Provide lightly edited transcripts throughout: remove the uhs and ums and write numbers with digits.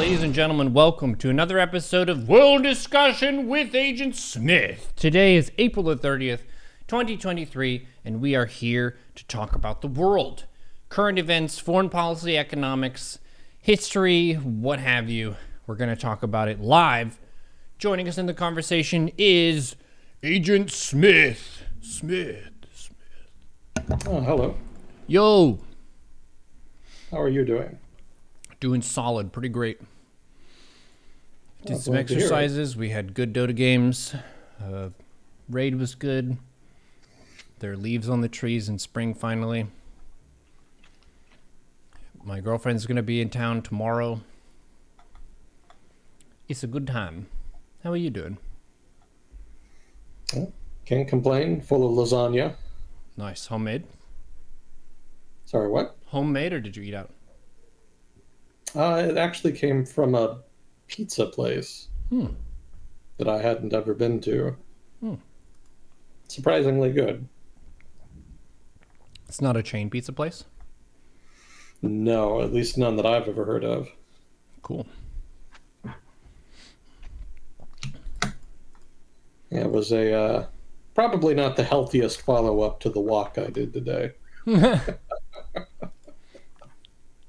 ladies and gentlemen, welcome to another episode of World Discussion with Agent Smith. Today is April the 30th, 2023, and we are here to talk about the world. Current events, foreign policy, economics, history, what have you. We're going to talk about it live. Joining us in the conversation is Agent Smith. Smith. Oh, hello. Yo. How are you doing? Doing solid, pretty great. Did some glad to hear it. exercises. We had good Dota games. Raid was good. There are leaves on the trees in spring finally. My girlfriend's going to be in town tomorrow. It's a good time. How are you doing? Can't complain. Full of lasagna. Nice. Homemade? Sorry, what? Homemade or did you eat out? It actually came from a pizza place that I hadn't ever been to. Surprisingly good. It's not a chain pizza place? No, at least none that I've ever heard of. Cool. Yeah, it was a probably not the healthiest follow-up to the walk I did today.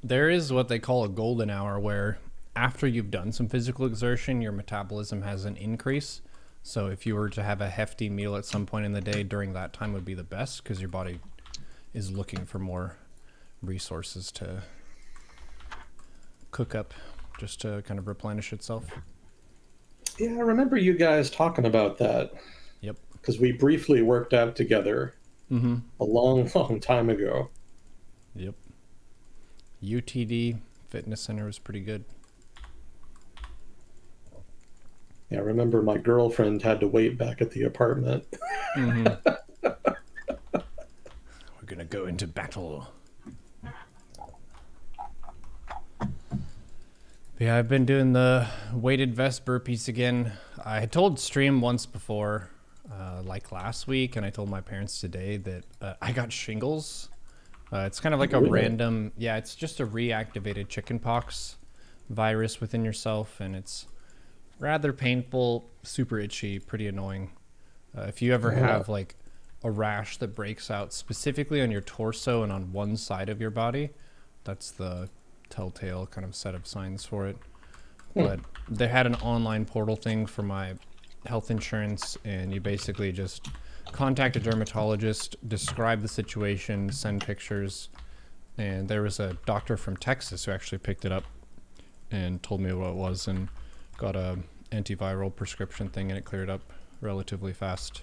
There is what they call a golden hour where after you've done some physical exertion, your metabolism has an increase. So if you were to have a hefty meal at some point in the day during that time would be the best because your body is looking for more resources to cook up just to kind of replenish itself. Yeah, I remember you guys talking about that. Yep. Because we briefly worked out together a long, long time ago. Yep. UTD Fitness Center was pretty good. Yeah, I remember my girlfriend had to wait back at the apartment. We're gonna go into battle. Yeah, I've been doing the weighted vest burpees again. I had told Stream once before, like last week, and I told my parents today that I got shingles. It's kind of like a random, it's just a reactivated chickenpox virus within yourself, and it's rather painful, super itchy, pretty annoying. If you ever have like a rash that breaks out specifically on your torso and on one side of your body, that's the telltale kind of set of signs for it. But they had an online portal thing for my health insurance, and you basically just contact a dermatologist, describe the situation, send pictures, and there was a doctor from Texas who actually picked it up and told me what it was and got a antiviral prescription thing, and it cleared up relatively fast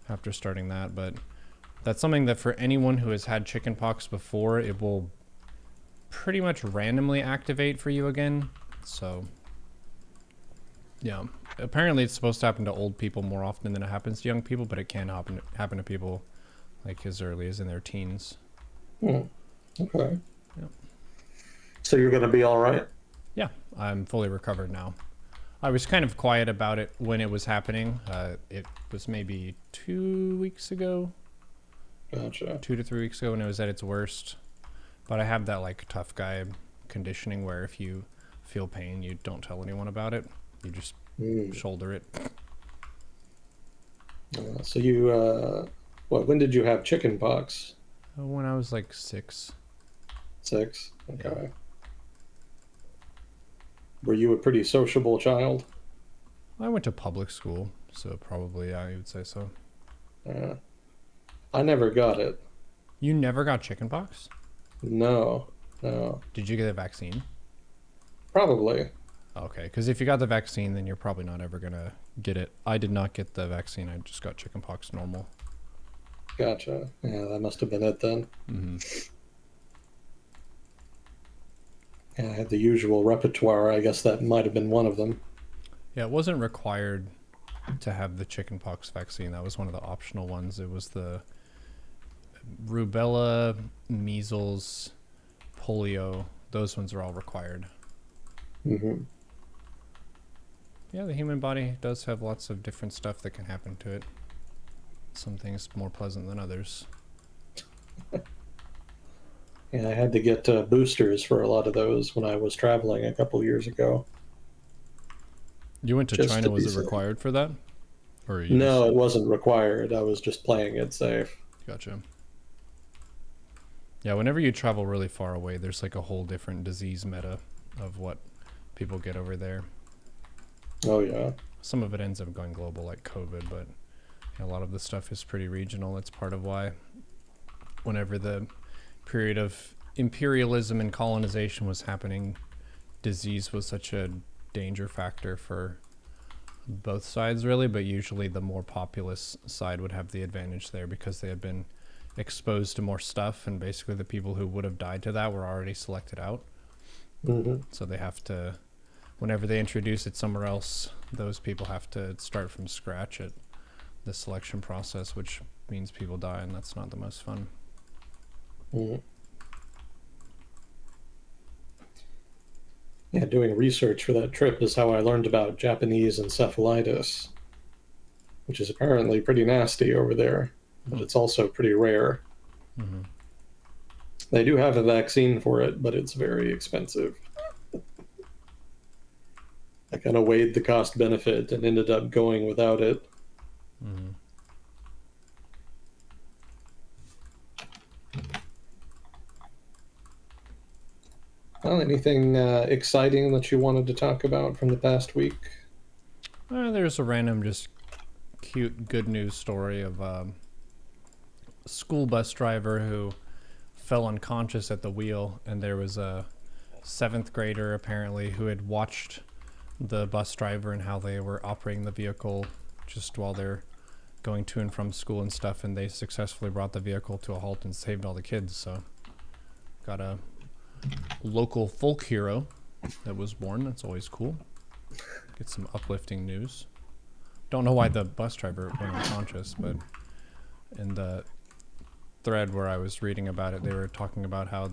after starting that. But that's something that for anyone who has had chickenpox before, it will pretty much randomly activate for you again. So yeah, apparently it's supposed to happen to old people more often than it happens to young people, but it can happen to people like as early as in their teens. Okay. Yep. So you're going to be all right? Yeah, I'm fully recovered now. I was kind of quiet about it when it was happening. It was maybe 2 weeks ago. Gotcha. 2 to 3 weeks ago when it was at its worst. But I have that like tough guy conditioning where if you feel pain, you don't tell anyone about it. You just shoulder it. So you, when did you have chickenpox? When I was like 6. 6? Okay. Yeah. Were you a pretty sociable child? I went to public school, so probably I would say so. I never got it. You never got chickenpox? No. Did you get a vaccine? Probably. Okay, because if you got the vaccine, then you're probably not ever going to get it. I did not get the vaccine. I just got chickenpox normal. Gotcha. Yeah, that must have been it then. Yeah, I had the usual repertoire. I guess that might have been one of them. Yeah, it wasn't required to have the chickenpox vaccine. That was one of the optional ones. It was the rubella, measles, polio. Those ones are all required. Yeah, the human body does have lots of different stuff that can happen to it. Some things more pleasant than others. Yeah, I had to get boosters for a lot of those when I was traveling a couple years ago, You went to just China. to Was be it safe. required for that, or you No, just it wasn't required. I was just playing it safe. gotcha? Yeah, whenever you travel really far away, there's like a whole different disease meta of what people get over there. Oh yeah. Some of it ends up going global, like COVID, but a lot of the stuff is pretty regional. That's part of why, whenever the period of imperialism and colonization was happening, disease was such a danger factor for both sides, really. But usually, the more populous side would have the advantage there because they had been exposed to more stuff, and basically the people who would have died to that were already selected out. Hmm. So they have to, whenever they introduce it somewhere else, those people have to start from scratch at the selection process, which means people die, and that's not the most fun. Hmm. Yeah, doing research for that trip is how I learned about Japanese encephalitis, which is apparently pretty nasty over there, but it's also pretty rare. Mm-hmm. They do have a vaccine for it, but it's very expensive. I kind of weighed the cost benefit and ended up going without it. Mm-hmm. Well, anything exciting that you wanted to talk about from the past week? There's a random, just cute, good news story of a school bus driver who fell unconscious at the wheel, and there was a seventh grader apparently who had watched the bus driver and how they were operating the vehicle just while they're going to and from school and stuff, and they successfully brought the vehicle to a halt and saved all the kids. So got a local folk hero that was born. That's always cool. Get some uplifting news. Don't know why the bus driver went unconscious, but in the thread where I was reading about it, they were talking about how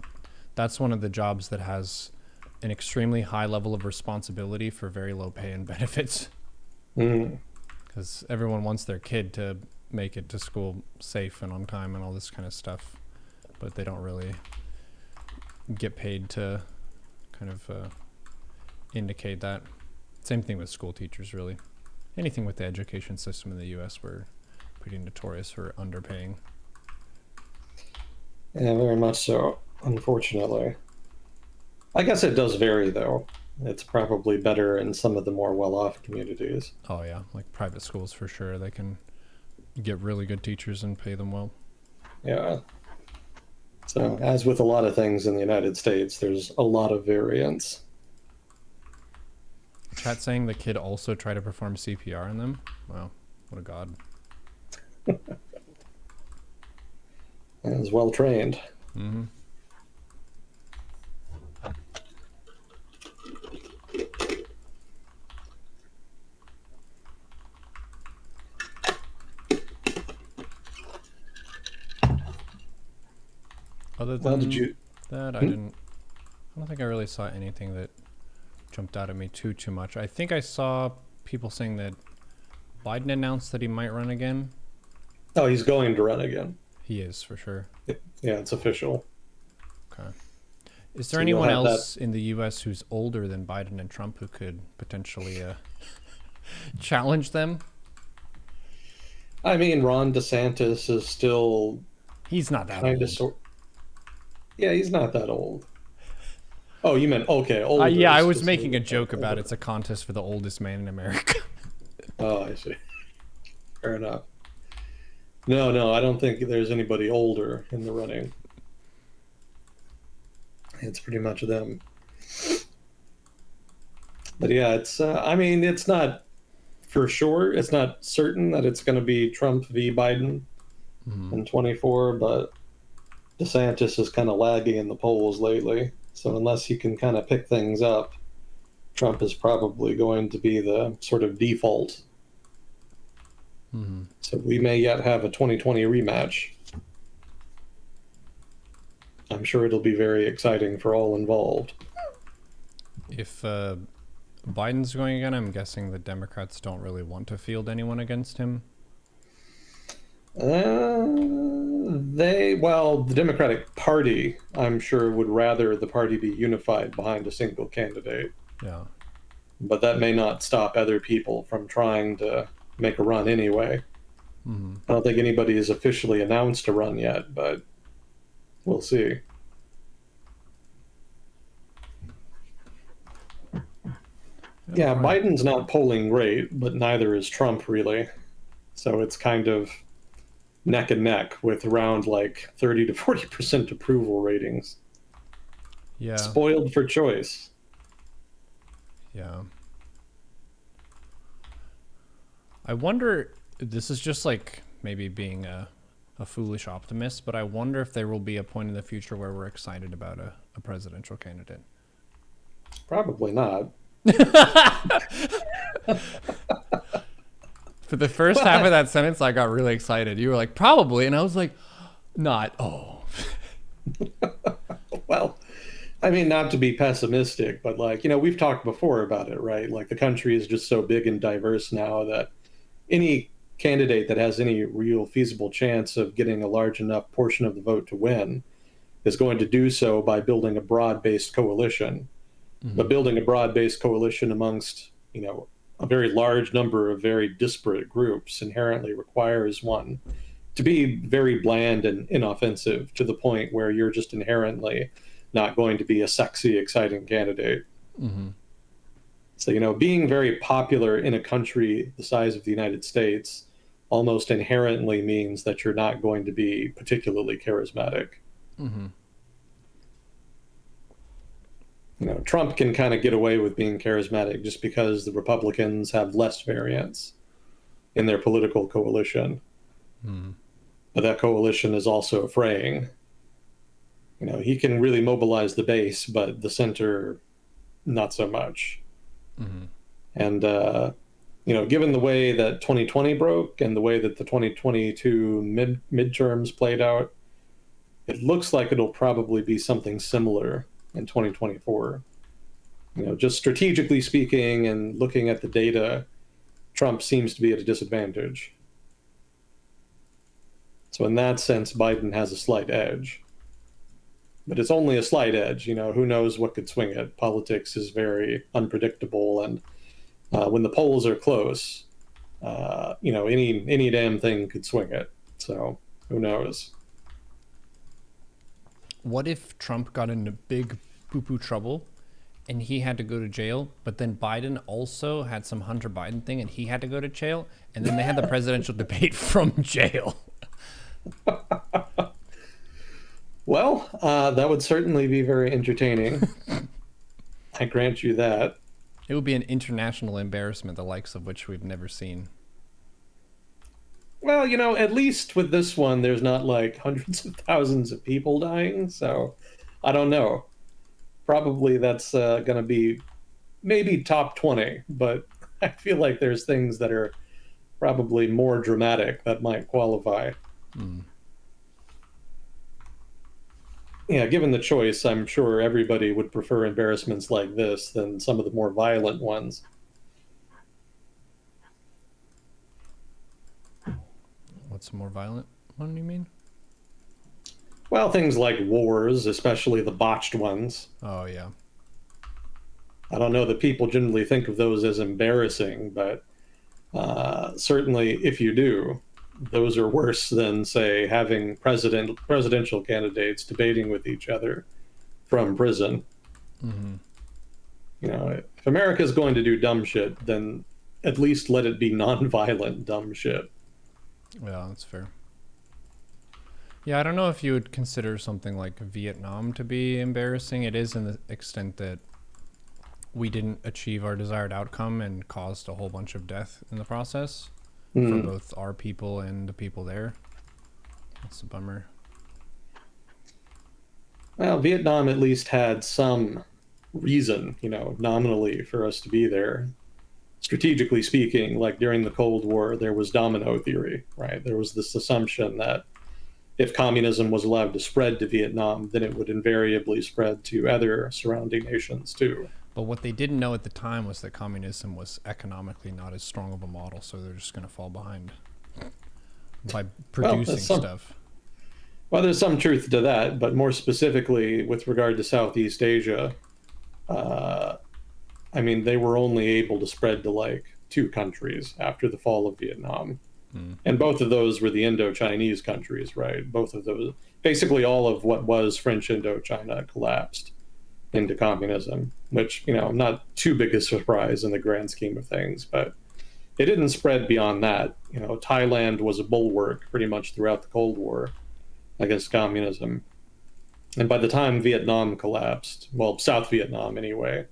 that's one of the jobs that has an extremely high level of responsibility for very low pay and benefits, Mm. because everyone wants their kid to make it to school safe and on time and all this kind of stuff, but they don't really get paid to kind of indicate that. Same thing with school teachers, really. Anything with the education system in the U.S., we're pretty notorious for underpaying. Yeah, very much so, unfortunately. I guess it does vary, though. It's probably better in some of the more well off communities. Oh yeah, like private schools for sure. They can get really good teachers and pay them well. Yeah. So, as with a lot of things in the United States, there's a lot of variance. Chat saying the kid also tried to perform CPR on them. Wow, what a god. And is well trained. Mm-hmm. Other Well, did than you? that, Hmm? I don't think I really saw anything that jumped out at me too much. I think I saw people saying that Biden announced that he might run again. Oh, he's going to run again. He is for sure. Yeah, it's official. Okay. Is there So you'll anyone have that. else in the U.S. who's older than Biden and Trump who could potentially challenge them? I mean, Ron DeSantis is still He's not that kind of old. sort. Yeah, he's not that old. Oh, you meant okay, Yeah, I oldest. was Just making a meaning, joke about older. it's a contest for the oldest man in America. Oh, I see. Fair enough. No, no, I don't think there's anybody older in the running. It's pretty much them. But yeah, it's. I mean, it's not for sure. It's not certain that it's going to be Trump v. Biden Mm-hmm. in 24, but DeSantis is kind of lagging in the polls lately. So unless he can kind of pick things up, Trump is probably going to be the sort of default. Mm-hmm. So we may yet have a 2020 rematch. I'm sure it'll be very exciting for all involved. If Biden's going again, I'm guessing the Democrats don't really want to field anyone against him. The Democratic Party, I'm sure, would rather the party be unified behind a single candidate, Yeah. but that may not stop other people from trying to make a run anyway. Mm-hmm. I don't think anybody has officially announced a run yet, but we'll see. Yeah, Right. Biden's not polling great, but neither is Trump really. So it's kind of neck and neck with around like 30 to 40% approval ratings. Yeah. Spoiled for choice. Yeah. I wonder, this is just like maybe being a foolish optimist, but I wonder if there will be a point in the future where we're excited about a presidential candidate. Probably not. For the first half of that sentence, I got really excited. You were like, probably. And I was like, not. Oh. Well, I mean, not to be pessimistic, but like, we've talked before about it, right? Like the country is just so big and diverse now that any candidate that has any real feasible chance of getting a large enough portion of the vote to win is going to do so by building a broad-based coalition. Mm-hmm. But building a broad-based coalition amongst, a very large number of very disparate groups inherently requires one to be very bland and inoffensive to the point where you're just inherently not going to be a sexy, exciting candidate. Mm-hmm. So, being very popular in a country the size of the United States almost inherently means that you're not going to be particularly charismatic. Mm-hmm. Trump can kind of get away with being charismatic just because the Republicans have less variance in their political coalition. Mm-hmm. But that coalition is also fraying. He can really mobilize the base, but the center, not so much. Mm-hmm. And, given the way that 2020 broke and the way that the 2022 midterms played out, it looks like it'll probably be something similar in 2024. Just strategically speaking and looking at the data, Trump seems to be at a disadvantage. So in that sense, Biden has a slight edge. But it's only a slight edge. Who knows what could swing it? Politics is very unpredictable, and when the polls are close, any damn thing could swing it. So who knows? What if Trump got into big poo-poo trouble and he had to go to jail, but then Biden also had some Hunter Biden thing and he had to go to jail, and then they had the presidential debate from jail? Well, that would certainly be very entertaining. I grant you that. It would be an international embarrassment, the likes of which we've never seen. Well, at least with this one, there's not like hundreds of thousands of people dying. So I don't know. Probably that's going to be maybe top 20, but I feel like there's things that are probably more dramatic that might qualify. Mm. Yeah, given the choice, I'm sure everybody would prefer embarrassments like this than some of the more violent ones. What's a more violent one, you mean? Well, things like wars, especially the botched ones. Oh, yeah. I don't know that people generally think of those as embarrassing, but certainly if you do, those are worse than, say, having presidential candidates debating with each other from prison. Mm-hmm. If America is going to do dumb shit, then at least let it be nonviolent dumb shit. Yeah, that's fair. Yeah, I don't know if you would consider something like Vietnam to be embarrassing. It is in the extent that we didn't achieve our desired outcome and caused a whole bunch of death in the process for both our people and the people there. That's a bummer. Well, Vietnam at least had some reason, nominally for us to be there. Strategically speaking, like during the Cold War, there was domino theory, right? There was this assumption that if communism was allowed to spread to Vietnam, then it would invariably spread to other surrounding nations too. But what they didn't know at the time was that communism was economically not as strong of a model, so they're just going to fall behind by producing stuff. Well, there's some truth to that, but more specifically with regard to Southeast Asia, uh, I mean, they were only able to spread to like two countries after the fall of Vietnam. Mm. And both of those were the Indo-Chinese countries, right? Both of those, basically all of what was French Indochina collapsed into communism, which, not too big a surprise in the grand scheme of things, but it didn't spread beyond that. Thailand was a bulwark pretty much throughout the Cold War against communism. And by the time Vietnam collapsed, well, South Vietnam anyway,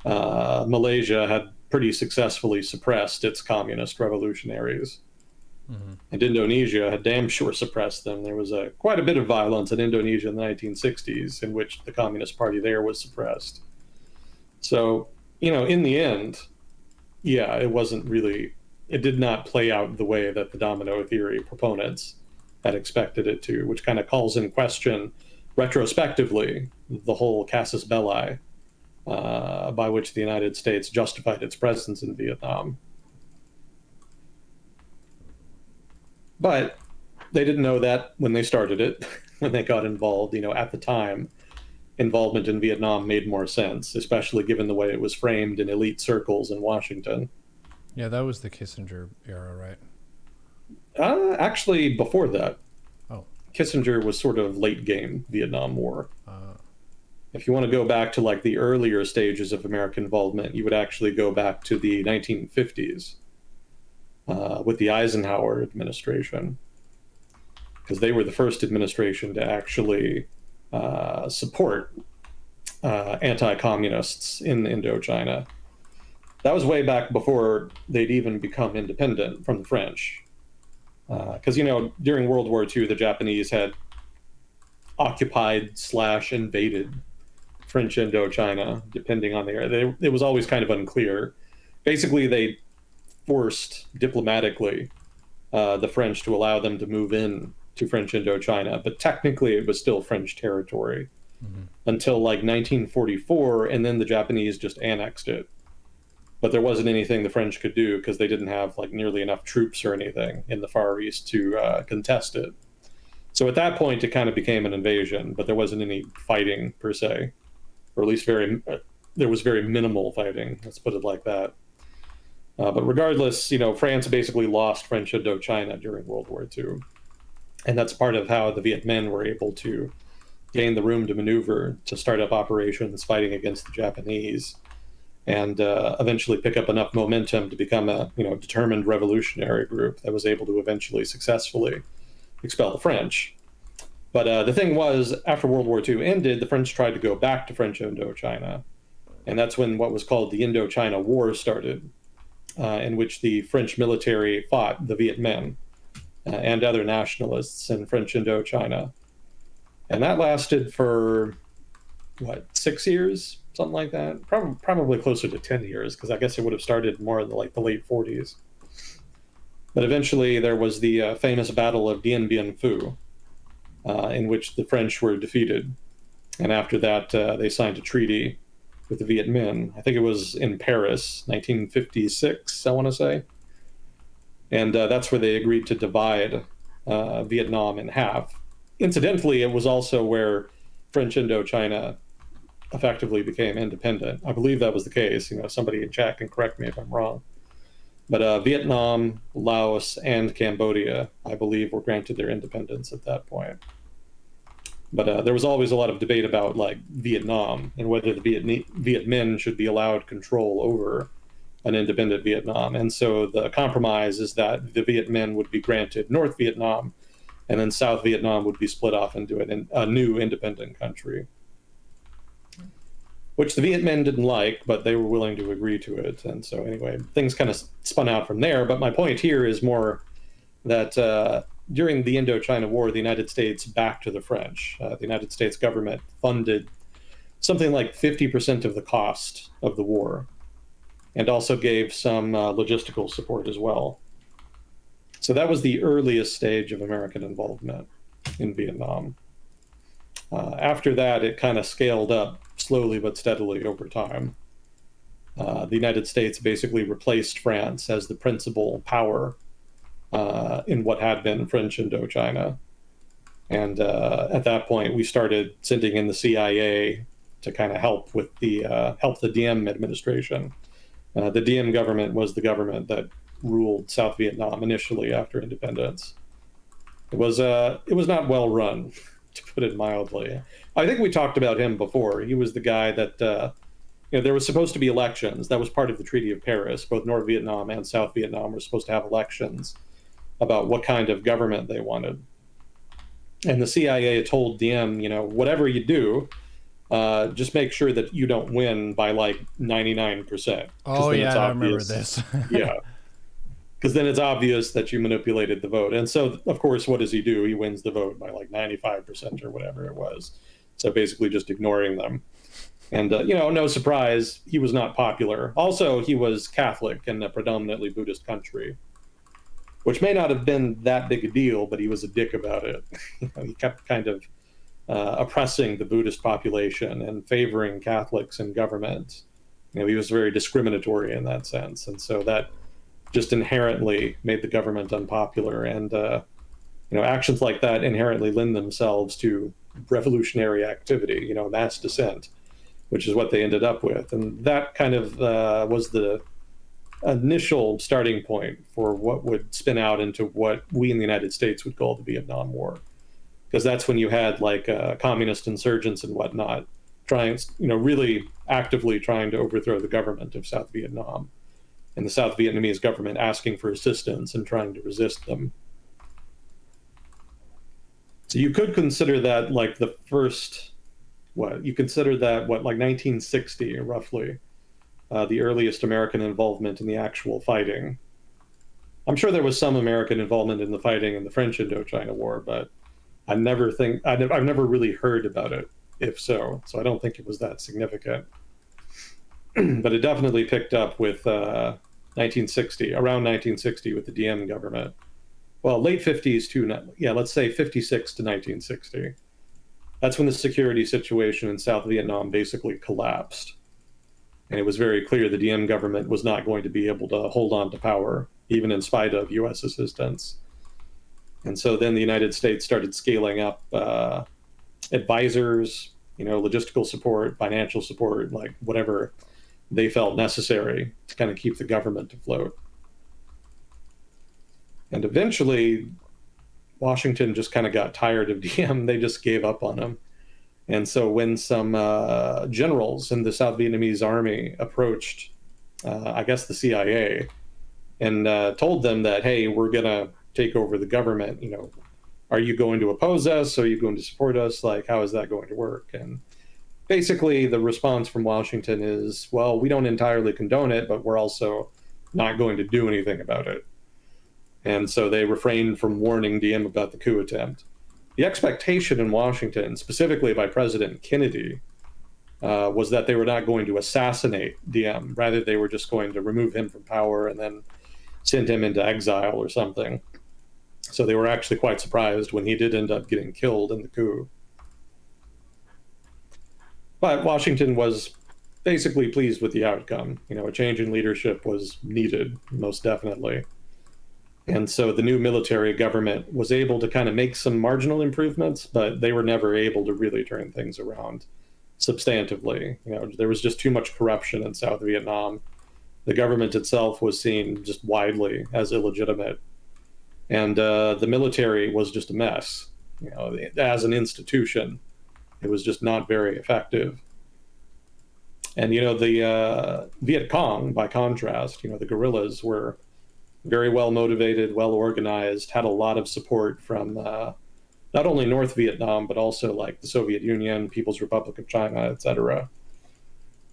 Malaysia had pretty successfully suppressed its communist revolutionaries. Hmm. And Indonesia had damn sure suppressed them. There was quite a bit of violence in Indonesia in the 1960s, in which the Communist Party there was suppressed. So, in the end, yeah, it did not play out the way that the domino theory proponents had expected it to, which kind of calls in question, retrospectively, the whole casus belli by which the United States justified its presence in Vietnam. But they didn't know that when they started it, when they got involved. At the time, involvement in Vietnam made more sense, especially given the way it was framed in elite circles in Washington. Yeah, that was the Kissinger era, right? Actually, before that, Oh. Kissinger was sort of late game Vietnam War. Uh, If you want to go back to like the earlier stages of American involvement, you would actually go back to the 1950s with the Eisenhower administration, because they were the first administration to actually support anti-communists in Indochina. That was way back before they'd even become independent from the French. Because, during World War II, the Japanese had occupied slash invaded French Indochina, depending on the area. It was always kind of unclear. Basically, they forced diplomatically the French to allow them to move in to French Indochina, but technically it was still French territory mhm. until like 1944, and then the Japanese just annexed it. But there wasn't anything the French could do because they didn't have like nearly enough troops or anything in the Far East to contest it. So at that point, it kind of became an invasion, but there wasn't any fighting per se, or at least there was very minimal fighting. Let's put it like that. But regardless, France basically lost French Indochina during World War II. And that's part of how the Viet Minh were able to gain the room to maneuver to start up operations fighting against the Japanese and eventually pick up enough momentum to become a determined revolutionary group that was able to eventually successfully expel the French. But the thing was, after World War II ended, the French tried to go back to French Indochina. And that's when what was called the Indochina War started, in which the French military fought the Viet Minh and other nationalists in French Indochina. And that lasted for, what, 6 years? Something like that. Probably closer to 10 years, because I guess it would have started more in the late 40s. But eventually there was the famous Battle of Dien Bien Phu, in which the French were defeated. And after that, they signed a treaty with the Viet Minh. I think it was in Paris, 1956, I want to say. And that's where they agreed to divide Vietnam in half. Incidentally, it was also where French Indochina effectively became independent. I believe that was the case. Somebody in chat can correct me if I'm wrong. But Vietnam, Laos, and Cambodia, I believe, were granted their independence at that point. But there was always a lot of debate about like Vietnam and whether the Viet Minh should be allowed control over an independent Vietnam. And so the compromise is that the Viet Minh would be granted North Vietnam, and then South Vietnam would be split off into a new independent country, which the Viet Minh didn't like, but they were willing to agree to it. And so anyway, things kind of spun out from there. But my point here is more that during the Indochina War, the United States backed the French. The United States government funded something like 50% of the cost of the war, and also gave some logistical support as well. So that was the earliest stage of American involvement in Vietnam. After that, it kind of scaled up slowly but steadily over time. The United States basically replaced France as the principal power in what had been French Indochina. And at that point, we started sending in the CIA to kind of help with the help the Diem administration. The Diem government was the government that ruled South Vietnam initially after independence. It was not well run, to put it mildly. I think we talked about him before. He was the guy that there was supposed to be elections. That was part of the Treaty of Paris. Both North Vietnam and South Vietnam were supposed to have elections about what kind of government they wanted. And the CIA told Diem, whatever you do, just make sure that you don't win by like 99%, because Oh then it's yeah, I remember obvious. this. Yeah, because then it's obvious that you manipulated the vote. And so, of course, what does he do? He wins the vote by like 95% or whatever it was. So basically, just ignoring them. And no surprise, he was not popular. Also, he was Catholic in a predominantly Buddhist country, which may not have been that big a deal, but he was a dick about it. He kept kind of oppressing the Buddhist population and favoring Catholics in government. He was very discriminatory in that sense, and so that just inherently made the government unpopular. And actions like that inherently lend themselves to revolutionary activity, mass dissent, which is what they ended up with. And that kind of was the initial starting point for what would spin out into what we in the United States would call the Vietnam War, because that's when you had like communist insurgents and whatnot trying, really actively trying to overthrow the government of South Vietnam, and the South Vietnamese government asking for assistance and trying to resist them. So you could consider that like the first, what you consider that what, like 1960 roughly, the earliest American involvement in the actual fighting. I'm sure there was some American involvement in the fighting in the French Indochina War, but I've never really heard about it, if so. So I don't think it was that significant. But it definitely picked up with 1960, around 1960, with the Diem government. Well, late 50s to, yeah, let's say 56 to 1960. That's when the security situation in South Vietnam basically collapsed. And it was very clear the Diem government was not going to be able to hold on to power, even in spite of U.S. assistance. And so then the United States started scaling up advisors, logistical support, financial support, like whatever they felt necessary to kind of keep the government afloat. And eventually, Washington just kind of got tired of Diem. They just gave up on him. And so when some generals in the South Vietnamese army approached, I guess, the CIA and told them that, hey, we're going to take over the government, are you going to oppose us? Are you going to support us? Like, how is that going to work? And basically the response from Washington is, well, we don't entirely condone it, but we're also not going to do anything about it. And so they refrained from warning Diem about the coup attempt. The expectation in Washington, specifically by President Kennedy, was that they were not going to assassinate Diem. Rather, they were just going to remove him from power and then send him into exile or something. So they were actually quite surprised when he did end up getting killed in the coup. But Washington was basically pleased with the outcome. A change in leadership was needed, most definitely. And so the new military government was able to kind of make some marginal improvements, but they were never able to really turn things around substantively. There was just too much corruption in South Vietnam. The government itself was seen just widely as illegitimate. And the military was just a mess. As an institution, it was just not very effective. And, the Viet Cong, by contrast, the guerrillas were very well motivated, well organized, had a lot of support from not only North Vietnam, but also like the Soviet Union, People's Republic of China, etc.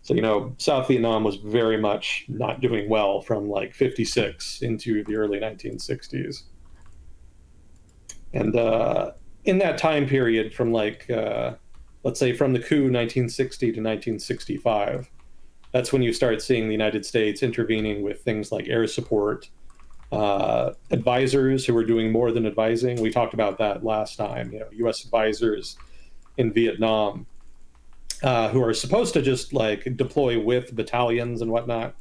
So, South Vietnam was very much not doing well from like 56 into the early 1960s. And in that time period from like, let's say from the coup 1960 to 1965, that's when you start seeing the United States intervening with things like air support, advisors who were doing more than advising. We talked about that last time. U.S. advisors in Vietnam who are supposed to just like deploy with battalions and whatnot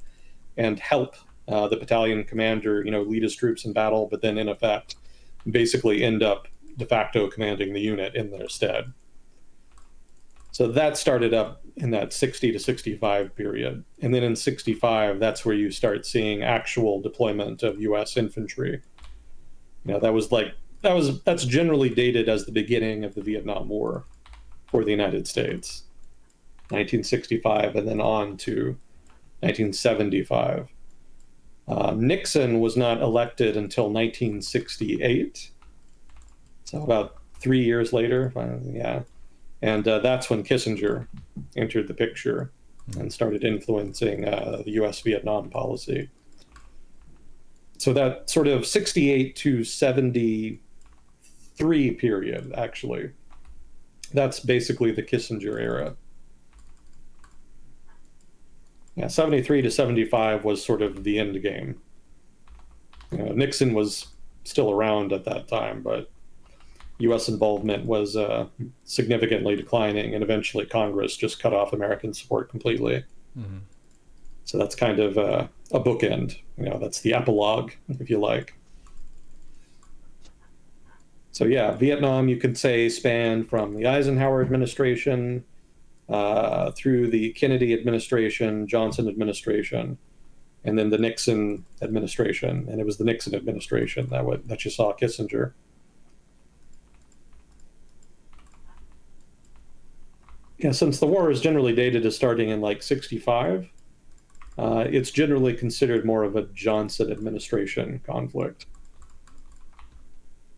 and help the battalion commander, lead his troops in battle, but then in effect basically end up de facto commanding the unit in their stead. So that started up in that 60 to 65 period. And then in 65, that's where you start seeing actual deployment of US infantry. That's generally dated as the beginning of the Vietnam War for the United States. 1965 and then on to 1975. Nixon was not elected until 1968. So about 3 years later, yeah. And that's when Kissinger entered the picture and started influencing the US Vietnam policy. So that sort of 68 to 73 period, actually, that's basically the Kissinger era. Yeah, 73 to 75 was sort of the end game. Nixon was still around at that time, but U.S. involvement was significantly declining, and eventually Congress just cut off American support completely. Mm-hmm. So that's kind of a bookend. That's the epilogue, if you like. So yeah, Vietnam, you could say, spanned from the Eisenhower administration through the Kennedy administration, Johnson administration, and then the Nixon administration. And it was the Nixon administration that you saw Kissinger. Yeah, since the war is generally dated as starting in like 65, it's generally considered more of a Johnson administration conflict.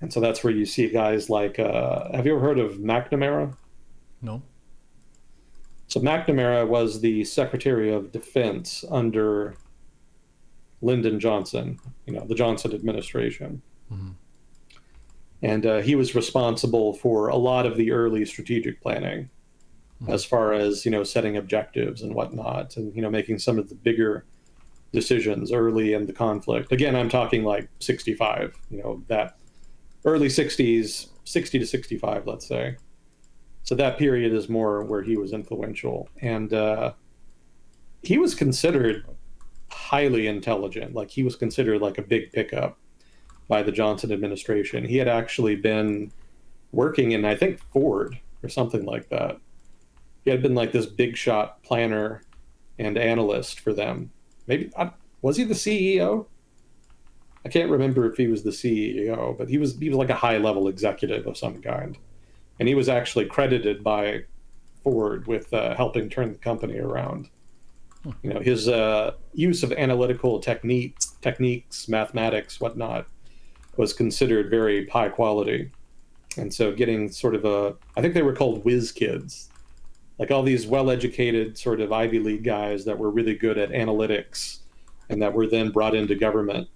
And so that's where you see guys like, have you ever heard of McNamara? No. So McNamara was the Secretary of Defense under Lyndon Johnson, the Johnson administration. Mm-hmm. And he was responsible for a lot of the early strategic planning, as far as setting objectives and whatnot, and making some of the bigger decisions early in the conflict. Again, I'm talking like 65, that early 60s, 60 to 65, let's say. So that period is more where he was influential, and he was considered highly intelligent. Like, he was considered like a big pickup by the Johnson administration. He had actually been working in, I think, Ford or something like that. He had been like this big shot planner and analyst for them. Maybe was he the CEO? I can't remember if he was the CEO, but he was like a high level executive of some kind, and he was actually credited by Ford with helping turn the company around. His use of analytical techniques, mathematics, whatnot, was considered very high quality, and so getting sort of I think they were called whiz kids. Like all these well-educated sort of Ivy League guys that were really good at analytics and that were then brought into government.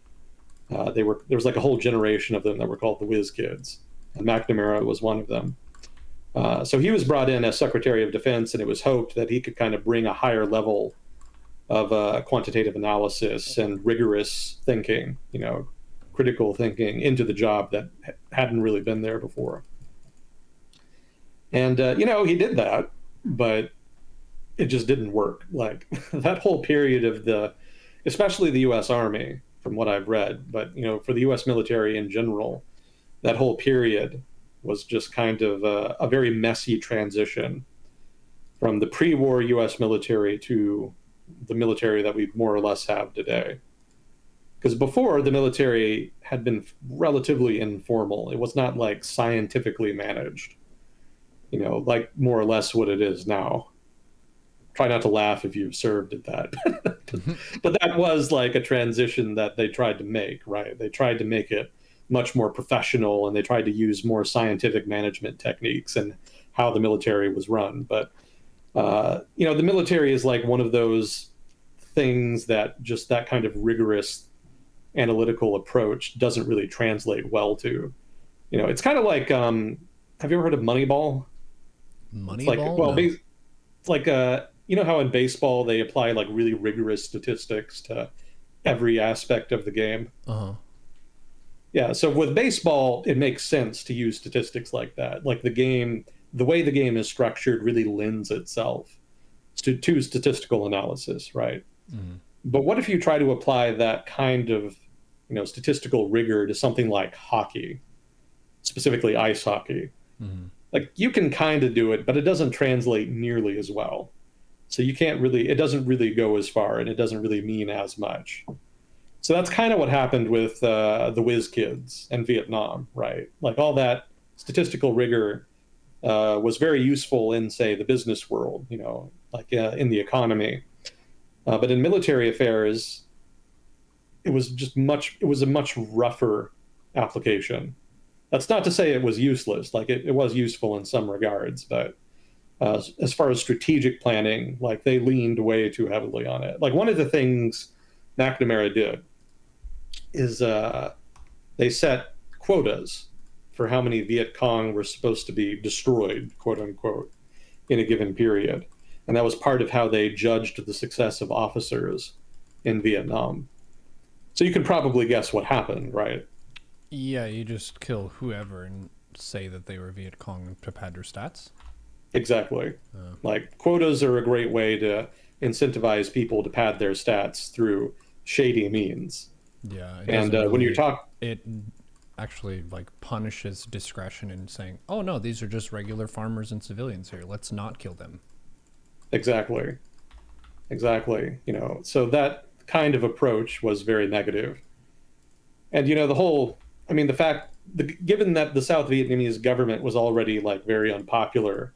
There was like a whole generation of them that were called the whiz kids, and McNamara was one of them. So he was brought in as Secretary of Defense, and it was hoped that he could kind of bring a higher level of quantitative analysis and rigorous thinking, critical thinking into the job that hadn't really been there before. And, he did that, but it just didn't work. Like that whole period of especially the U.S. Army, from what I've read, but, for the U.S. military in general, that whole period was just kind of a very messy transition from the pre-war U.S. military to the military that we more or less have today. Because before, the military had been relatively informal. It was not like scientifically managed, like more or less what it is now. Try not to laugh if you've served at that. But that was like a transition that they tried to make, right? They tried to make it much more professional, and they tried to use more scientific management techniques and how the military was run. But, the military is like one of those things that just that kind of rigorous analytical approach doesn't really translate well to. It's kind of like, have you ever heard of Moneyball? Moneyball? It's like, well, no. it's like, how in baseball they apply like really rigorous statistics to every aspect of the game. Uh-huh. Yeah, so with baseball, it makes sense to use statistics like that. Like the way the game is structured really lends itself to statistical analysis, right? Mm-hmm. But what if you try to apply that kind of, statistical rigor to something like hockey? specifically ice hockey. Hmm. Like you can kind of do it, but it doesn't translate nearly as well. So you can't really, it doesn't really go as far and it doesn't really mean as much. So that's kind of what happened with the Whiz Kids and Vietnam, right? Like all that statistical rigor was very useful in, say, the business world, like in the economy. But in military affairs, it was a much rougher application. That's not to say it was useless. Like it was useful in some regards, but as far as strategic planning, like they leaned way too heavily on it. Like one of the things McNamara did is they set quotas for how many Viet Cong were supposed to be destroyed, quote unquote, in a given period. And that was part of how they judged the success of officers in Vietnam. So you can probably guess what happened, right? Yeah, you just kill whoever and say that they were Viet Cong to pad their stats. Exactly. Uh, Like quotas are a great way to incentivize people to pad their stats through shady means. yeah, it And doesn't when you really. talk, It actually like punishes discretion in saying, "Oh no, these are just regular farmers and civilians here. Let's not kill them." exactly, exactly, so that kind of approach was very negative. And the whole, I mean, given that the South Vietnamese government was already like very unpopular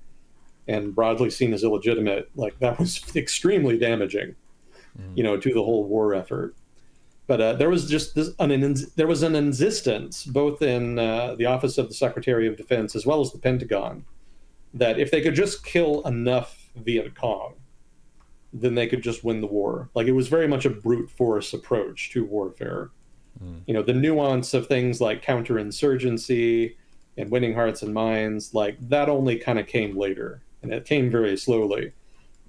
and broadly seen as illegitimate, like that was extremely damaging, Mm. to the whole war effort. But there was just there was an insistence both in the office of the Secretary of Defense as well as the Pentagon that if they could just kill enough Viet Cong, then they could just win the war. Like it was very much a brute force approach to warfare. Mm. The nuance of things like counterinsurgency and winning hearts and minds, like that only kind of came later, and it came very slowly.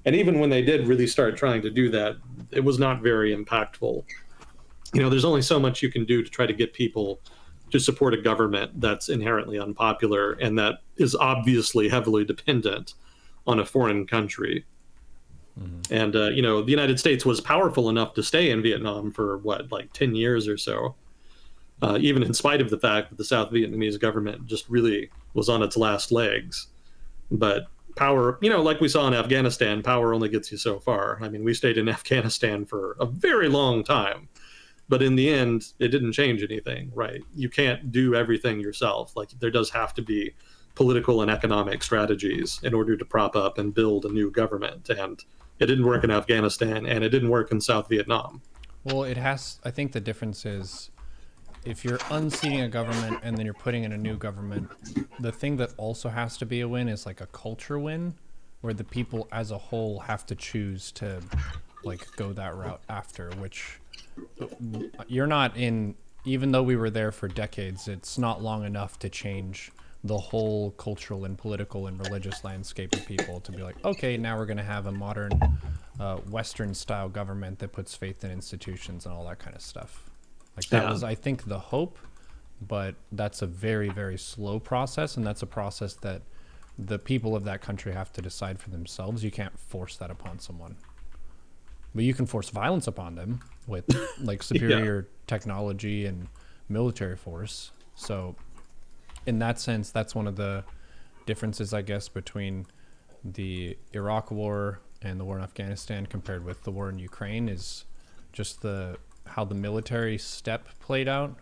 And even when they did really start trying to do that, it was not very impactful. There's only so much you can do to try to get people to support a government that's inherently unpopular and that is obviously heavily dependent on a foreign country. Mm. And the United States was powerful enough to stay in Vietnam for what, like 10 years or so, even in spite of the fact that the South Vietnamese government just really was on its last legs. But power, like we saw in Afghanistan, power only gets you so far. I mean, we stayed in Afghanistan for a very long time, but in the end, it didn't change anything, right? You can't do everything yourself. Like there does have to be political and economic strategies in order to prop up and build a new government. And it didn't work in Afghanistan, and it didn't work in South Vietnam. Well, it has. I think the difference is if you're unseating a government and then you're putting in a new government, the thing that also has to be a win is like a culture win, where the people as a whole have to choose to like go that route after, which you're not in. Even though we were there for decades, it's not long enough to change the whole cultural and political and religious landscape of people to be like, okay, now we're going to have a modern Western style government that puts faith in institutions and all that kind of stuff. Like that Yeah. was, I think, the hope, but that's a very, very slow process. And that's a process that the people of that country have to decide for themselves. You can't force that upon someone. But you can force violence upon them with like superior technology and military force. So in that sense, that's one of the differences, I guess, between the Iraq war and the war in Afghanistan compared with the war in Ukraine is just the how the military step played out.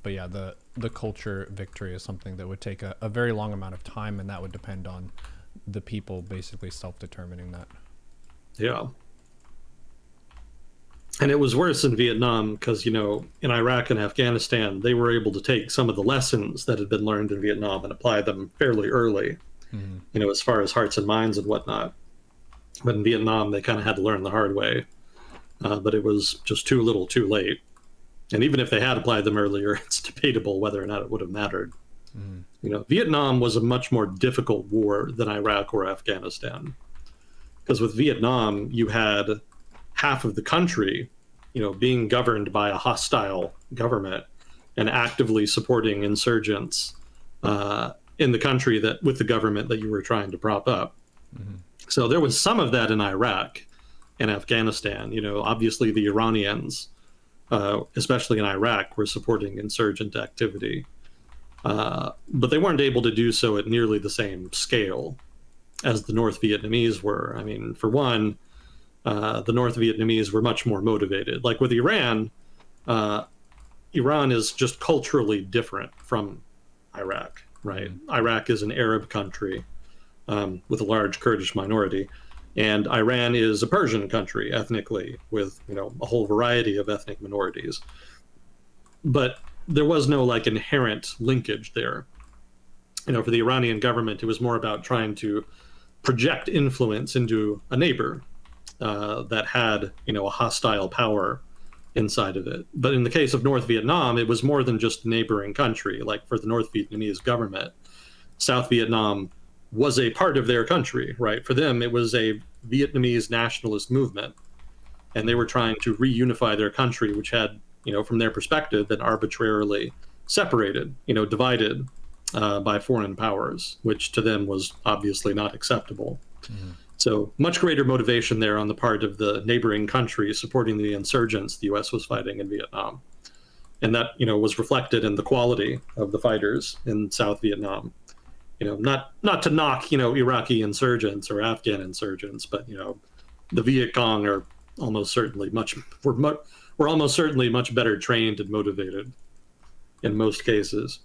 But yeah, the culture victory is something that would take a very long amount of time, and that would depend on the people basically self-determining that. Yeah. And it was worse in Vietnam because, in Iraq and Afghanistan, they were able to take some of the lessons that had been learned in Vietnam and apply them fairly early, Mm-hmm. as far as hearts and minds and whatnot. But in Vietnam, they kind of had to learn the hard way. But it was just too little, too late. And even if they had applied them earlier, it's debatable whether or not it would have mattered. Mm-hmm. Vietnam was a much more difficult war than Iraq or Afghanistan. Because with Vietnam, you had half of the country, being governed by a hostile government and actively supporting insurgents in the country that with the government that you were trying to prop up. Mm-hmm. So there was some of that in Iraq and Afghanistan. Obviously the Iranians especially in Iraq, were supporting insurgent activity. But they weren't able to do so at nearly the same scale as the North Vietnamese were. I mean, for one, the North Vietnamese were much more motivated. Like with Iran, Iran is just culturally different from Iraq, right? Iraq is an Arab country with a large Kurdish minority, and Iran is a Persian country ethnically with a whole variety of ethnic minorities. But there was no like inherent linkage there. For the Iranian government, it was more about trying to project influence into a neighbor that had a hostile power inside of it. But in the case of North Vietnam, it was more than just a neighboring country. Like for the North Vietnamese government, South Vietnam was a part of their country, right? For them, it was a Vietnamese nationalist movement, and they were trying to reunify their country, which had, from their perspective, been arbitrarily separated, divided by foreign powers, which to them was obviously not acceptable. Mm-hmm. So much greater motivation there on the part of the neighboring countries supporting the insurgents the U.S. was fighting in Vietnam. And that, was reflected in the quality of the fighters in South Vietnam. Not to knock, Iraqi insurgents or Afghan insurgents, but, the Viet Cong are almost certainly were almost certainly much better trained and motivated in most cases.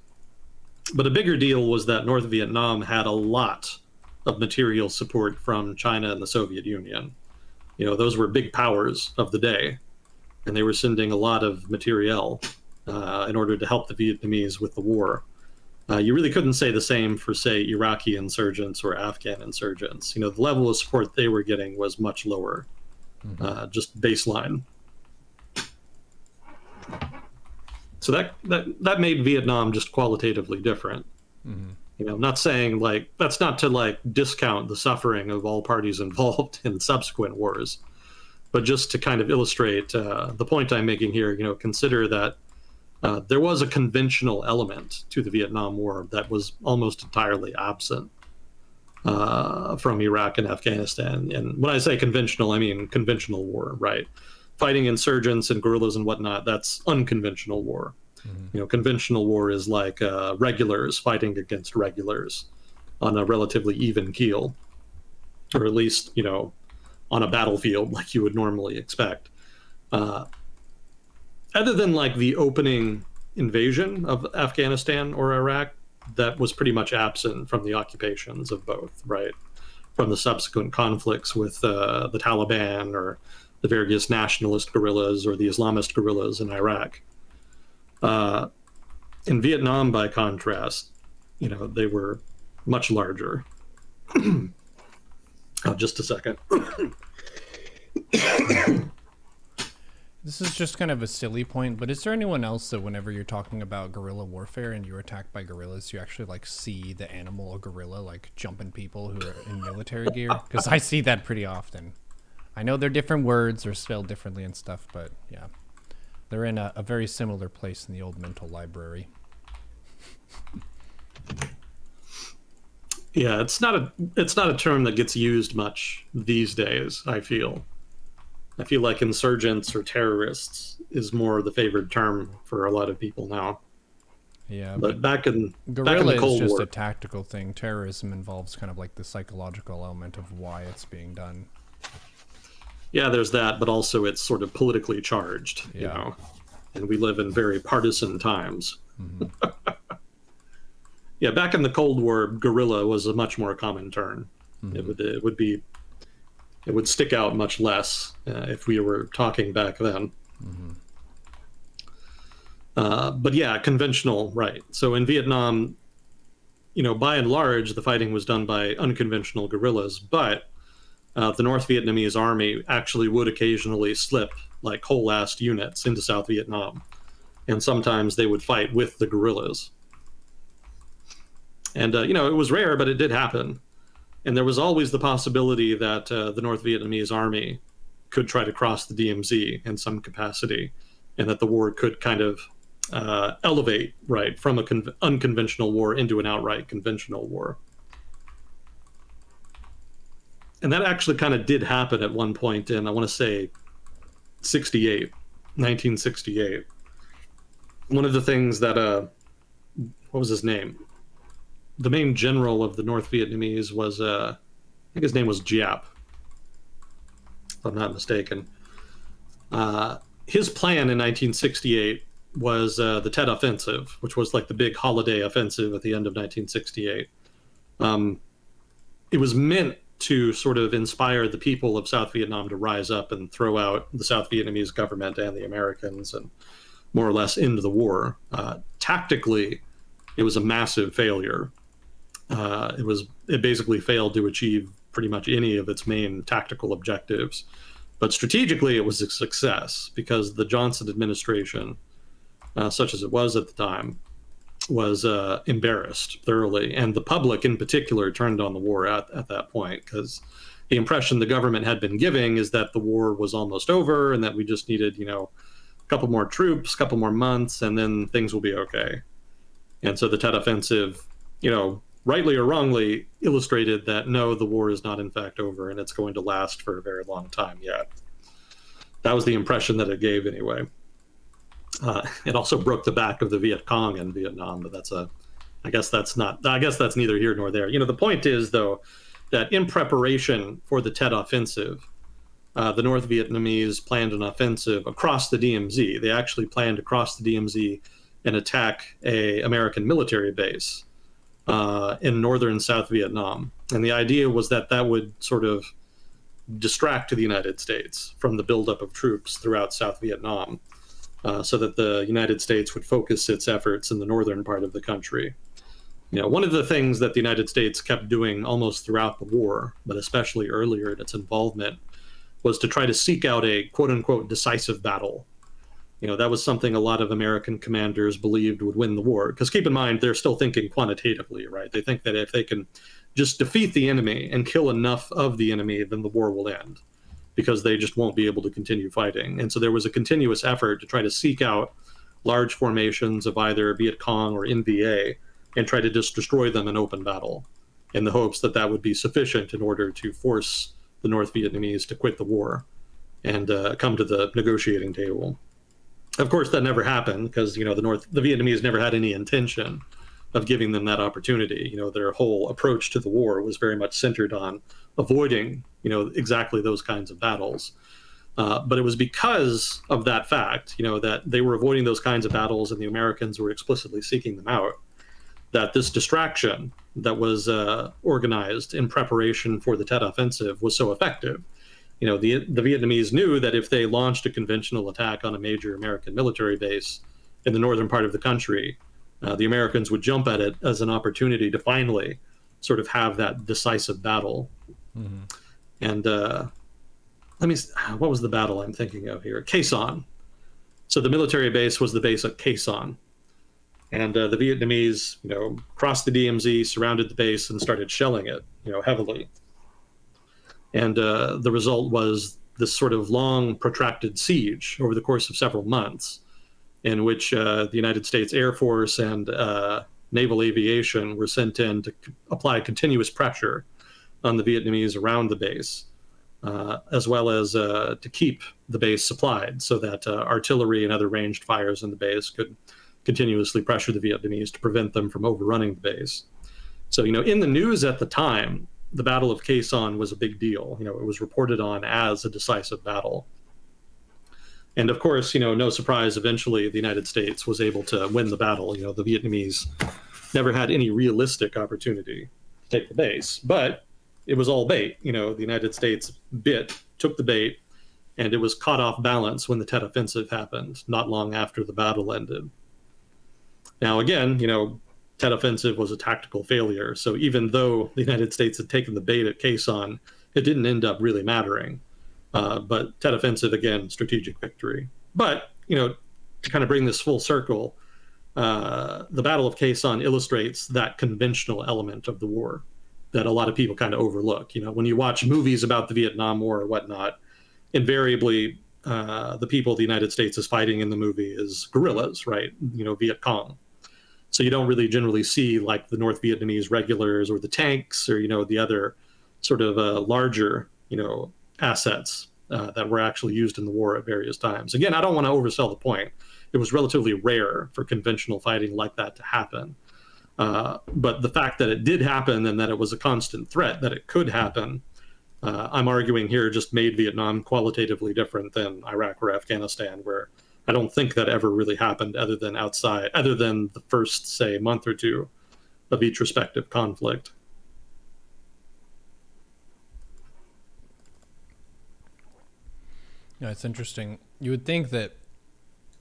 But a bigger deal was that North Vietnam had a lot of material support from China and the Soviet Union. Those were big powers of the day, and they were sending a lot of materiel in order to help the Vietnamese with the war. You really couldn't say the same for, say, Iraqi insurgents or Afghan insurgents. The level of support they were getting was much lower, just baseline. So that made Vietnam just qualitatively different. Mm-hmm. Not saying that's not to discount the suffering of all parties involved in subsequent wars, but just to kind of illustrate the point I'm making here. Consider that there was a conventional element to the Vietnam War that was almost entirely absent from Iraq and Afghanistan. And when I say conventional, I mean conventional war, right? Fighting insurgents and guerrillas and whatnot, that's unconventional war. Mm-hmm. Conventional war is like regulars fighting against regulars on a relatively even keel, or at least, on a battlefield like you would normally expect. Other than the opening invasion of Afghanistan or Iraq, that was pretty much absent from the occupations of both, right? From the subsequent conflicts with the Taliban or the various nationalist guerrillas or the Islamist guerrillas in Iraq. In Vietnam, by contrast, they were much larger. Just a second. This is just kind of a silly point, but is there anyone else that whenever you're talking about guerrilla warfare and you're attacked by guerrillas, you actually see the animal gorilla jumping people who are in military gear? Because I see that pretty often. I know they're different words or spelled differently and stuff, but yeah, they're in a very similar place in the old mental library. Yeah, it's not a term that gets used much these days. I feel like insurgents or terrorists is more the favored term for a lot of people now. Yeah, but back in the Cold War, is just a tactical thing. Terrorism involves kind of the psychological element of why it's being done. Yeah, there's that, but also it's sort of politically charged, and we live in very partisan times. Mm-hmm. Yeah, back in the Cold War, guerrilla was a much more common term. Mm-hmm. It would stick out much less if we were talking back then. Mm-hmm. But yeah, conventional, right. So in Vietnam, by and large, the fighting was done by unconventional guerrillas, but the North Vietnamese army actually would occasionally slip whole-assed units into South Vietnam. And sometimes they would fight with the guerrillas. And, it was rare, but it did happen. And there was always the possibility that the North Vietnamese army could try to cross the DMZ in some capacity, and that the war could kind of elevate, right, from an unconventional war into an outright conventional war. And that actually kind of did happen at one point in, I want to say, 1968. 1968. One of the things that what was his name? The main general of the North Vietnamese was I think his name was Giap, if I'm not mistaken. His plan in 1968 was the Tet Offensive, which was like the big holiday offensive at the end of 1968. It was meant to sort of inspire the people of South Vietnam to rise up and throw out the South Vietnamese government and the Americans and more or less end the war. Tactically, it was a massive failure. It basically failed to achieve pretty much any of its main tactical objectives. But strategically, it was a success because the Johnson administration, such as it was at the time, was embarrassed thoroughly. And the public in particular turned on the war at that point because the impression the government had been giving is that the war was almost over and that we just needed, a couple more troops, a couple more months, and then things will be okay. And so the Tet Offensive, rightly or wrongly, illustrated that no, the war is not in fact over and it's going to last for a very long time yet. That was the impression that it gave anyway. It also broke the back of the Viet Cong in Vietnam, but I guess that's neither here nor there. The point is, though, that in preparation for the Tet Offensive, the North Vietnamese planned an offensive across the DMZ. They actually planned to cross the DMZ and attack a American military base in northern South Vietnam. And the idea was that would sort of distract the United States from the buildup of troops throughout South Vietnam, so that the United States would focus its efforts in the northern part of the country. One of the things that the United States kept doing almost throughout the war, but especially earlier in its involvement, was to try to seek out a quote-unquote decisive battle. That was something a lot of American commanders believed would win the war. Because keep in mind, they're still thinking quantitatively, right? They think that if they can just defeat the enemy and kill enough of the enemy, then the war will end, because they just won't be able to continue fighting. And so there was a continuous effort to try to seek out large formations of either Viet Cong or NVA and try to just destroy them in open battle in the hopes that would be sufficient in order to force the North Vietnamese to quit the war and come to the negotiating table. Of course, that never happened because, the Vietnamese never had any intention of giving them that opportunity. Their whole approach to the war was very much centered on avoiding, exactly those kinds of battles. But it was because of that fact, that they were avoiding those kinds of battles and the Americans were explicitly seeking them out, that this distraction that was organized in preparation for the Tet Offensive was so effective. The Vietnamese knew that if they launched a conventional attack on a major American military base in the northern part of the country, the Americans would jump at it as an opportunity to finally sort of have that decisive battle. Mm-hmm. And what was the battle I'm thinking of here? Quai Son. So the military base was the base at Quai Son. And the Vietnamese, crossed the DMZ, surrounded the base, and started shelling it, heavily. And the result was this sort of long, protracted siege over the course of several months, in which the United States Air Force and naval aviation were sent in to apply continuous pressure on the Vietnamese around the base, as well as to keep the base supplied so that artillery and other ranged fires in the base could continuously pressure the Vietnamese to prevent them from overrunning the base. So, in the news at the time, the Battle of Quai Son was a big deal. It was reported on as a decisive battle. And of course, no surprise, eventually the United States was able to win the battle. The Vietnamese never had any realistic opportunity to take the base, but it was all bait. The United States took the bait, and it was caught off balance when the Tet Offensive happened, not long after the battle ended. Now, again, Tet Offensive was a tactical failure. So even though the United States had taken the bait at Quai Son, it didn't end up really mattering. But Tet Offensive, again, strategic victory. But, to kind of bring this full circle, the Battle of Quai Son illustrates that conventional element of the war that a lot of people kind of overlook. When you watch movies about the Vietnam War or whatnot, invariably the people the United States is fighting in the movie is guerrillas, right? Viet Cong. So you don't really generally see like the North Vietnamese regulars or the tanks or, the other sort of larger, assets that were actually used in the war at various times. Again, I don't want to oversell the point. It was relatively rare for conventional fighting like that to happen. But the fact that it did happen and that it was a constant threat that it could happen, I'm arguing here, just made Vietnam qualitatively different than Iraq or Afghanistan, where I don't think that ever really happened other than the first, say, month or two of each respective conflict. Yeah, it's interesting. You would think that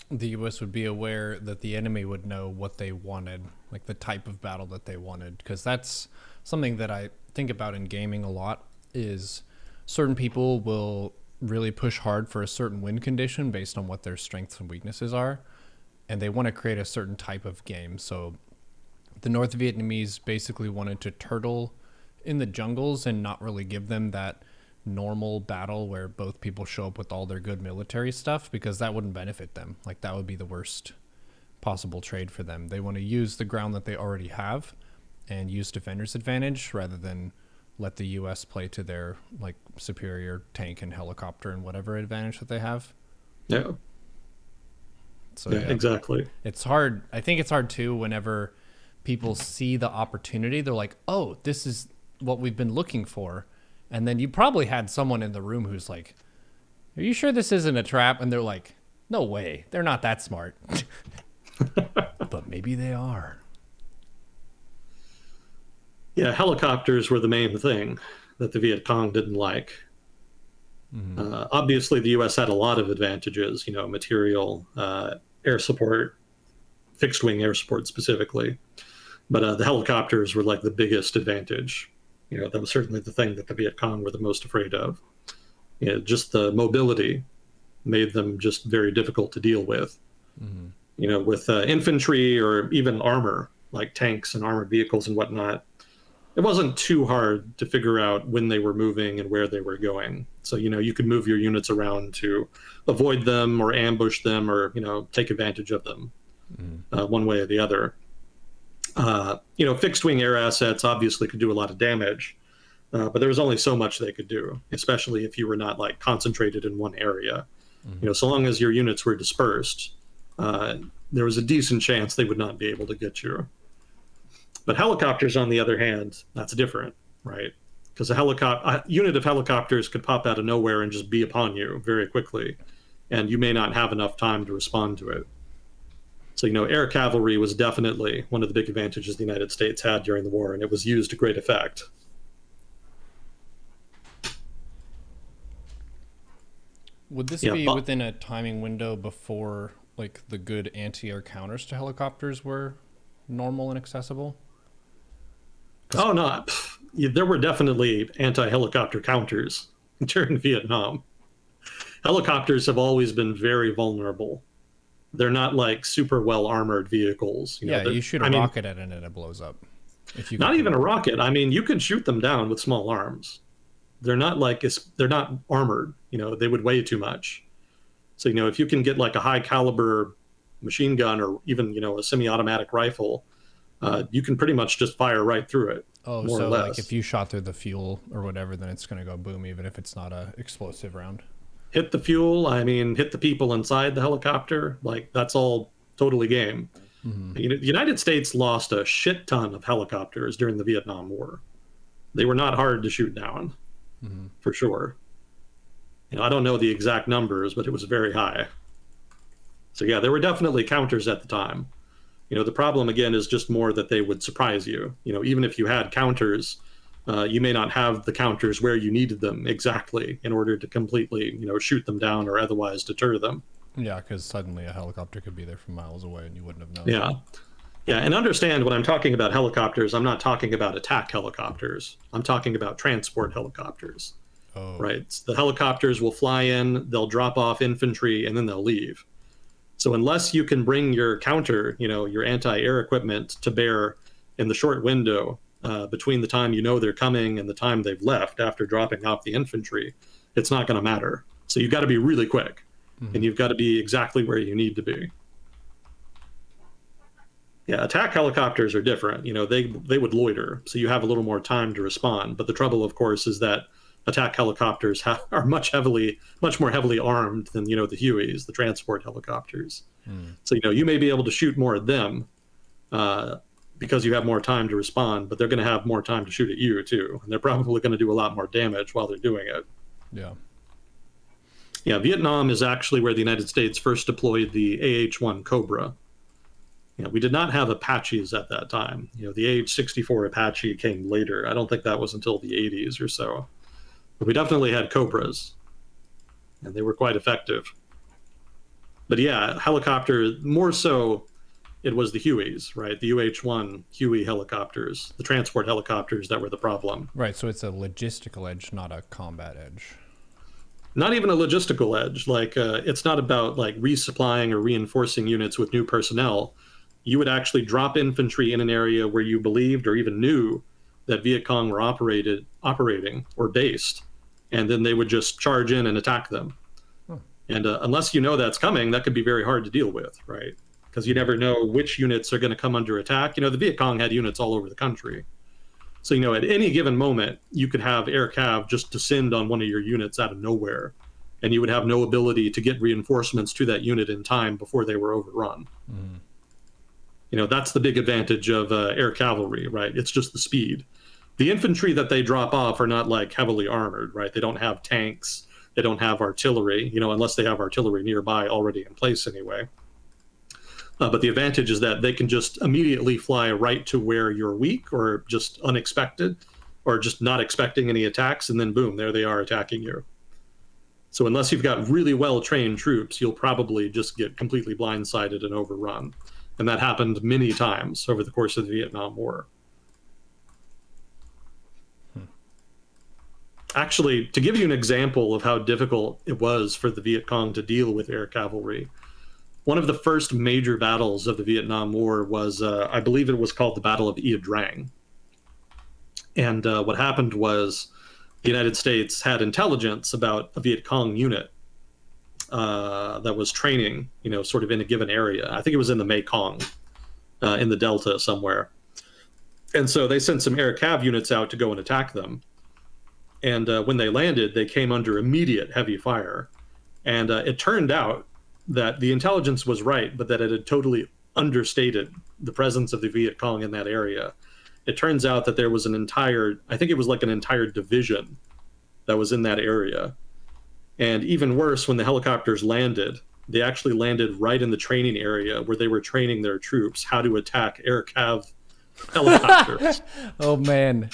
the U.S. would be aware that the enemy would know what they wanted, like the type of battle that they wanted, because that's something that I think about in gaming a lot. Is certain people will really push hard for a certain win condition based on what their strengths and weaknesses are, and they want to create a certain type of game. So the North Vietnamese basically wanted to turtle in the jungles and not really give them that normal battle where both people show up with all their good military stuff, because that wouldn't benefit them. Like, that would be the worst possible trade for them. They want to use the ground that they already have and use defender's advantage rather than let the US play to their like superior tank and helicopter and whatever advantage that they have. Yeah. So yeah, exactly. It's hard. I think it's hard too whenever people see the opportunity. They're like, "Oh, this is what we've been looking for." And then you probably had someone in the room who's like, "Are you sure this isn't a trap?" And they're like, "No way. They're not that smart." But maybe they are. Yeah, helicopters were the main thing that the Viet Cong didn't like. Obviously, the U.S. had a lot of advantages, material, air support, fixed wing air support specifically. But the helicopters were like the biggest advantage. That was certainly the thing that the Viet Cong were the most afraid of. Just the mobility made them just very difficult to deal with. With infantry or even armor, like tanks and armored vehicles and whatnot, it wasn't too hard to figure out when they were moving and where they were going. So, you could move your units around to avoid them or ambush them or, take advantage of them one way or the other. Fixed wing air assets obviously could do a lot of damage, but there was only so much they could do, especially if you were not like concentrated in one area. So long as your units were dispersed, there was a decent chance they would not be able to get you. But helicopters, on the other hand, that's different, right? Because a unit of helicopters could pop out of nowhere and just be upon you very quickly, and you may not have enough time to respond to it. So, air cavalry was definitely one of the big advantages the United States had during the war, and it was used to great effect. Would this be within a timing window before, like, the good anti-air counters to helicopters were normal and accessible? Oh, no. There were definitely anti-helicopter counters during Vietnam. Helicopters have always been very vulnerable. They're not like super well armored vehicles. You shoot a rocket at it and it blows up. Not even a rocket. You could shoot them down with small arms. They're not armored. They would weigh too much. So if you can get like a high caliber machine gun or even a semi-automatic rifle, you can pretty much just fire right through it. Oh, so like if you shot through the fuel or whatever, then it's going to go boom, even if it's not a explosive round. Hit the fuel, hit the people inside the helicopter, like that's all totally game. The United States lost a shit ton of helicopters during the Vietnam War. They were not hard to shoot down, for sure. I don't know the exact numbers, but it was very high. So yeah, there were definitely counters at the time. The problem again is just more that they would surprise you. Even if you had counters, you may not have the counters where you needed them exactly in order to completely, shoot them down or otherwise deter them. Yeah, because suddenly a helicopter could be there from miles away and you wouldn't have known. Yeah. Yeah, and understand when I'm talking about helicopters, I'm not talking about attack helicopters. I'm talking about transport helicopters. Oh. Right? The helicopters will fly in, they'll drop off infantry, and then they'll leave. So unless you can bring your counter, your anti-air equipment to bear in the short window between the time they're coming and the time they've left after dropping off the infantry, it's not going to matter. So you've got to be really quick, and you've got to be exactly where you need to be. Yeah, attack helicopters are different. They would loiter, so you have a little more time to respond. But the trouble, of course, is that attack helicopters are much more heavily armed than the Hueys, the transport helicopters. So you may be able to shoot more at them because you have more time to respond, but they're going to have more time to shoot at you too, and they're probably going to do a lot more damage while they're doing it. Yeah. Yeah, Vietnam is actually where the United States first deployed the AH-1 Cobra. We did not have Apaches at that time. The AH-64 Apache came later. I don't think that was until the 80s or so. But we definitely had Cobras, and they were quite effective. But yeah, helicopter, more so, it was the Hueys, right? The UH-1 Huey helicopters, the transport helicopters that were the problem. Right, so it's a logistical edge, not a combat edge. Not even a logistical edge. Like, it's not about like resupplying or reinforcing units with new personnel. You would actually drop infantry in an area where you believed or even knew that Viet Cong were operating or based, and then they would just charge in and attack them. And unless you know that's coming, that could be very hard to deal with, right? Because you never know which units are going to come under attack. The Viet Cong had units all over the country. So, at any given moment, you could have air cav just descend on one of your units out of nowhere, and you would have no ability to get reinforcements to that unit in time before they were overrun. That's the big advantage of air cavalry, right? It's just the speed. The infantry that they drop off are not like heavily armored, right? They don't have tanks. They don't have artillery, unless they have artillery nearby already in place anyway. But the advantage is that they can just immediately fly right to where you're weak or just unexpected or just not expecting any attacks, and then boom, there they are attacking you. So unless you've got really well-trained troops, you'll probably just get completely blindsided and overrun. And that happened many times over the course of the Vietnam War. Actually, to give you an example of how difficult it was for the Viet Cong to deal with air cavalry, one of the first major battles of the Vietnam War was, I believe it was called the Battle of Ia Drang. And what happened was the United States had intelligence about a Viet Cong unit that was training, sort of in a given area. I think it was in the Mekong, in the Delta somewhere. And so they sent some air cav units out to go and attack them. And when they landed, they came under immediate heavy fire. And it turned out that the intelligence was right, but that it had totally understated the presence of the Viet Cong in that area. It turns out that there was I think it was like an entire division that was in that area. And even worse, when the helicopters landed, they actually landed right in the training area where they were training their troops how to attack air cav helicopters. Oh, man.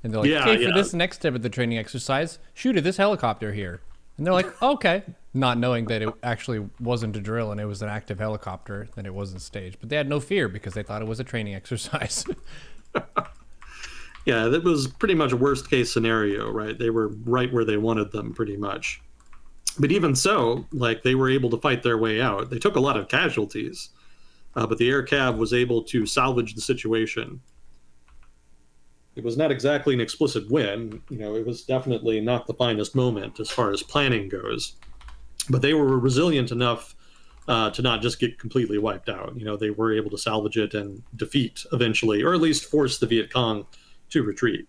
And they're like, for this next step of the training exercise, shoot at this helicopter here. And they're like, okay. Not knowing that it actually wasn't a drill and it was an active helicopter, then it wasn't staged. But they had no fear because they thought it was a training exercise. Yeah, that was pretty much a worst case scenario, right? They were right where they wanted them pretty much. But even so, like, they were able to fight their way out. They took a lot of casualties, but the air cav was able to salvage the situation. It was not exactly an explicit win. It was definitely not the finest moment as far as planning goes. But they were resilient enough to not just get completely wiped out. They were able to salvage it and defeat eventually, or at least force the Viet Cong to retreat.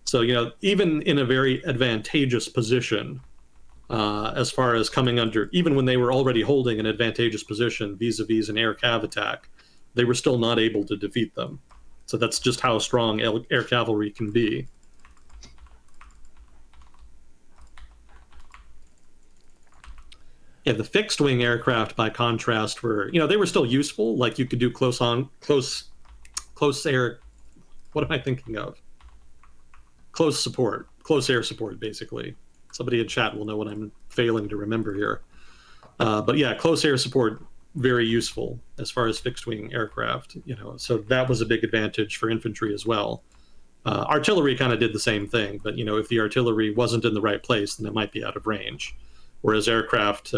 So, even in a very advantageous position, as far as coming under, even when they were already holding an advantageous position vis-a-vis an air cav attack, they were still not able to defeat them. So that's just how strong air cavalry can be. Yeah, the fixed wing aircraft, by contrast, were, they were still useful. Like, you could do close air. What am I thinking of? Close air support, basically. Somebody in chat will know what I'm failing to remember here. But yeah, close air support, very useful as far as fixed wing aircraft. So that was a big advantage for infantry as well. Artillery kind of did the same thing, but if the artillery wasn't in the right place, then it might be out of range. Whereas aircraft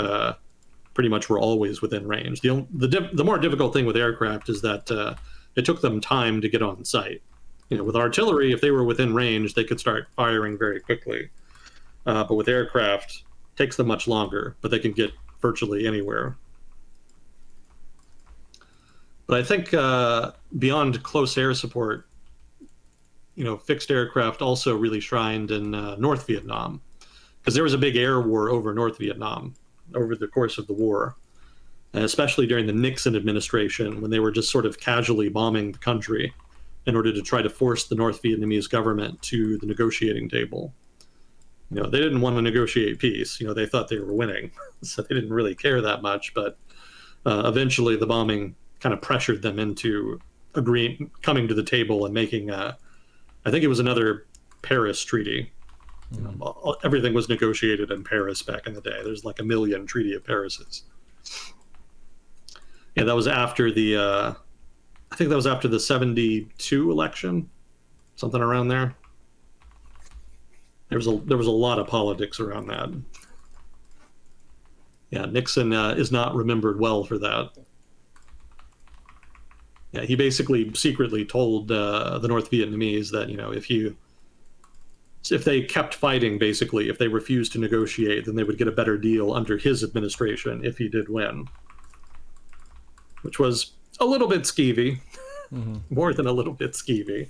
pretty much were always within range. The more difficult thing with aircraft is that it took them time to get on site. With artillery, if they were within range, they could start firing very quickly. But with aircraft, it takes them much longer, but they can get virtually anywhere. But I think beyond close air support, fixed aircraft also really shined in North Vietnam, because there was a big air war over North Vietnam over the course of the war, and especially during the Nixon administration, when they were just sort of casually bombing the country in order to try to force the North Vietnamese government to the negotiating table. They didn't want to negotiate peace. They thought they were winning, so they didn't really care that much. But eventually, the bombing kind of pressured them into coming to the table and making, I think it was another Paris Treaty. Everything was negotiated in Paris back in the day. There's like a million Treaty of Parises. Yeah, that was after I think that was after the 72 election, something around there. There was a lot of politics around that. Yeah, Nixon is not remembered well for that. Yeah, he basically secretly told the North Vietnamese that if they kept fighting, basically, if they refused to negotiate, then they would get a better deal under his administration if he did win, which was a little bit skeevy, more than a little bit skeevy,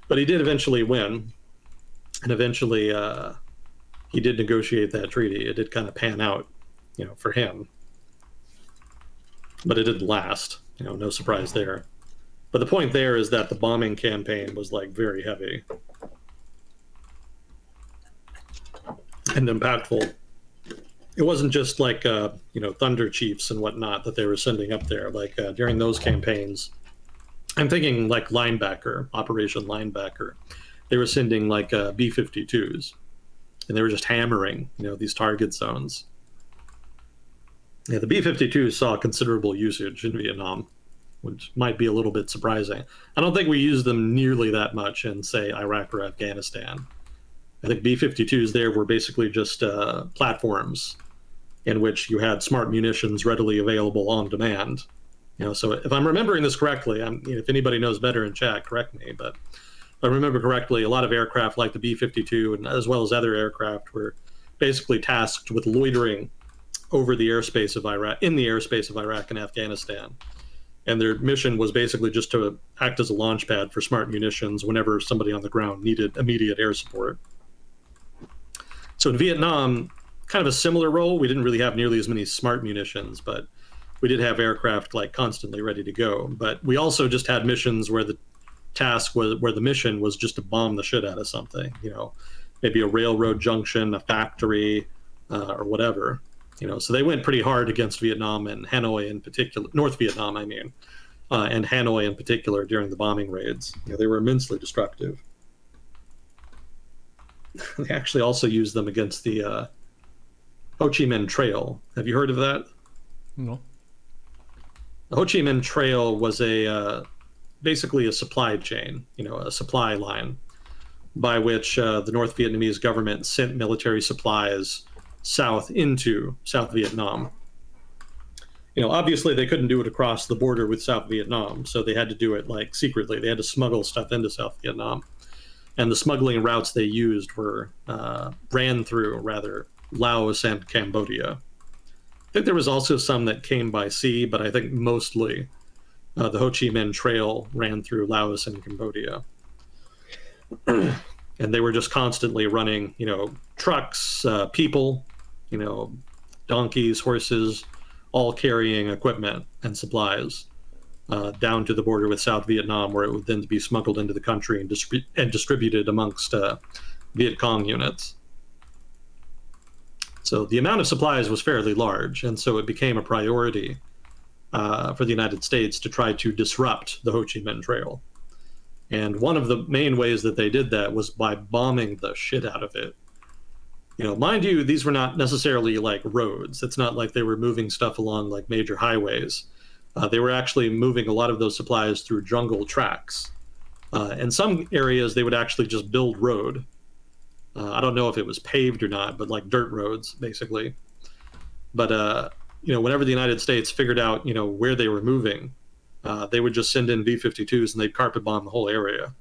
but he did eventually win. And eventually, he did negotiate that treaty. It did kind of pan out, for him. But it didn't last. No surprise there. But the point there is that the bombing campaign was like very heavy and impactful. It wasn't just like Thunder Chiefs and whatnot that they were sending up there. Like during those campaigns, I'm thinking like Linebacker, Operation Linebacker. They were sending like B-52s, and they were just hammering, these target zones. Yeah, the B-52s saw considerable usage in Vietnam, which might be a little bit surprising. I don't think we used them nearly that much in, say, Iraq or Afghanistan. I think B-52s there were basically just platforms in which you had smart munitions readily available on demand. So if I'm remembering this correctly, if anybody knows better in chat, correct me, but if I remember correctly, a lot of aircraft like the B-52 and as well as other aircraft were basically tasked with loitering over the airspace of Iraq, in the airspace of Iraq and Afghanistan. And their mission was basically just to act as a launch pad for smart munitions whenever somebody on the ground needed immediate air support. So in Vietnam, kind of a similar role. We didn't really have nearly as many smart munitions, but we did have aircraft like constantly ready to go. But we also just had missions where the mission was just to bomb the shit out of something, maybe a railroad junction, a factory, or whatever, so they went pretty hard against Vietnam and Hanoi in particular, North Vietnam, I mean, and Hanoi in particular during the bombing raids. They were immensely destructive. They actually also used them against the Ho Chi Minh Trail. Have you heard of that? No. The Ho Chi Minh Trail was basically a supply chain, a supply line by which the North Vietnamese government sent military supplies south into South Vietnam. Obviously they couldn't do it across the border with South Vietnam, so they had to do it like secretly. They had to smuggle stuff into South Vietnam. And the smuggling routes they used ran through Laos and Cambodia. I think there was also some that came by sea, but I think mostly the Ho Chi Minh Trail ran through Laos and Cambodia. And they were just constantly running, trucks, people, donkeys, horses, all carrying equipment and supplies down to the border with South Vietnam, where it would then be smuggled into the country and distributed amongst Viet Cong units. So the amount of supplies was fairly large, and so it became a priority for the United States to try to disrupt the Ho Chi Minh Trail. And one of the main ways that they did that was by bombing the shit out of it. Mind you, these were not necessarily like roads. It's not like they were moving stuff along like major highways. They were actually moving a lot of those supplies through jungle tracks. In some areas, they would actually just build road. I don't know if it was paved or not, but like dirt roads, basically. But, whenever the United States figured out, where they were moving, they would just send in B-52s and they'd carpet bomb the whole area.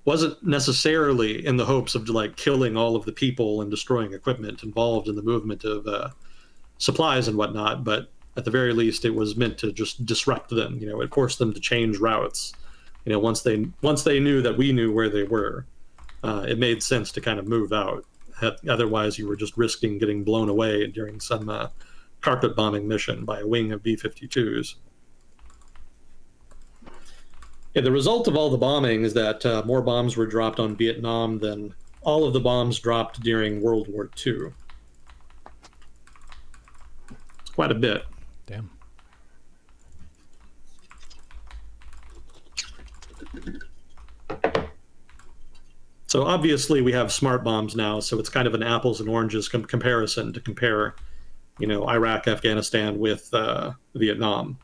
Wasn't necessarily in the hopes of like killing all of the people and destroying equipment involved in the movement of supplies and whatnot, but at the very least, it was meant to just disrupt them. It forced them to change routes once they knew that we knew where they were, it made sense to kind of move out. Otherwise, you were just risking getting blown away during some carpet bombing mission by a wing of B-52s. Yeah, the result of all the bombing is that more bombs were dropped on Vietnam than all of the bombs dropped during World War II. It's quite a bit. Damn. So obviously we have smart bombs now, so it's kind of an apples and oranges comparison to compare, Iraq, Afghanistan with Vietnam,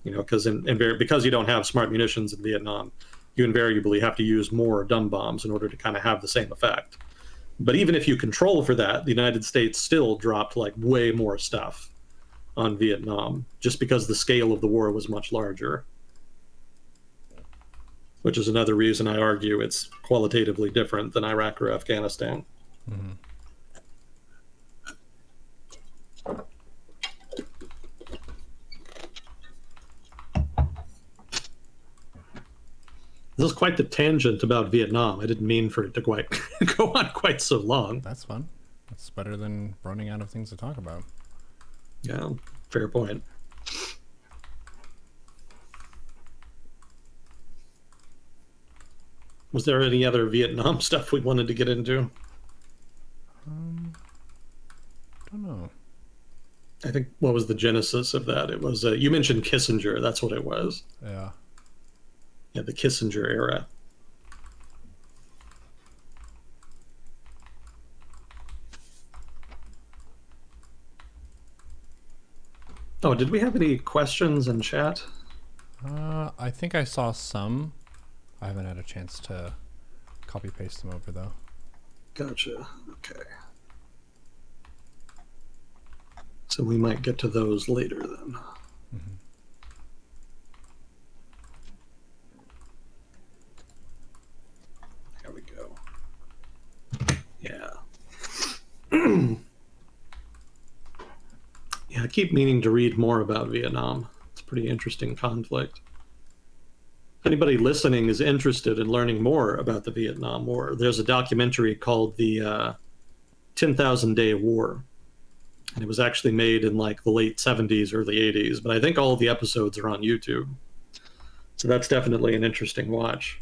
because because you don't have smart munitions in Vietnam, you invariably have to use more dumb bombs in order to kind of have the same effect. But even if you control for that, the United States still dropped like way more stuff on Vietnam, just because the scale of the war was much larger. Which is another reason I argue it's qualitatively different than Iraq or Afghanistan. Mm-hmm. This is quite the tangent about Vietnam. I didn't mean for it to quite go on quite so long. That's fun. That's better than running out of things to talk about. Yeah, fair point. Was there any other Vietnam stuff we wanted to get into? Don't know. I think, what was the genesis of that? It was, you mentioned Kissinger. That's what it was. Yeah. Yeah, the Kissinger era. Oh, did we have any questions in chat? I think I saw some. I haven't had a chance to copy paste them over though. Gotcha. Okay. So we might get to those later then. Mm-hmm. There we go. Yeah. Yeah, I keep meaning to read more about Vietnam. It's a pretty interesting conflict. If anybody listening is interested in learning more about the Vietnam War, there's a documentary called the 10,000 Day War. And it was actually made in like the late 70s, early 80s, but I think all of the episodes are on YouTube. So that's definitely an interesting watch.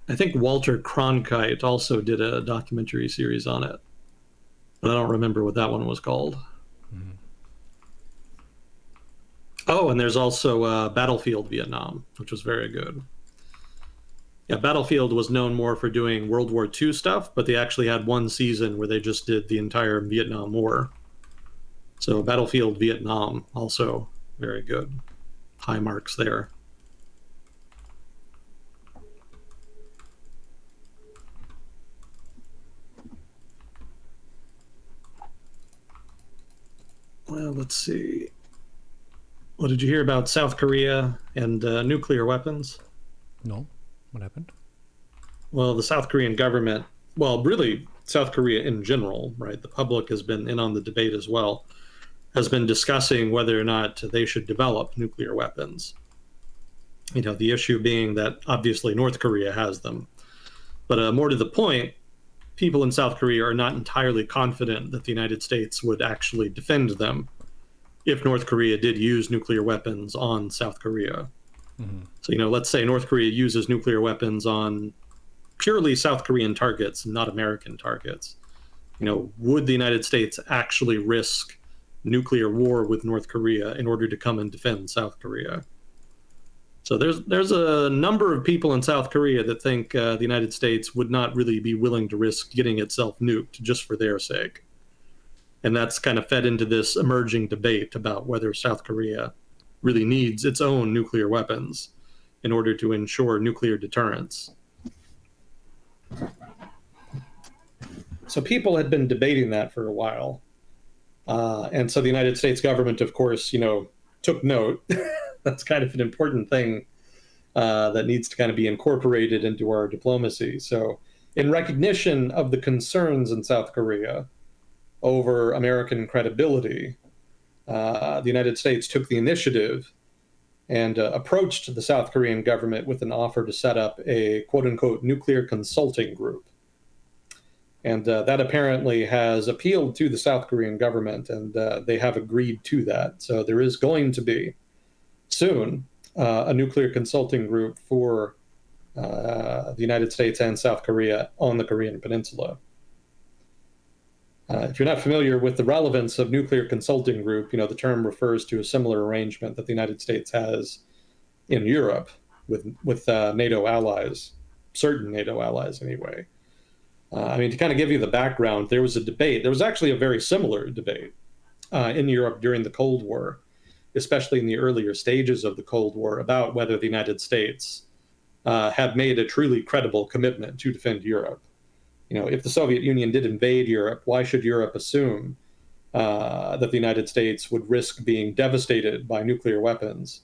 I think Walter Cronkite also did a documentary series on it, but I don't remember what that one was called. Mm-hmm. Oh, and there's also Battlefield Vietnam, which was very good. Yeah, Battlefield was known more for doing World War II stuff, but they actually had one season where they just did the entire Vietnam War. So Battlefield Vietnam, also very good. High marks there. Well, let's see. What did you hear about South Korea and nuclear weapons? No. What happened? Well, the South Korean government, well, really South Korea in general, right? The public has been in on the debate as well, has been discussing whether or not they should develop nuclear weapons. The issue being that obviously North Korea has them. But more to the point, people in South Korea are not entirely confident that the United States would actually defend them if North Korea did use nuclear weapons on South Korea. Mm-hmm. So, let's say North Korea uses nuclear weapons on purely South Korean targets, not American targets. Would the United States actually risk nuclear war with North Korea in order to come and defend South Korea? So there's a number of people in South Korea that think the United States would not really be willing to risk getting itself nuked just for their sake. And that's kind of fed into this emerging debate about whether South Korea really needs its own nuclear weapons in order to ensure nuclear deterrence. So people had been debating that for a while. And so the United States government, of course, took note. That's kind of an important thing that needs to kind of be incorporated into our diplomacy. So in recognition of the concerns in South Korea over American credibility, the United States took the initiative and approached the South Korean government with an offer to set up a quote unquote nuclear consulting group. And that apparently has appealed to the South Korean government, and they have agreed to that. So there is going to be soon a nuclear consulting group for the United States and South Korea on the Korean Peninsula. If you're not familiar with the relevance of nuclear consulting group, the term refers to a similar arrangement that the United States has in Europe with NATO allies, certain NATO allies anyway. To kind of give you the background, there was a debate. There was actually a very similar debate in Europe during the Cold War, especially in the earlier stages of the Cold War, about whether the United States had made a truly credible commitment to defend Europe. If the Soviet Union did invade Europe, why should Europe assume that the United States would risk being devastated by nuclear weapons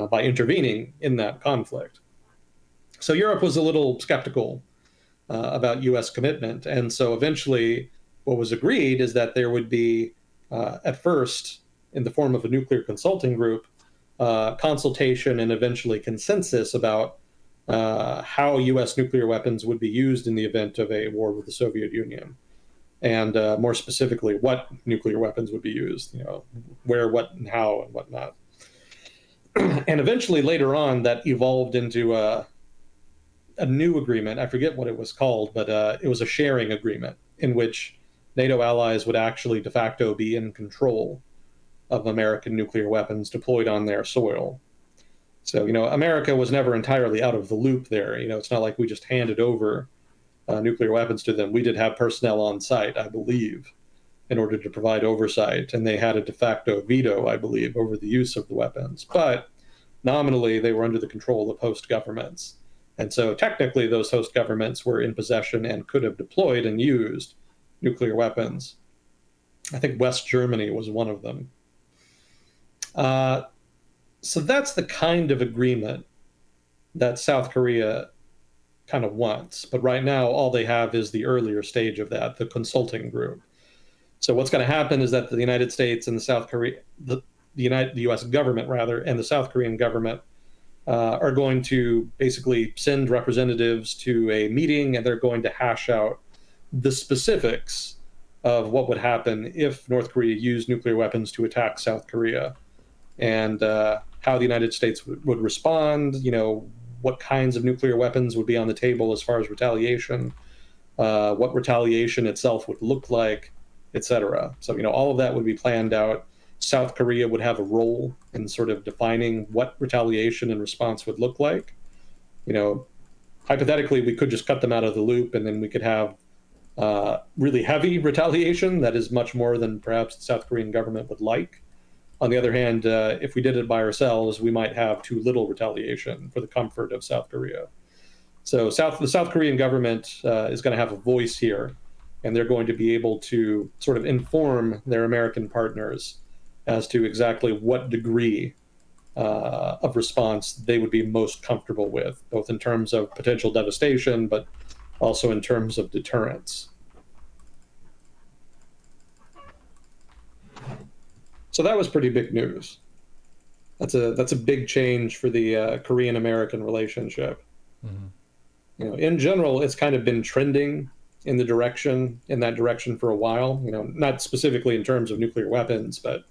by intervening in that conflict? So Europe was a little skeptical about U.S. commitment. And so eventually what was agreed is that there would be, at first, in the form of a nuclear consulting group, consultation and eventually consensus about how U.S. nuclear weapons would be used in the event of a war with the Soviet Union. And more specifically, what nuclear weapons would be used, where, what, and how, and whatnot. And eventually, later on, that evolved into a new agreement. I forget what it was called, but it was a sharing agreement in which NATO allies would actually de facto be in control of American nuclear weapons deployed on their soil. So, America was never entirely out of the loop there. It's not like we just handed over nuclear weapons to them. We did have personnel on site, I believe, in order to provide oversight. And they had a de facto veto, I believe, over the use of the weapons. But nominally, they were under the control of host governments. And so technically, those host governments were in possession and could have deployed and used nuclear weapons. I think West Germany was one of them. So that's the kind of agreement that South Korea kind of wants. But right now, all they have is the earlier stage of that, the consulting group. So what's going to happen is that the United States and the U.S. government, rather, and the South Korean government are going to basically send representatives to a meeting, and they're going to hash out the specifics of what would happen if North Korea used nuclear weapons to attack South Korea, and how the United States would respond, what kinds of nuclear weapons would be on the table as far as retaliation, what retaliation itself would look like, etc. So, all of that would be planned out. South Korea would have a role in sort of defining what retaliation and response would look like. Hypothetically, we could just cut them out of the loop, and then we could have really heavy retaliation that is much more than perhaps the South Korean government would like. On the other hand, if we did it by ourselves, we might have too little retaliation for the comfort of South Korea. So the South Korean government is going to have a voice here, and they're going to be able to sort of inform their American partners as to exactly what degree of response they would be most comfortable with, both in terms of potential devastation, but also in terms of deterrence. So that was pretty big news. That's a big change for the Korean-American relationship. Mm-hmm. In general, it's kind of been trending in that direction for a while. Not specifically in terms of nuclear weapons, but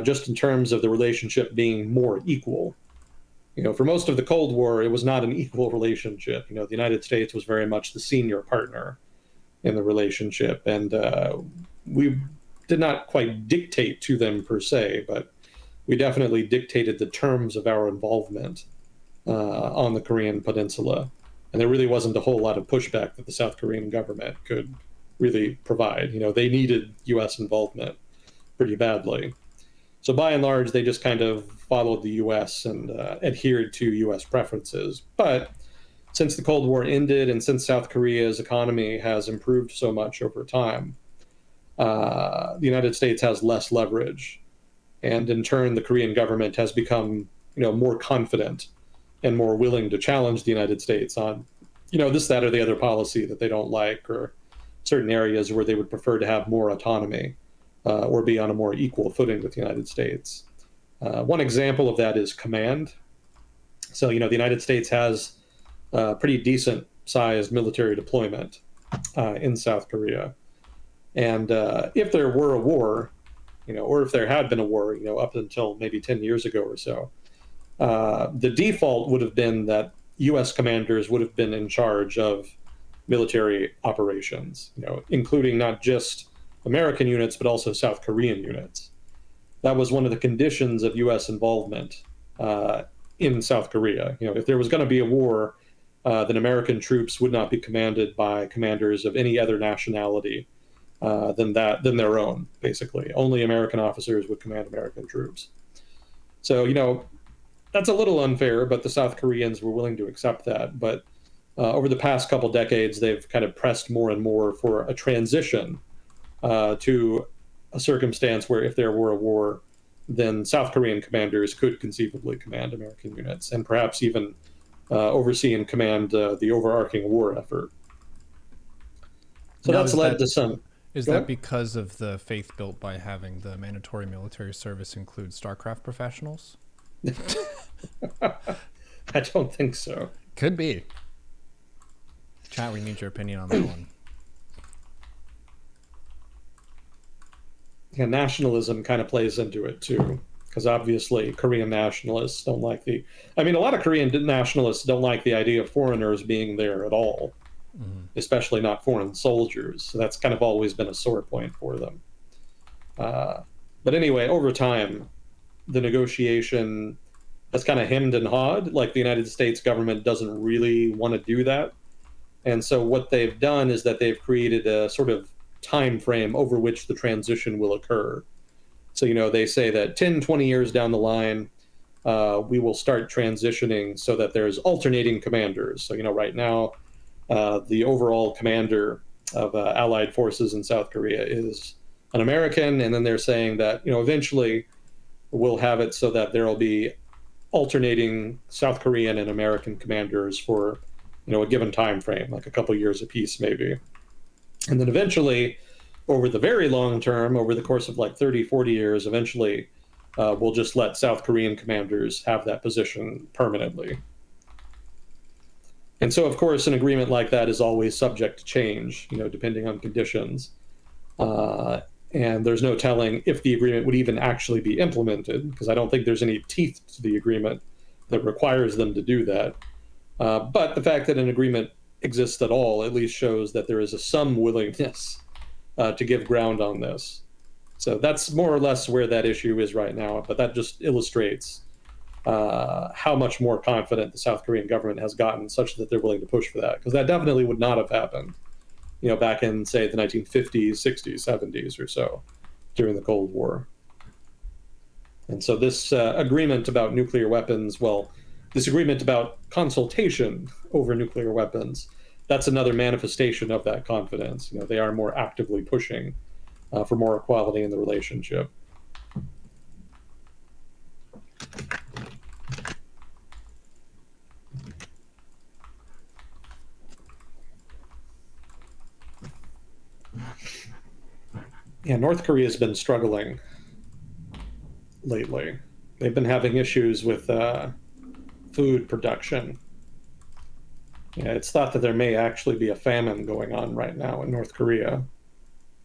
just in terms of the relationship being more equal. For most of the Cold War, it was not an equal relationship. The United States was very much the senior partner in the relationship, and we did not quite dictate to them per se, but we definitely dictated the terms of our involvement on the Korean Peninsula. And there really wasn't a whole lot of pushback that the South Korean government could really provide. They needed U.S. involvement pretty badly. So by and large, they just kind of followed the U.S. and adhered to U.S. preferences. But since the Cold War ended and since South Korea's economy has improved so much over time, the United States has less leverage. And in turn, the Korean government has become, more confident and more willing to challenge the United States on, this, that, or the other policy that they don't like, or certain areas where they would prefer to have more autonomy or be on a more equal footing with the United States. One example of that is command. So, the United States has a pretty decent sized military deployment in South Korea. And if there were a war, or if there had been a war, up until maybe 10 years ago or so, the default would have been that U.S. commanders would have been in charge of military operations, including not just American units, but also South Korean units. That was one of the conditions of U.S. involvement in South Korea. If there was going to be a war, then American troops would not be commanded by commanders of any other nationality than their own. Basically, only American officers would command American troops. So that's a little unfair, but the South Koreans were willing to accept that. But over the past couple decades, they've kind of pressed more and more for a transition to a circumstance where if there were a war, then South Korean commanders could conceivably command American units and perhaps even oversee and command the overarching war effort. So Now, that's led to some. Is Go that ahead. because of the faith built by having the mandatory military service include StarCraft professionals? I don't think so. Could be. Chat, we need your opinion on that one. Yeah, nationalism kind of plays into it too, because obviously Korean nationalists don't like a lot of Korean nationalists don't like the idea of foreigners being there at all, especially not foreign soldiers. So that's kind of always been a sore point for them. But anyway, over time, the negotiation has kind of hemmed and hawed. Like the United States government doesn't really want to do that. And so what they've done is that they've created a sort of time frame over which the transition will occur. So, they say that 10, 20 years down the line, we will start transitioning so that there's alternating commanders. So, right now, the overall commander of Allied forces in South Korea is an American. And then they're saying that, eventually we'll have it so that there will be alternating South Korean and American commanders for, a given time frame, like a couple years apiece, maybe. And then eventually, over the very long term, over the course of like 30, 40 years, eventually we'll just let South Korean commanders have that position permanently. And so, of course, an agreement like that is always subject to change, depending on conditions. And there's no telling if the agreement would even actually be implemented, because I don't think there's any teeth to the agreement that requires them to do that. But the fact that an agreement exists at all at least shows that there is some willingness to give ground on this. So that's more or less where that issue is right now. But that just illustrates how much more confident the South Korean government has gotten, such that they're willing to push for that. Because that definitely would not have happened, back in, say, the 1950s, 60s, 70s or so, during the Cold War. And so this agreement about nuclear weapons, this agreement about consultation over nuclear weapons, that's another manifestation of that confidence. They are more actively pushing for more equality in the relationship. Yeah, North Korea has been struggling lately. They've been having issues with food production. Yeah, it's thought that there may actually be a famine going on right now in North Korea.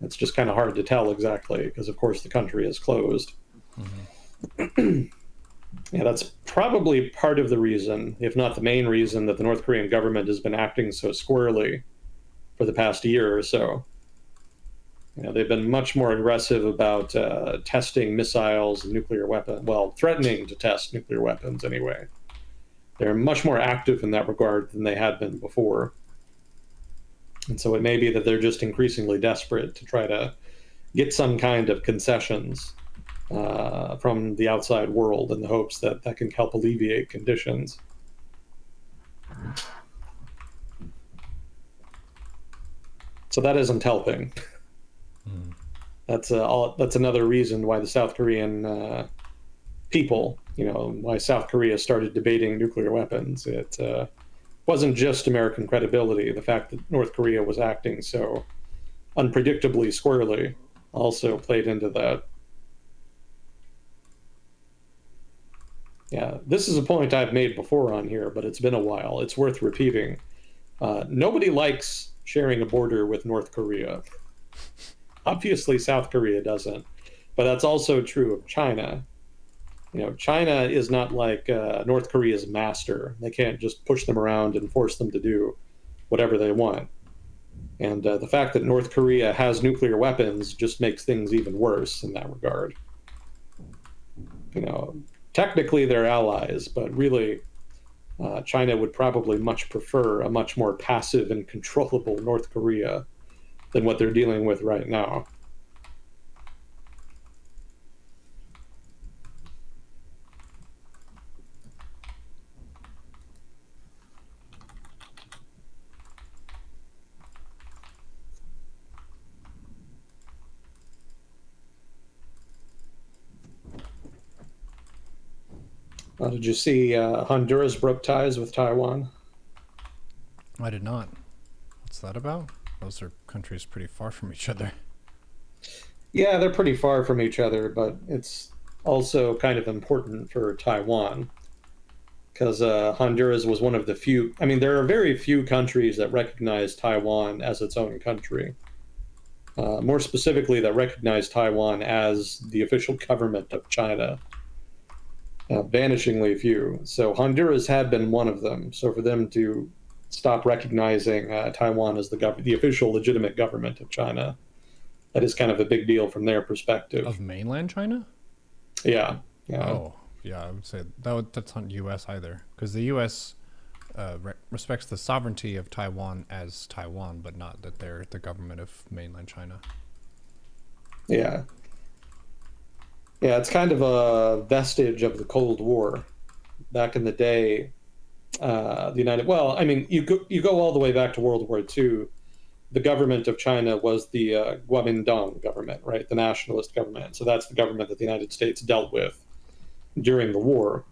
It's just kind of hard to tell exactly because, of course, the country is closed. Mm-hmm. Yeah, that's probably part of the reason, if not the main reason, that the North Korean government has been acting so squirrely for the past year or so. They've been much more aggressive about testing missiles and nuclear weapons, threatening to test nuclear weapons anyway. They're much more active in that regard than they had been before. And so it may be that they're just increasingly desperate to try to get some kind of concessions from the outside world in the hopes that that can help alleviate conditions. So that isn't helping. That's another reason why the South Korean people, why South Korea started debating nuclear weapons. It wasn't just American credibility. The fact that North Korea was acting so unpredictably squarely also played into that. Yeah, this is a point I've made before on here, but it's been a while. It's worth repeating. Nobody likes sharing a border with North Korea. Obviously, South Korea doesn't, but that's also true of China. China is not like North Korea's master. They can't just push them around and force them to do whatever they want. And the fact that North Korea has nuclear weapons just makes things even worse in that regard. You know, Technically they're allies, but really, China would probably much prefer a much more passive and controllable North Korea than what they're dealing with right now. Did you see Honduras broke ties with Taiwan? I did not. What's that about? Those are countries pretty far from each other. Yeah, they're pretty far from each other, but it's also kind of important for Taiwan because Honduras was one of the few. I mean, there are very few countries that recognize Taiwan as its own country. More specifically, that recognize Taiwan as the official government of China. Vanishingly few. So Honduras had been one of them. So for them to stop recognizing Taiwan as the official legitimate government of China, that is kind of a big deal from their perspective. Of mainland China? Yeah, yeah, Oh, yeah, I would say that's not U.S. either, because the U.S. Respects the sovereignty of Taiwan as Taiwan, but not that they're the government of mainland China. yeah, yeah. It's kind of a vestige of the Cold War. Back in the day, the United. Well, I mean, you go all the way back to World War II. The government of China was the Guomindang government, right? The nationalist government. So that's the government that the United States dealt with during the war.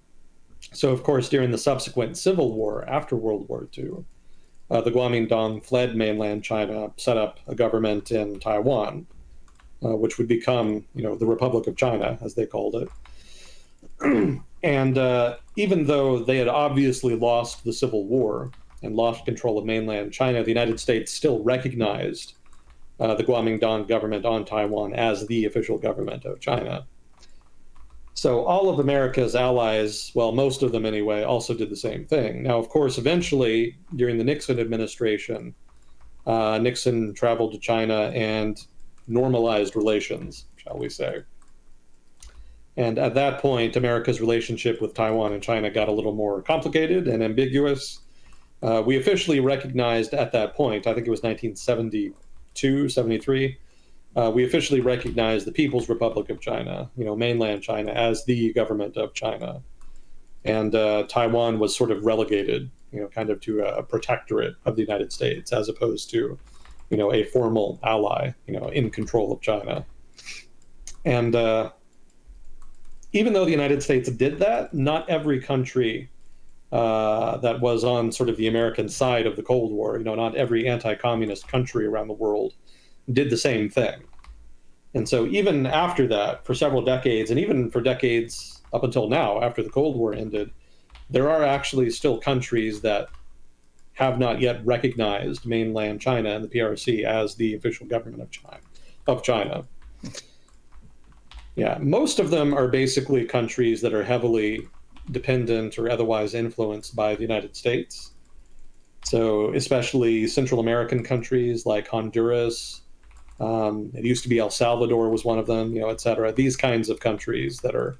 So, of course, during the subsequent civil war after World War II, the Guomindang fled mainland China, set up a government in Taiwan, which would become, the Republic of China, as they called it. And even though they had obviously lost the Civil War and lost control of mainland China, the United States still recognized the Guomindang government on Taiwan as the official government of China. So all of America's allies, well, most of them anyway, also did the same thing. Now, of course, eventually, during the Nixon administration, Nixon traveled to China and normalized relations, shall we say. And at that point, America's relationship with Taiwan and China got a little more complicated and ambiguous. We officially recognized at that point, I think it was 1972, 73, we officially recognized the People's Republic of China, mainland China, as the government of China. And Taiwan was sort of relegated, kind of to a protectorate of the United States, as opposed to, a formal ally, in control of China. And even though the United States did that, not every country that was on sort of the American side of the Cold War, not every anti-communist country around the world did the same thing. And so even after that, for several decades, and even for decades up until now, after the Cold War ended, there are actually still countries that have not yet recognized mainland China and the PRC as the official government of China. Yeah, most of them are basically countries that are heavily dependent or otherwise influenced by the United States. So especially Central American countries like Honduras, it used to be El Salvador was one of them, et cetera. These kinds of countries that are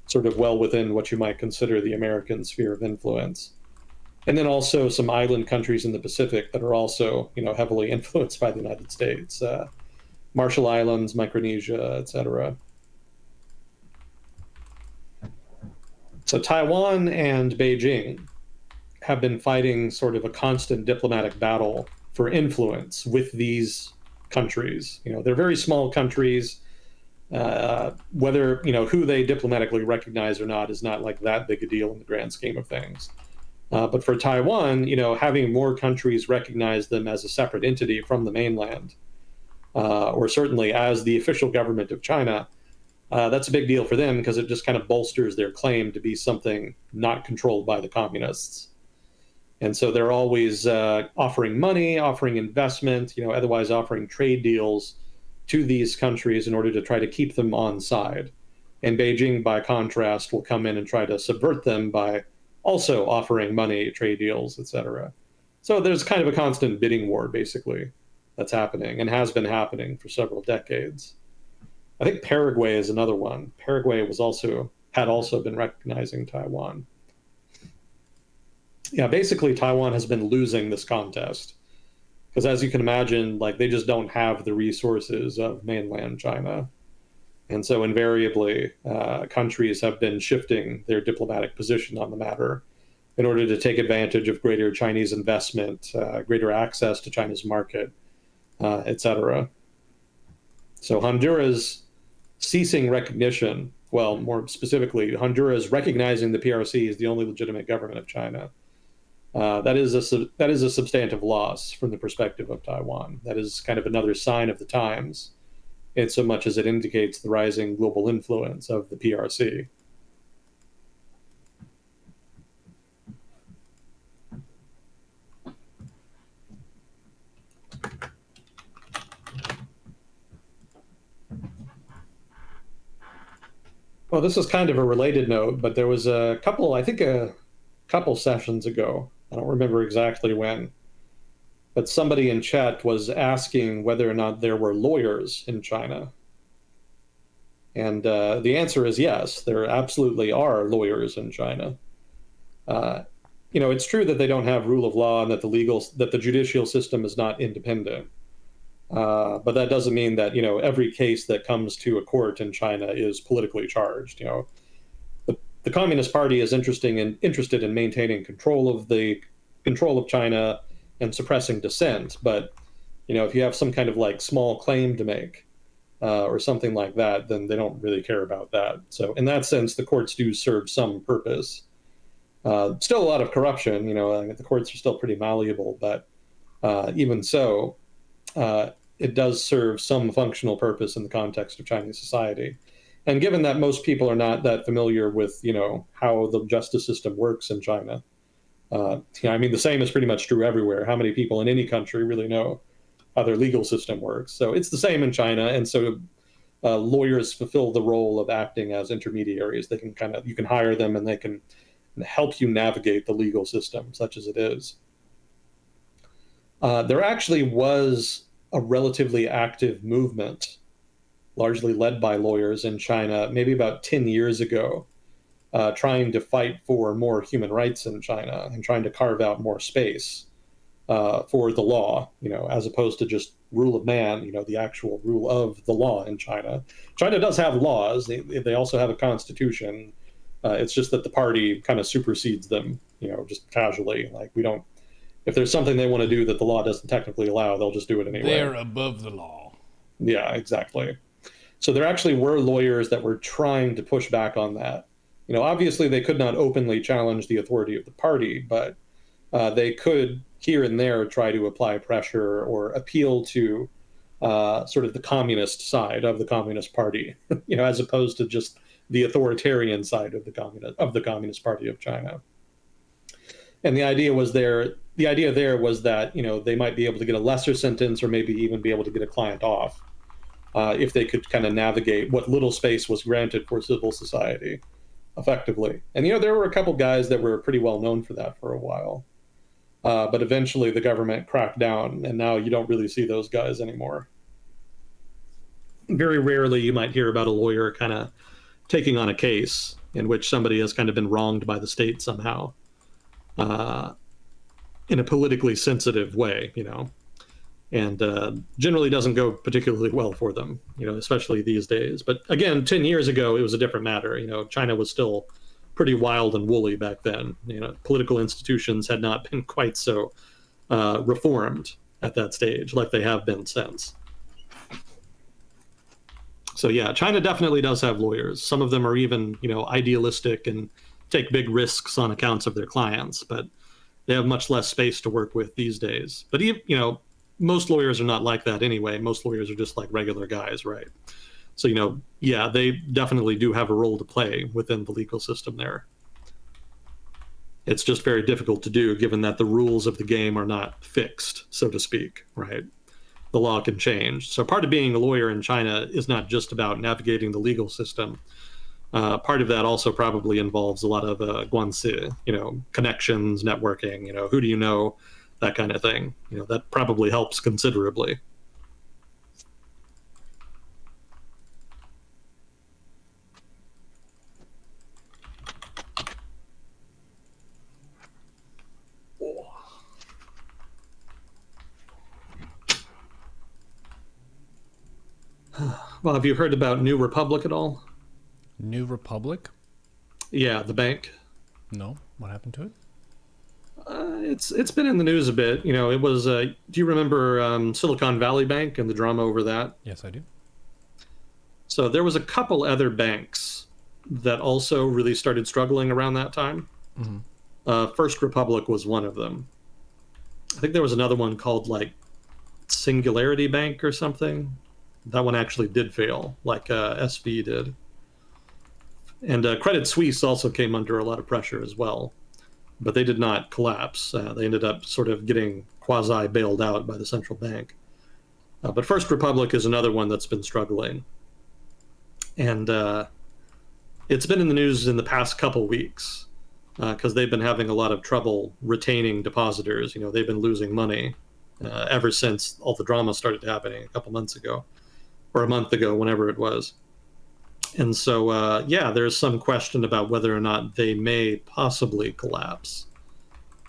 sort of well within what you might consider the American sphere of influence. And then also some island countries in the Pacific that are also, heavily influenced by the United States. Marshall Islands, Micronesia, et cetera. So Taiwan and Beijing have been fighting sort of a constant diplomatic battle for influence with these countries. They're very small countries. Whether who they diplomatically recognize or not is not like that big a deal in the grand scheme of things. But for Taiwan, having more countries recognize them as a separate entity from the mainland, or certainly as the official government of China, That's a big deal for them because it just kind of bolsters their claim to be something not controlled by the communists. And so they're always offering money, offering investment, otherwise offering trade deals to these countries in order to try to keep them on side. And Beijing, by contrast, will come in and try to subvert them by also offering money, trade deals, etc. So there's kind of a constant bidding war, basically, that's happening and has been happening for several decades. I think Paraguay is another one. Paraguay had also been recognizing Taiwan. Yeah, basically Taiwan has been losing this contest because, as you can imagine, like they just don't have the resources of mainland China, and so invariably countries have been shifting their diplomatic position on the matter in order to take advantage of greater Chinese investment, greater access to China's market, etc. So Honduras ceasing recognition, well, more specifically, Honduras recognizing the PRC as the only legitimate government of China. That is a substantive loss from the perspective of Taiwan. That is kind of another sign of the times, in so much as it indicates the rising global influence of the PRC. Well, this is kind of a related note, but there was a couple sessions ago, I don't remember exactly when, but somebody in chat was asking whether or not there were lawyers in China. And the answer is yes, there absolutely are lawyers in China. It's true that they don't have rule of law and that the judicial system is not independent. But that doesn't mean that every case that comes to a court in China is politically charged. The Communist Party is interested in maintaining control of China and suppressing dissent. But if you have some kind of like small claim to make or something like that, then they don't really care about that. So in that sense, the courts do serve some purpose. Still a lot of corruption. The courts are still pretty malleable, but even so, it does serve some functional purpose in the context of Chinese society. And given that most people are not that familiar with, how the justice system works in China, the same is pretty much true everywhere. How many people in any country really know how their legal system works? So it's the same in China, and so lawyers fulfill the role of acting as intermediaries. You can hire them, and they can help you navigate the legal system, such as it is. There actually was a relatively active movement, largely led by lawyers in China, maybe about 10 years ago, trying to fight for more human rights in China and trying to carve out more space for the law, as opposed to just rule of man, the actual rule of the law in China. China does have laws. They also have a constitution. It's just that the party kind of supersedes them, just casually. Like if there's something they want to do that the law doesn't technically allow, they'll just do it anyway. They're above the law. Yeah, exactly. So there actually were lawyers that were trying to push back on that. Obviously they could not openly challenge the authority of the party, but they could here and there try to apply pressure or appeal to sort of the communist side of the Communist Party, as opposed to just the authoritarian side of the Communist Party of China. And the idea there was that they might be able to get a lesser sentence or maybe even be able to get a client off if they could kind of navigate what little space was granted for civil society effectively. And there were a couple guys that were pretty well known for that for a while, but eventually the government cracked down, and now you don't really see those guys anymore. Very rarely you might hear about a lawyer kind of taking on a case in which somebody has kind of been wronged by the state somehow. In a politically sensitive way, and generally doesn't go particularly well for them, especially these days. But again, 10 years ago, it was a different matter. China was still pretty wild and woolly back then. Political institutions had not been quite so reformed at that stage like they have been since. So yeah, China definitely does have lawyers. Some of them are even, idealistic and take big risks on accounts of their clients, but they have much less space to work with these days. But most lawyers are not like that anyway. Most lawyers are just like regular guys, right? So, yeah, they definitely do have a role to play within the legal system there. It's just very difficult to do given that the rules of the game are not fixed, so to speak, right? The law can change. So part of being a lawyer in China is not just about navigating the legal system. Part of that also probably involves a lot of guanxi, connections, networking, who do you know, that kind of thing. That probably helps considerably. Well, have you heard about New Republic at all? New Republic? Yeah, the bank. No. What happened to it? It's been in the news a bit. It was. Do you remember Silicon Valley Bank and the drama over that? Yes, I do. So there was a couple other banks that also really started struggling around that time. First Republic was one of them. I think there was another one called like Singularity Bank or something. That one actually did fail, like SV did. And Credit Suisse also came under a lot of pressure as well, but they did not collapse. They ended up sort of getting quasi bailed out by the central bank. But First Republic is another one that's been struggling. And it's been in the news in the past couple weeks because they've been having a lot of trouble retaining depositors. They've been losing money ever since all the drama started happening a couple months ago, or a month ago, whenever it was. And so, yeah, there's some question about whether or not they may possibly collapse,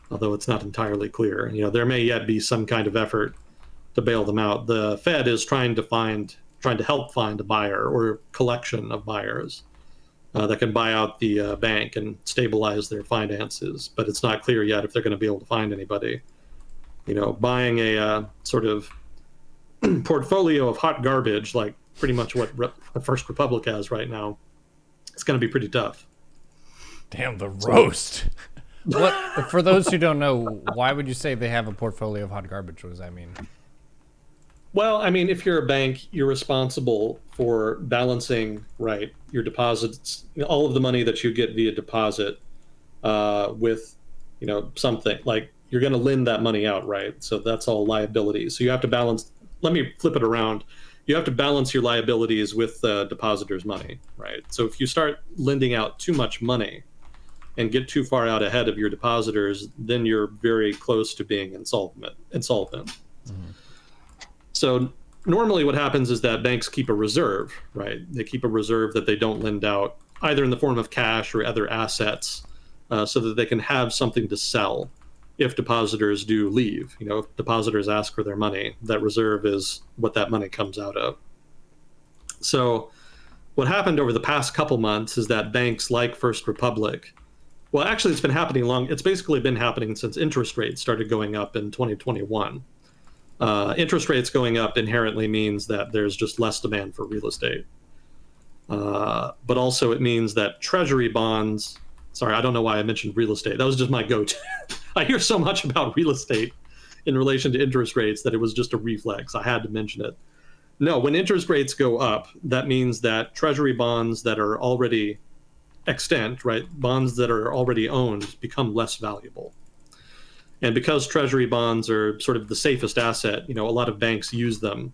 although it's not entirely clear. There may yet be some kind of effort to bail them out. The Fed is trying to help find a buyer or collection of buyers that can buy out the bank and stabilize their finances. But it's not clear yet if they're going to be able to find anybody. Buying a sort of portfolio of hot garbage, like pretty much what the First Republic has right now, it's going to be pretty tough. Damn, the roast. What? For those who don't know, why would you say they have a portfolio of hot garbage? What does that mean? Well, I mean, if you're a bank, you're responsible for balancing, right, your deposits, all of the money that you get via deposit with, something like you're going to lend that money out, right? So that's all liabilities. So you have to balance. Let me flip it around. You have to balance your liabilities with the depositor's money, right? So if you start lending out too much money and get too far out ahead of your depositors, then you're very close to being insolvent. Mm-hmm. So normally what happens is that banks keep a reserve, right? They keep a reserve that they don't lend out either in the form of cash or other assets so that they can have something to sell if depositors do leave. If depositors ask for their money, that reserve is what that money comes out of. So what happened over the past couple months is that banks like First Republic, well, actually it's been happening it's basically been happening since interest rates started going up in 2021. Interest rates going up inherently means that there's just less demand for real estate. But also it means that treasury bonds, sorry, I don't know why I mentioned real estate. That was just my go-to. I hear so much about real estate in relation to interest rates that it was just a reflex. I had to mention it. No, when interest rates go up, that means that treasury bonds that are already extant, right, bonds that are already owned become less valuable. And because treasury bonds are sort of the safest asset, a lot of banks use them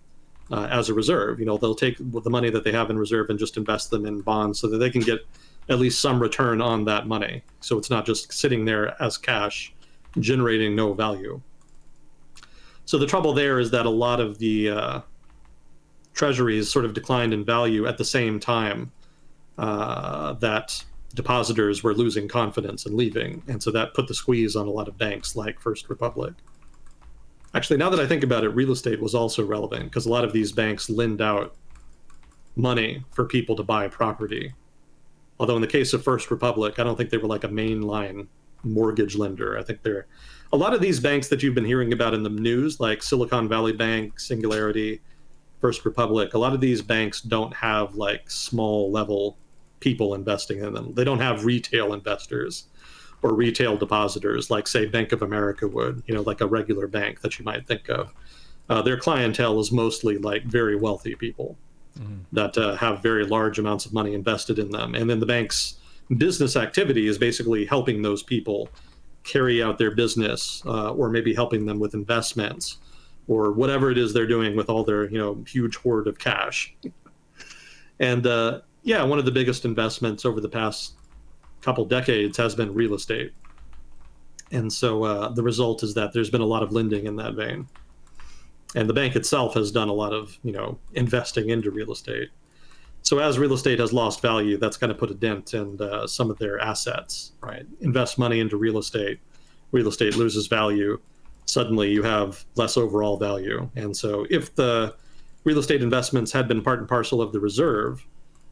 as a reserve. They'll take the money that they have in reserve and just invest them in bonds so that they can get at least some return on that money. So it's not just sitting there as cash, generating no value. So the trouble there is that a lot of the treasuries sort of declined in value at the same time that depositors were losing confidence and leaving. And so that put the squeeze on a lot of banks like First Republic. Actually, now that I think about it, real estate was also relevant because a lot of these banks lend out money for people to buy property. Although in the case of First Republic, I don't think they were like a mainline mortgage lender. I think they're a lot of these banks that you've been hearing about in the news, like Silicon Valley Bank, Singularity, First Republic, a lot of these banks don't have like small level people investing in them. They don't have retail investors or retail depositors like, say, Bank of America would, like a regular bank that you might think of. Their clientele is mostly like very wealthy people. that have very large amounts of money invested in them. And then the bank's business activity is basically helping those people carry out their business, or maybe helping them with investments or whatever it is they're doing with all their, huge hoard of cash. And yeah, one of the biggest investments over the past couple decades has been real estate. And so the result is that there's been a lot of lending in that vein. And the bank itself has done a lot of, investing into real estate. So as real estate has lost value, that's going to put a dent in some of their assets, right? Invest money into real estate loses value. Suddenly you have less overall value. And so if the real estate investments had been part and parcel of the reserve,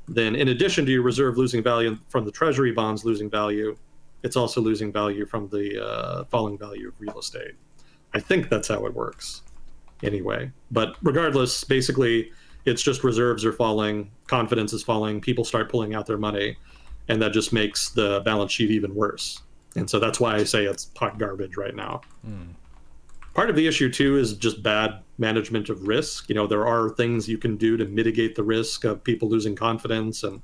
then in addition to your reserve losing value from the treasury bonds losing value, it's also losing value from the falling value of real estate. I think that's how it works anyway. But regardless, basically, it's just reserves are falling, confidence is falling, people start pulling out their money, and that just makes the balance sheet even worse. And so that's why I say it's hot garbage right now. Part of the issue, too, is just bad management of risk. There are things you can do to mitigate the risk of people losing confidence and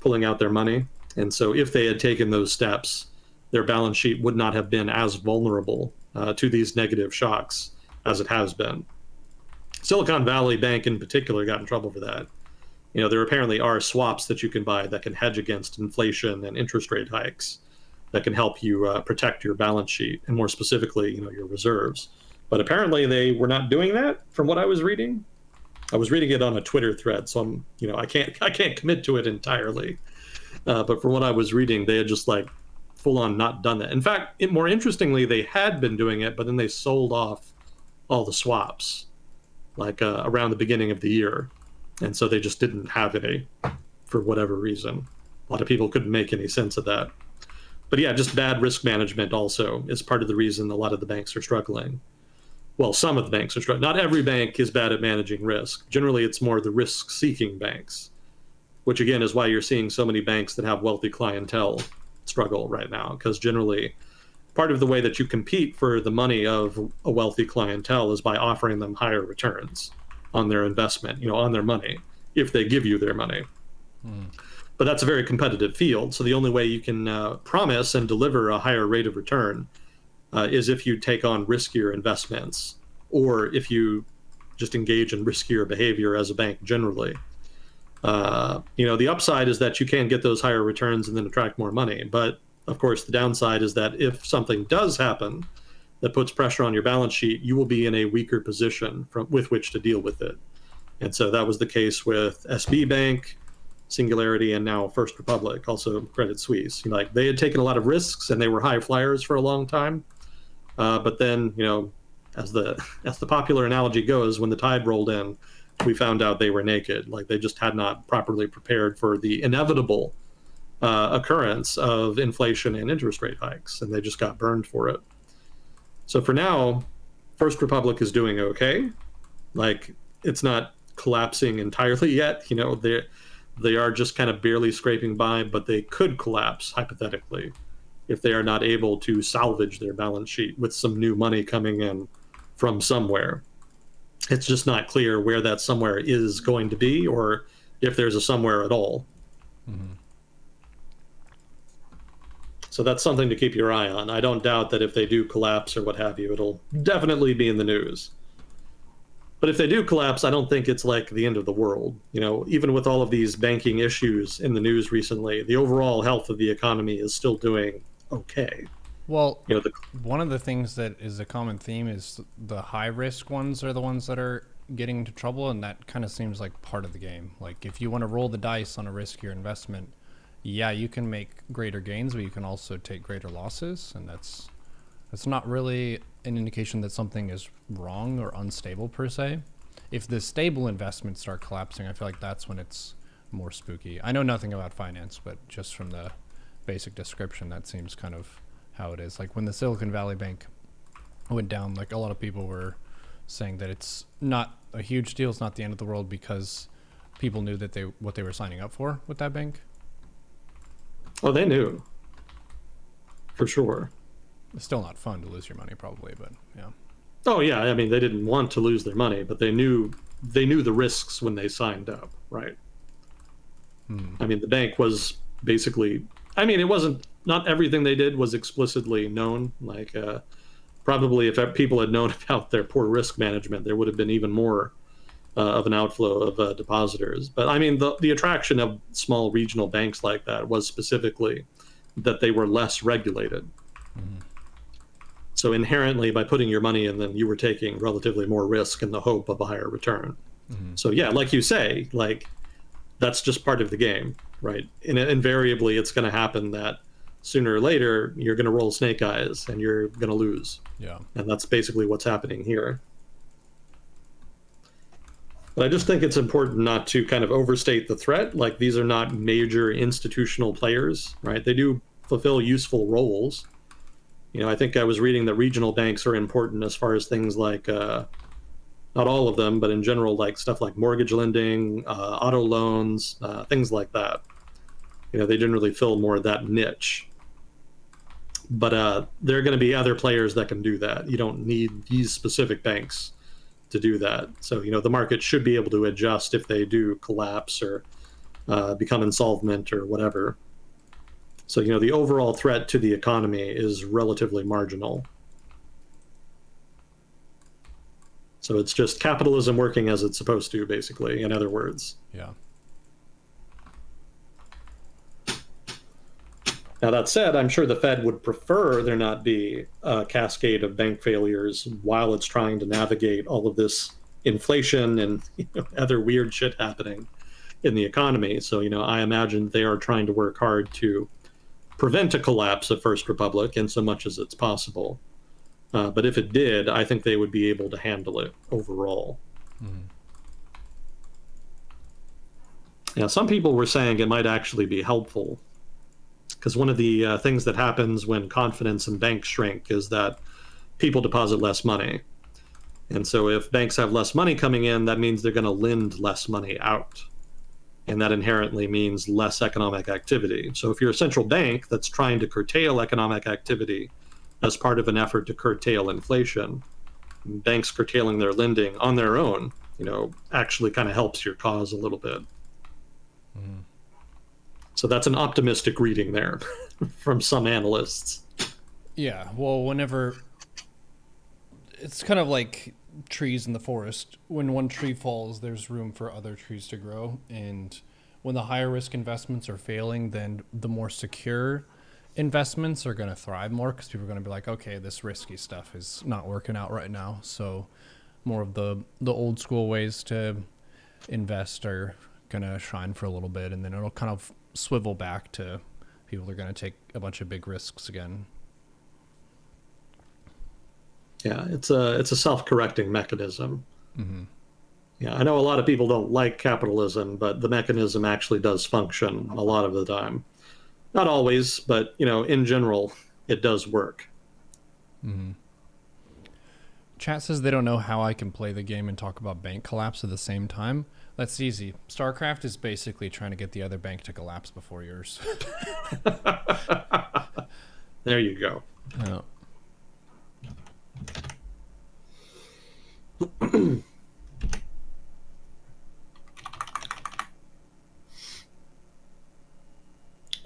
pulling out their money. And so if they had taken those steps, their balance sheet would not have been as vulnerable to these negative shocks as it has been. Silicon Valley Bank in particular got in trouble for that. There apparently are swaps that you can buy that can hedge against inflation and interest rate hikes that can help you protect your balance sheet and more specifically, your reserves. But apparently they were not doing that from what I was reading. I was reading it on a Twitter thread, so I can't commit to it entirely. But from what I was reading, they had just full on not done that. In fact, more interestingly, they had been doing it, but then they sold off all the swaps around the beginning of the year. And so they just didn't have any for whatever reason. A lot of people couldn't make any sense of that. But yeah, just bad risk management also is part of the reason a lot of the banks are struggling. Well, some of the banks are struggling. Not every bank is bad at managing risk. Generally, it's more the risk-seeking banks, which again is why you're seeing so many banks that have wealthy clientele struggle right now. Because generally, part of the way that you compete for the money of a wealthy clientele is by offering them higher returns on their investment, on their money, if they give you their money. But that's a very competitive field. So the only way you can promise and deliver a higher rate of return is if you take on riskier investments, or if you just engage in riskier behavior as a bank generally. The upside is that you can get those higher returns and then attract more money. But of course, the downside is that if something does happen that puts pressure on your balance sheet, you will be in a weaker position with which to deal with it. And so that was the case with SB Bank, Singularity, and now First Republic, also Credit Suisse. They had taken a lot of risks and they were high flyers for a long time. But then, as the popular analogy goes, when the tide rolled in, we found out they were naked. They just had not properly prepared for the inevitable occurrence of inflation and interest rate hikes, and they just got burned for it. So for now, First Republic is doing okay. It's not collapsing entirely yet. They are just kind of barely scraping by, but they could collapse hypothetically if they are not able to salvage their balance sheet with some new money coming in from somewhere. It's just not clear where that somewhere is going to be, or if there's a somewhere at all. So that's something to keep your eye on. I don't doubt that if they do collapse or what have you, it'll definitely be in the news. But if they do collapse, I don't think it's the end of the world. Even with all of these banking issues in the news recently, the overall health of the economy is still doing okay. Well, one of the things that is a common theme is the high risk ones are the ones that are getting into trouble, and that kind of seems like part of the game. If you want to roll the dice on a riskier investment, yeah, you can make greater gains, but you can also take greater losses, and that's not really an indication that something is wrong or unstable per se. If the stable investments start collapsing, I feel like that's when it's more spooky. I know nothing about finance, but just from the basic description, that seems kind of how it is. When the Silicon Valley Bank went down, a lot of people were saying that it's not a huge deal, it's not the end of the world, because people knew that what they were signing up for with that bank. Oh, they knew. For sure. It's still not fun to lose your money, probably, but yeah. Oh yeah, I mean, they didn't want to lose their money, but they knew the risks when they signed up. right? I mean, the bank was basically, I mean, it wasn't, not everything they did was explicitly known. Like, probably if people had known about their poor risk management, there would have been even more of an outflow of depositors. But I mean, the attraction of small regional banks like that was specifically that they were less regulated. So inherently, by putting your money in them, you were taking relatively more risk in the hope of a higher return. So yeah, like you say, like that's just part of the game, right? And invariably, it's going to happen that sooner or later you're going to roll snake eyes and you're going to lose. Yeah. And that's basically what's happening here. But I just think it's important not to kind of overstate the threat. Like, these are not major institutional players, right? They do fulfill useful roles. You know, I think I was reading that regional banks are important as far as things like, not all of them, but in general, like stuff like mortgage lending, auto loans, things like that. You know, they generally fill more of that niche. But there are going to be other players that can do that. You don't need these specific banks to do that. So, you know, the market should be able to adjust if they do collapse or become insolvent or whatever. So, you know, the overall threat to the economy is relatively marginal. So it's just capitalism working as it's supposed to, basically, in other words. Yeah. Now, that said, I'm sure the Fed would prefer there not be a cascade of bank failures while it's trying to navigate all of this inflation and, you know, other weird shit happening in the economy. So, you know, I imagine they are trying to work hard to prevent a collapse of First Republic in so much as it's possible. But if it did, I think they would be able to handle it overall. Yeah, some people were saying it might actually be helpful, because one of the things that happens when confidence in banks shrink is that people deposit less money. And so if banks have less money coming in, that means they're going to lend less money out. And that inherently means less economic activity. So if you're a central bank that's trying to curtail economic activity as part of an effort to curtail inflation, banks curtailing their lending on their own, you know, actually kind of helps your cause a little bit. So that's an optimistic reading there from some analysts. Yeah. Well, whenever it's kind of like trees in the forest. When one tree falls, there's room for other trees to grow. And when the higher risk investments are failing, then the more secure investments are going to thrive more, because people are going to be like, okay, this risky stuff is not working out right now. So more of the old school ways to invest are going to shine for a little bit, and then it'll kind of swivel back to people are going to take a bunch of big risks again. Yeah, it's a self-correcting mechanism. Yeah, I know a lot of people don't like capitalism, but the mechanism actually does function a lot of the time. Not always, but, you know, in general, it does work. Chat says they don't know how I can play the game and talk about bank collapse at the same time. That's easy. StarCraft is basically trying to get the other bank to collapse before yours. There you go. Oh.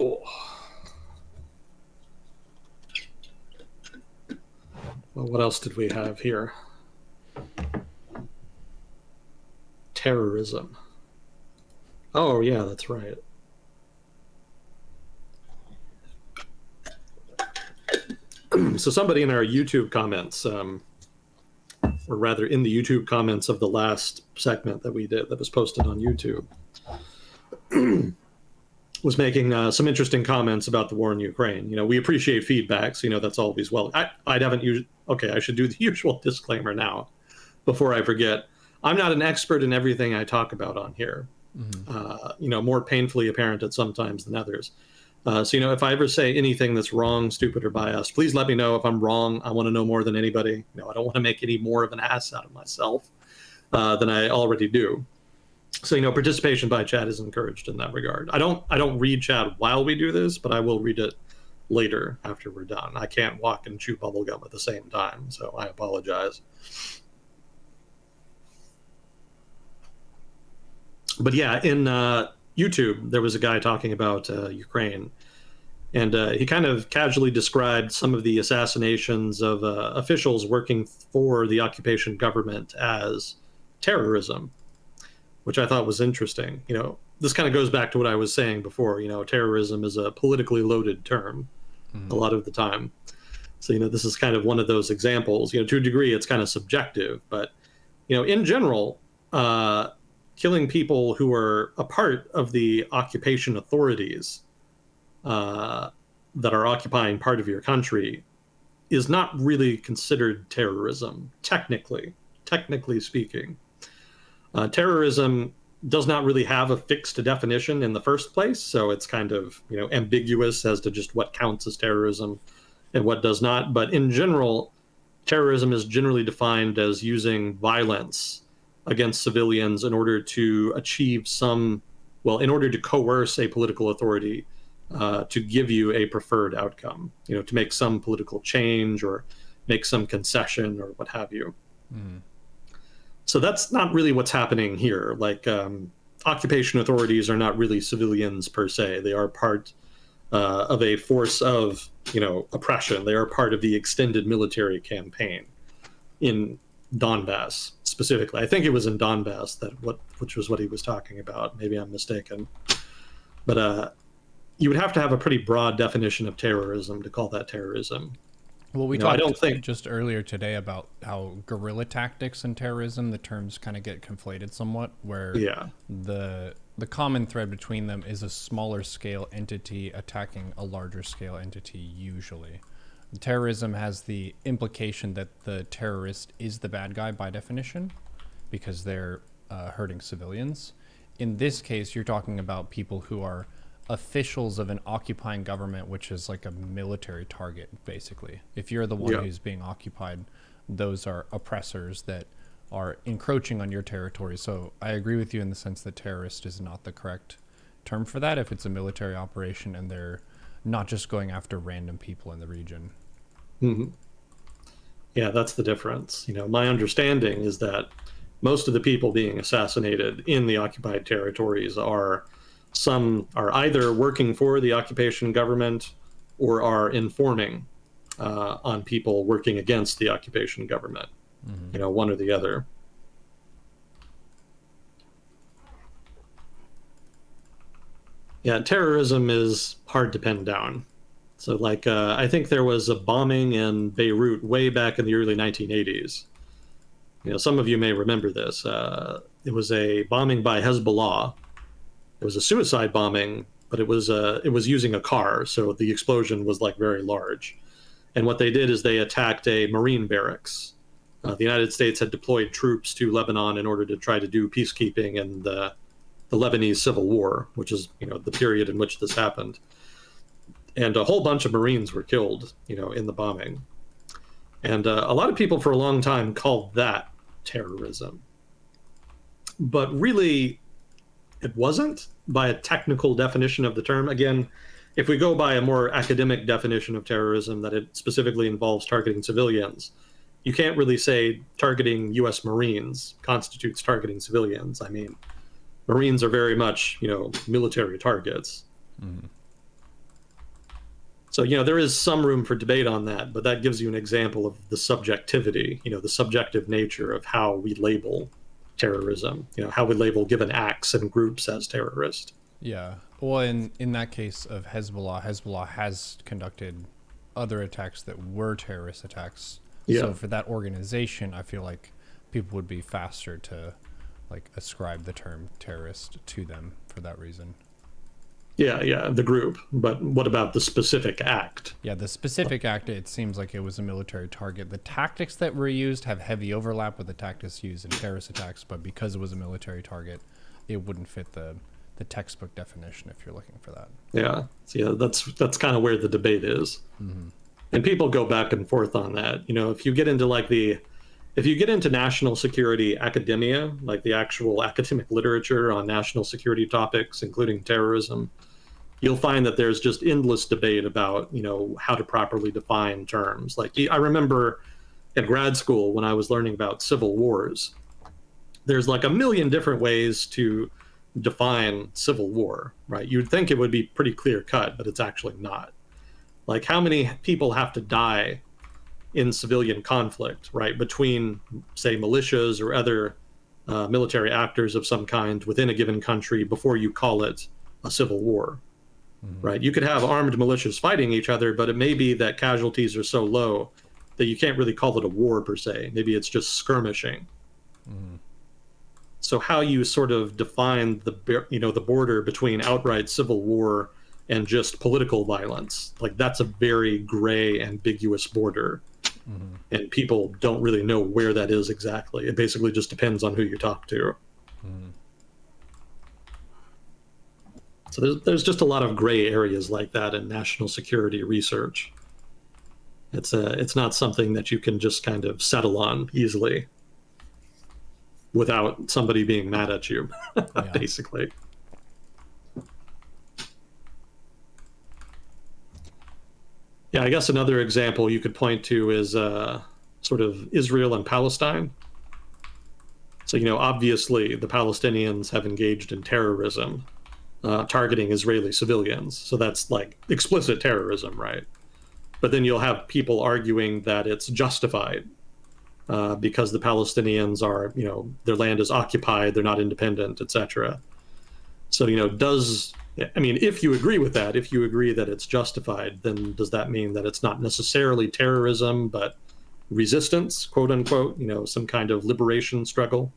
Oh. Well, what else did we have here? Terrorism. Oh, yeah, that's right. So somebody in our YouTube comments, or rather in the YouTube comments of the last segment that we did that was posted on YouTube, was making some interesting comments about the war in Ukraine. You know, we appreciate feedback, so, you know, that's always well. I haven't used, okay, I should do the usual disclaimer now before I forget. I'm not an expert in everything I talk about on here. You know, more painfully apparent at some times than others. So, you know, if I ever say anything that's wrong, stupid, or biased, please let me know if I'm wrong. I want to know more than anybody. You know, I don't want to make any more of an ass out of myself than I already do. So, you know, participation by chat is encouraged in that regard. I don't read chat while we do this, but I will read it later after we're done. I can't walk and chew bubblegum at the same time, so I apologize. But yeah, in YouTube, there was a guy talking about Ukraine, and he kind of casually described some of the assassinations of officials working for the occupation government as terrorism, which I thought was interesting. This kind of goes back to what I was saying before. Terrorism is a politically loaded term a lot of the time. So, this is kind of one of those examples. To a degree, it's kind of subjective, but, in general, killing people who are a part of the occupation authorities that are occupying part of your country is not really considered terrorism, technically speaking. Terrorism does not really have a fixed definition in the first place, so it's kind of ambiguous as to just what counts as terrorism and what does not. But in general, terrorism is generally defined as using violence against civilians in order to achieve in order to coerce a political authority to give you a preferred outcome, to make some political change or make some concession or what have you. Mm. So that's not really what's happening here. Like, occupation authorities are not really civilians per se. They are part of a force of, oppression. They are part of the extended military campaign in Donbass specifically. I think it was in Donbass which was what he was talking about. Maybe I'm mistaken. But you would have to have a pretty broad definition of terrorism to call that terrorism. Well, we talked just earlier today about how guerrilla tactics and terrorism, the terms kind of get conflated somewhat, where the common thread between them is a smaller scale entity attacking a larger scale entity usually. Terrorism has the implication that the terrorist is the bad guy by definition because they're hurting civilians. In this case, you're talking about people who are officials of an occupying government, which is like a military target, basically. If you're the one who's being occupied, those are oppressors that are encroaching on your territory. So I agree with you in the sense that terrorist is not the correct term for that if it's a military operation and they're not just going after random people in the region. Mm-hmm. Yeah, that's the difference. My understanding is that most of the people being assassinated in the occupied territories are either working for the occupation government or are informing on people working against the occupation government. Mm-hmm. One or the other. Yeah, terrorism is hard to pin down. So, I think there was a bombing in Beirut way back in the early 1980s. Some of you may remember this. It was a bombing by Hezbollah. It was a suicide bombing, but it was using a car, so the explosion was very large. And what they did is they attacked a Marine barracks. The United States had deployed troops to Lebanon in order to try to do peacekeeping in the Lebanese Civil War, which is the period in which this happened. And a whole bunch of Marines were killed, in the bombing. And a lot of people for a long time called that terrorism. But really, it wasn't by a technical definition of the term. Again, if we go by a more academic definition of terrorism, that it specifically involves targeting civilians, you can't really say targeting U.S. Marines constitutes targeting civilians. I mean, Marines are very much, military targets. Mm. So, there is some room for debate on that, but that gives you an example of the subjectivity, the subjective nature of how we label terrorism, how we label given acts and groups as terrorist. Yeah. Well, in that case of Hezbollah has conducted other attacks that were terrorist attacks. Yeah. So for that organization, I feel like people would be faster to ascribe the term terrorist to them for that reason. Yeah, the group. But what about the specific act? Yeah, the specific act, it seems like it was a military target. The tactics that were used have heavy overlap with the tactics used in terrorist attacks, but because it was a military target, it wouldn't fit the textbook definition if you're looking for that. Yeah, so yeah, that's kind of where the debate is. Mm-hmm. And people go back and forth on that. If you get into national security academia, like the actual academic literature on national security topics, including terrorism, you'll find that there's just endless debate about, how to properly define terms. I remember at grad school when I was learning about civil wars, there's a million different ways to define civil war, right? You'd think it would be pretty clear cut, but it's actually not. Like, how many people have to die in civilian conflict, right, between, say, militias or other military actors of some kind within a given country before you call it a civil war, right? You could have armed militias fighting each other, but it may be that casualties are so low that you can't really call it a war per se. Maybe it's just skirmishing. So how you sort of define the border between outright civil war and just political violence, like that's a very gray, ambiguous border. And people don't really know where that is exactly. It basically just depends on who you talk to. So there's just a lot of gray areas like that in national security research. It's not something that you can just kind of settle on easily without somebody being mad at you, basically. Yeah, I guess another example you could point to is sort of Israel and Palestine. So, obviously the Palestinians have engaged in terrorism, targeting Israeli civilians. So that's like explicit terrorism, right? But then you'll have people arguing that it's justified because the Palestinians are, their land is occupied, they're not independent, etc. So, if you agree with that, if you agree that it's justified, then does that mean that it's not necessarily terrorism, but resistance, quote unquote, some kind of liberation struggle?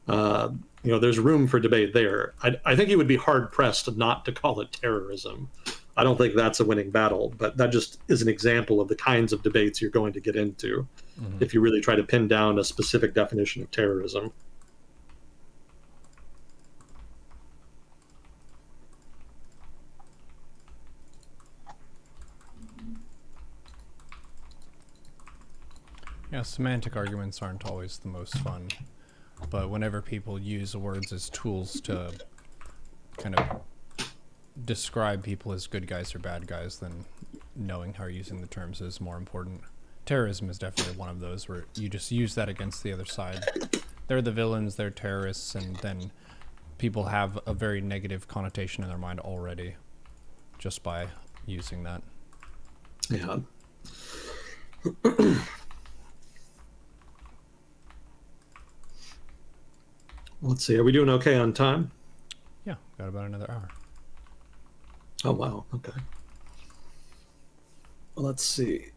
There's room for debate there. I think you would be hard pressed not to call it terrorism. I don't think that's a winning battle, but that just is an example of the kinds of debates you're going to get into if you really try to pin down a specific definition of terrorism. Yeah, semantic arguments aren't always the most fun, but whenever people use words as tools to kind of describe people as good guys or bad guys, then knowing how you're using the terms is more important. Terrorism is definitely one of those where you just use that against the other side. They're the villains, they're terrorists, and then people have a very negative connotation in their mind already just by using that. Yeah. Let's see, are we doing okay on time? Yeah, got about another hour. Oh, wow, okay. Well, let's see.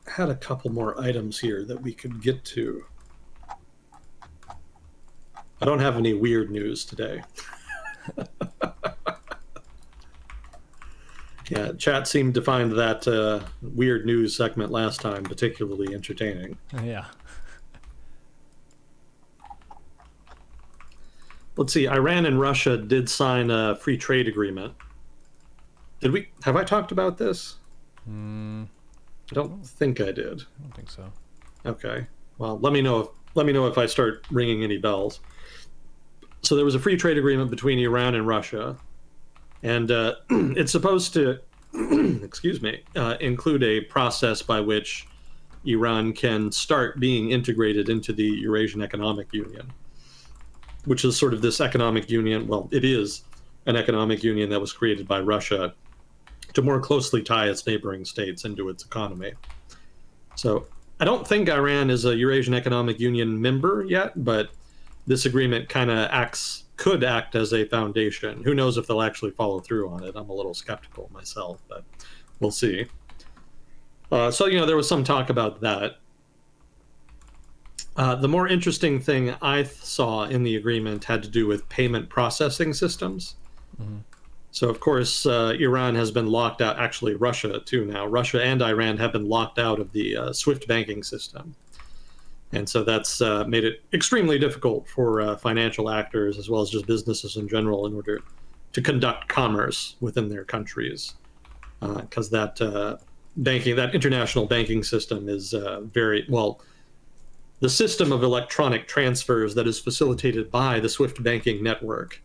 I had a couple more items here that we could get to. I don't have any weird news today. Yeah, chat seemed to find that weird news segment last time particularly entertaining. Yeah. Let's see, Iran and Russia did sign a free trade agreement. Have I talked about this? I don't think I did. I don't think so. Okay. Well, let me know if I start ringing any bells. So there was a free trade agreement between Iran and Russia, and it's supposed to, include a process by which Iran can start being integrated into the Eurasian Economic Union, which is sort of this economic union. Well, it is an economic union that was created by Russia to more closely tie its neighboring states into its economy. So I don't think Iran is a Eurasian Economic Union member yet, but this agreement kind of could act as a foundation. Who knows if they'll actually follow through on it? I'm a little skeptical myself, but we'll see. So there was some talk about that. The more interesting thing I saw in the agreement had to do with payment processing systems. So, of course, Iran has been locked out. Actually, Russia, too, now. Russia and Iran have been locked out of the SWIFT banking system. And so that's made it extremely difficult for financial actors, as well as just businesses in general, in order to conduct commerce within their countries. Because that international banking system is the system of electronic transfers that is facilitated by the SWIFT banking network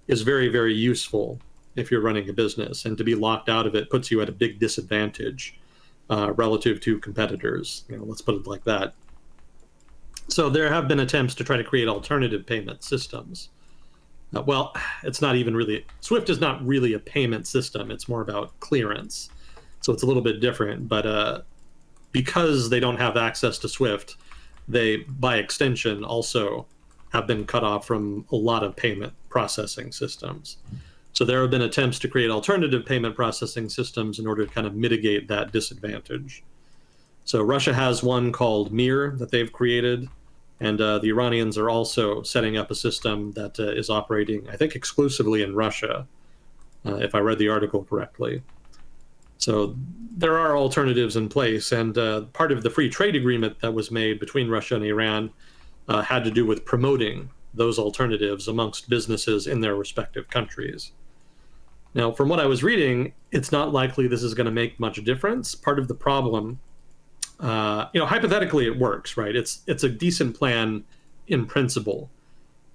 is very, very useful if you're running a business, and to be locked out of it puts you at a big disadvantage relative to competitors. Let's put it like that. So there have been attempts to try to create alternative payment systems. Well, it's not even really, Swift is not really a payment system. It's more about clearance. So it's a little bit different. But because they don't have access to Swift, they, by extension, also have been cut off from a lot of payment processing systems. So there have been attempts to create alternative payment processing systems in order to kind of mitigate that disadvantage. So Russia has one called Mir that they've created, and the Iranians are also setting up a system that is operating, I think, exclusively in Russia, if I read the article correctly. So there are alternatives in place, and part of the free trade agreement that was made between Russia and Iran had to do with promoting those alternatives amongst businesses in their respective countries. Now, from what I was reading, it's not likely this is going to make much difference. Part of the problem, hypothetically, it works, right? It's a decent plan in principle,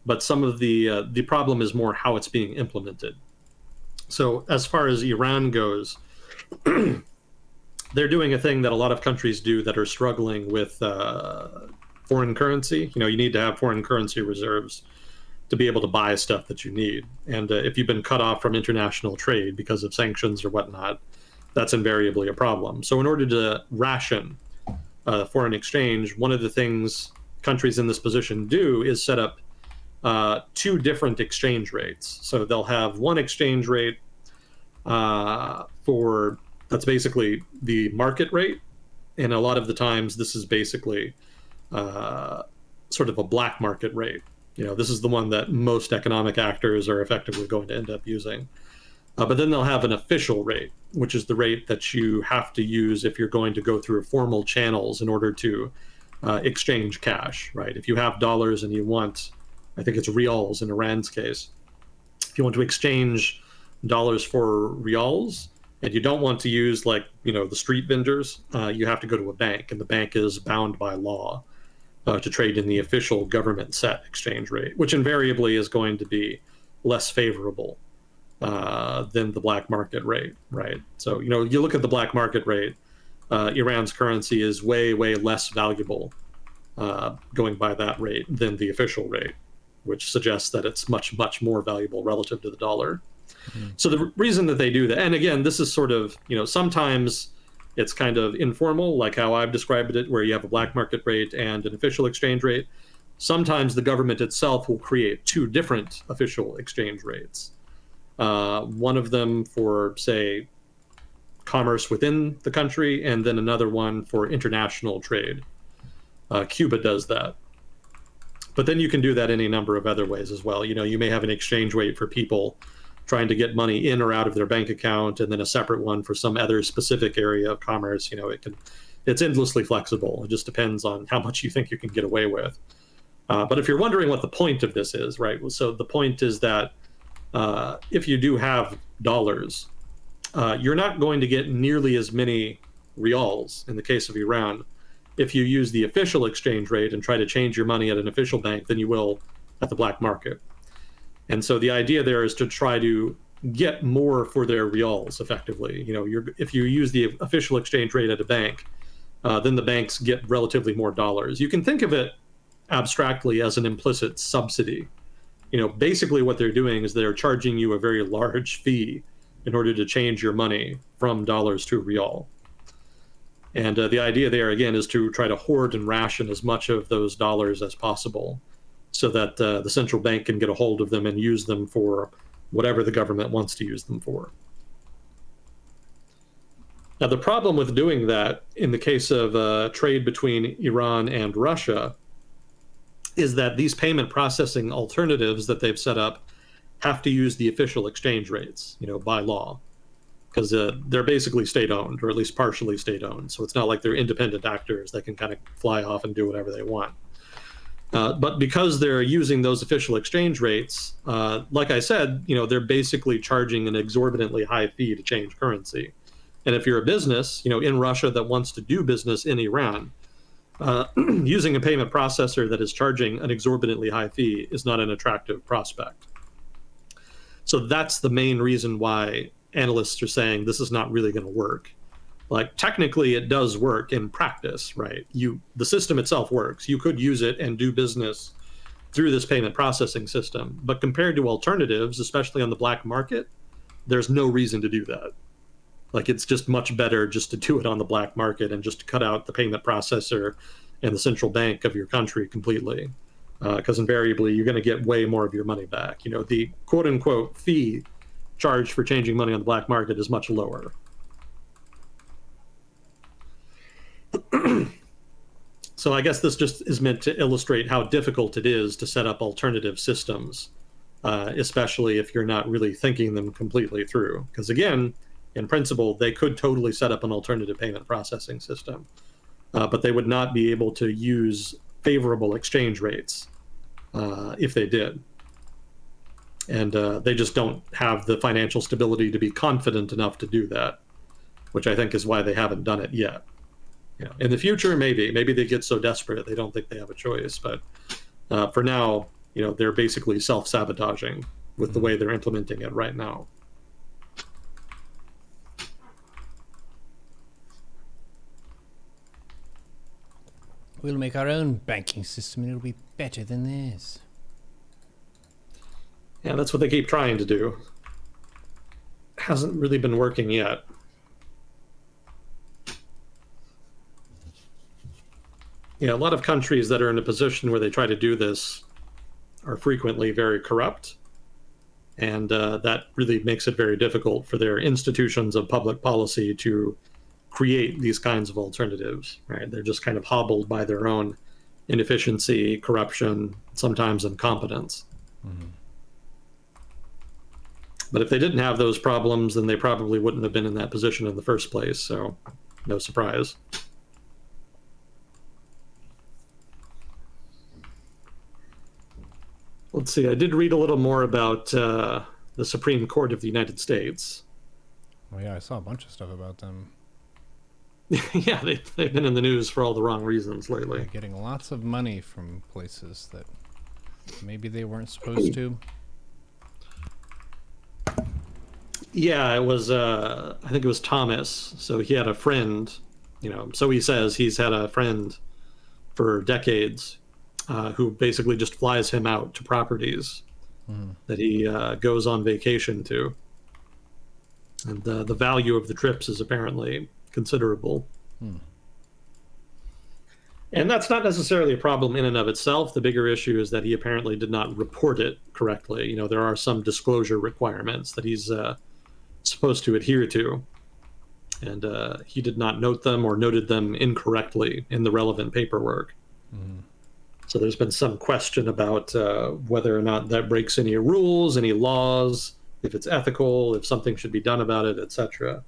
but some of the problem is more how it's being implemented. So, as far as Iran goes, they're doing a thing that a lot of countries do that are struggling with foreign currency. You need to have foreign currency reserves to be able to buy stuff that you need. And if you've been cut off from international trade because of sanctions or whatnot, that's invariably a problem. So in order to ration foreign exchange, one of the things countries in this position do is set up two different exchange rates. So they'll have one exchange rate that's basically the market rate. And a lot of the times this is basically sort of a black market rate. This is the one that most economic actors are effectively going to end up using. But then they'll have an official rate, which is the rate that you have to use if you're going to go through formal channels in order to exchange cash, right? If you have dollars and you want, I think it's rials in Iran's case, if you want to exchange dollars for rials and you don't want to use the street vendors, you have to go to a bank, and the bank is bound by law to trade in the official government set exchange rate, which invariably is going to be less favorable than the black market rate, right? So, you look at the black market rate, Iran's currency is way, way less valuable going by that rate than the official rate, which suggests that it's much, much more valuable relative to the dollar. So the reason that they do that, and again, this is sort of, sometimes it's kind of informal, like how I've described it, where you have a black market rate and an official exchange rate. Sometimes the government itself will create two different official exchange rates. One of them for, say, commerce within the country, and then another one for international trade. Cuba does that. But then you can do that any number of other ways as well. You may have an exchange rate for people trying to get money in or out of their bank account, and then a separate one for some other specific area of commerce. It's endlessly flexible. It just depends on how much you think you can get away with. But if you're wondering what the point of this is, right? So the point is that if you do have dollars, you're not going to get nearly as many rials in the case of Iran if you use the official exchange rate and try to change your money at an official bank than you will at the black market. And so the idea there is to try to get more for their rials effectively. If you use the official exchange rate at a bank, then the banks get relatively more dollars. You can think of it abstractly as an implicit subsidy. Basically what they're doing is they're charging you a very large fee in order to change your money from dollars to rial. And the idea there, again, is to try to hoard and ration as much of those dollars as possible, so that the central bank can get a hold of them and use them for whatever the government wants to use them for. Now, the problem with doing that in the case of trade between Iran and Russia is that these payment processing alternatives that they've set up have to use the official exchange rates, by law, because they're basically state-owned, or at least partially state-owned. So it's not like they're independent actors that can kind of fly off and do whatever they want. But because they're using those official exchange rates, like I said, they're basically charging an exorbitantly high fee to change currency. And if you're a business, in Russia that wants to do business in Iran, using a payment processor that is charging an exorbitantly high fee is not an attractive prospect. So that's the main reason why analysts are saying this is not really going to work. Like, technically it does work in practice, right? The system itself works. You could use it and do business through this payment processing system. But compared to alternatives, especially on the black market, there's no reason to do that. Like, it's just much better just to do it on the black market and just to cut out the payment processor and the central bank of your country completely. Because invariably, you're going to get way more of your money back. You know, the quote unquote fee charged for changing money on the black market is much lower. So I guess this just is meant to illustrate how difficult it is to set up alternative systems, especially if you're not really thinking them completely through. Because again, in principle, they could totally set up an alternative payment processing system, but they would not be able to use favorable exchange rates if they did. And they just don't have the financial stability to be confident enough to do that, which I think is why they haven't done it yet. You know, in the future, maybe they get so desperate they don't think they have a choice. But for now, you know, they're basically self-sabotaging with the way they're implementing it right now. We'll make our own banking system and it'll be better than theirs. Yeah, that's what they keep trying to do. Hasn't really been working yet. Yeah, a lot of countries that are in a position where they try to do this are frequently very corrupt. And that really makes it very difficult for their institutions of public policy to create these kinds of alternatives, right? They're just kind of hobbled by their own inefficiency, corruption, sometimes incompetence. Mm-hmm. But if they didn't have those problems, then they probably wouldn't have been in that position in the first place. So no surprise. Let's see, I did read a little more about the Supreme Court of the United States. Oh yeah, I saw a bunch of stuff about them. Yeah, they've been in the news for all the wrong reasons lately. They're getting lots of money from places that maybe they weren't supposed to. Yeah, it was, I think it was Thomas. So he had a friend, you know, so he says he's had a friend for decades who basically just flies him out to properties that he goes on vacation to. And the value of the trips is apparently considerable. And that's not necessarily a problem in and of itself. The bigger issue is that he apparently did not report it correctly. You know, there are some disclosure requirements that he's supposed to adhere to. And he did not note them or noted them incorrectly in the relevant paperwork. So there's been some question about whether or not that breaks any rules, any laws, if it's ethical, if something should be done about it, etc.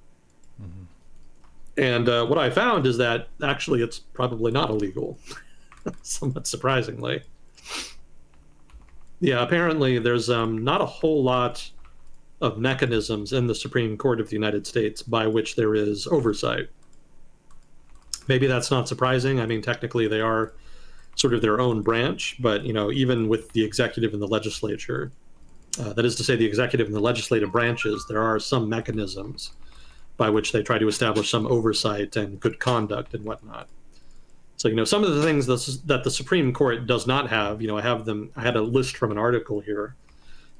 And what I found is that actually it's probably not illegal, somewhat surprisingly. Yeah, apparently there's not a whole lot of mechanisms in the Supreme Court of the United States by which there is oversight. Maybe that's not surprising. I mean, technically they are sort of their own branch, but, you know, even with the executive and the legislature, that is to say the executive and the legislative branches, there are some mechanisms by which they try to establish some oversight and good conduct and whatnot. So, you know, some of the things that the Supreme Court does not have, you know, I had a list from an article here.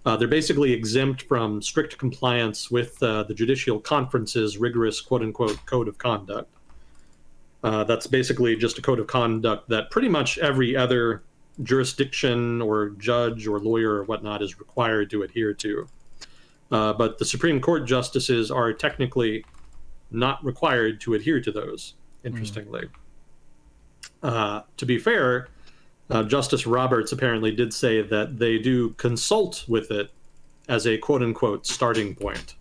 They're basically exempt from strict compliance with the Judicial Conference's rigorous quote-unquote code of conduct. That's basically just a code of conduct that pretty much every other jurisdiction or judge or lawyer or whatnot is required to adhere to. But the Supreme Court justices are technically not required to adhere to those, interestingly. To be fair, Justice Roberts apparently did say that they do consult with it as a quote-unquote starting point.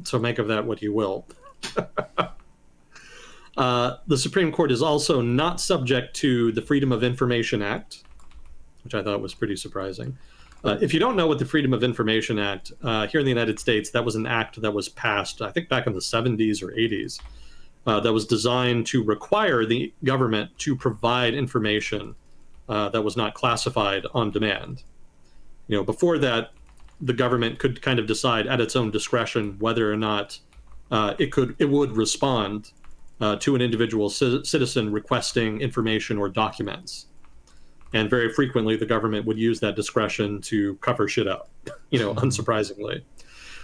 So make of that what you will. The Supreme Court is also not subject to the Freedom of Information Act, which I thought was pretty surprising. If you don't know what the Freedom of Information Act, here in the United States, that was an act that was passed, I think back in the 70s or 80s, that was designed to require the government to provide information that was not classified on demand. You know, before that, the government could kind of decide at its own discretion whether or not it would respond to an individual citizen requesting information or documents. And very frequently, the government would use that discretion to cover shit up, unsurprisingly.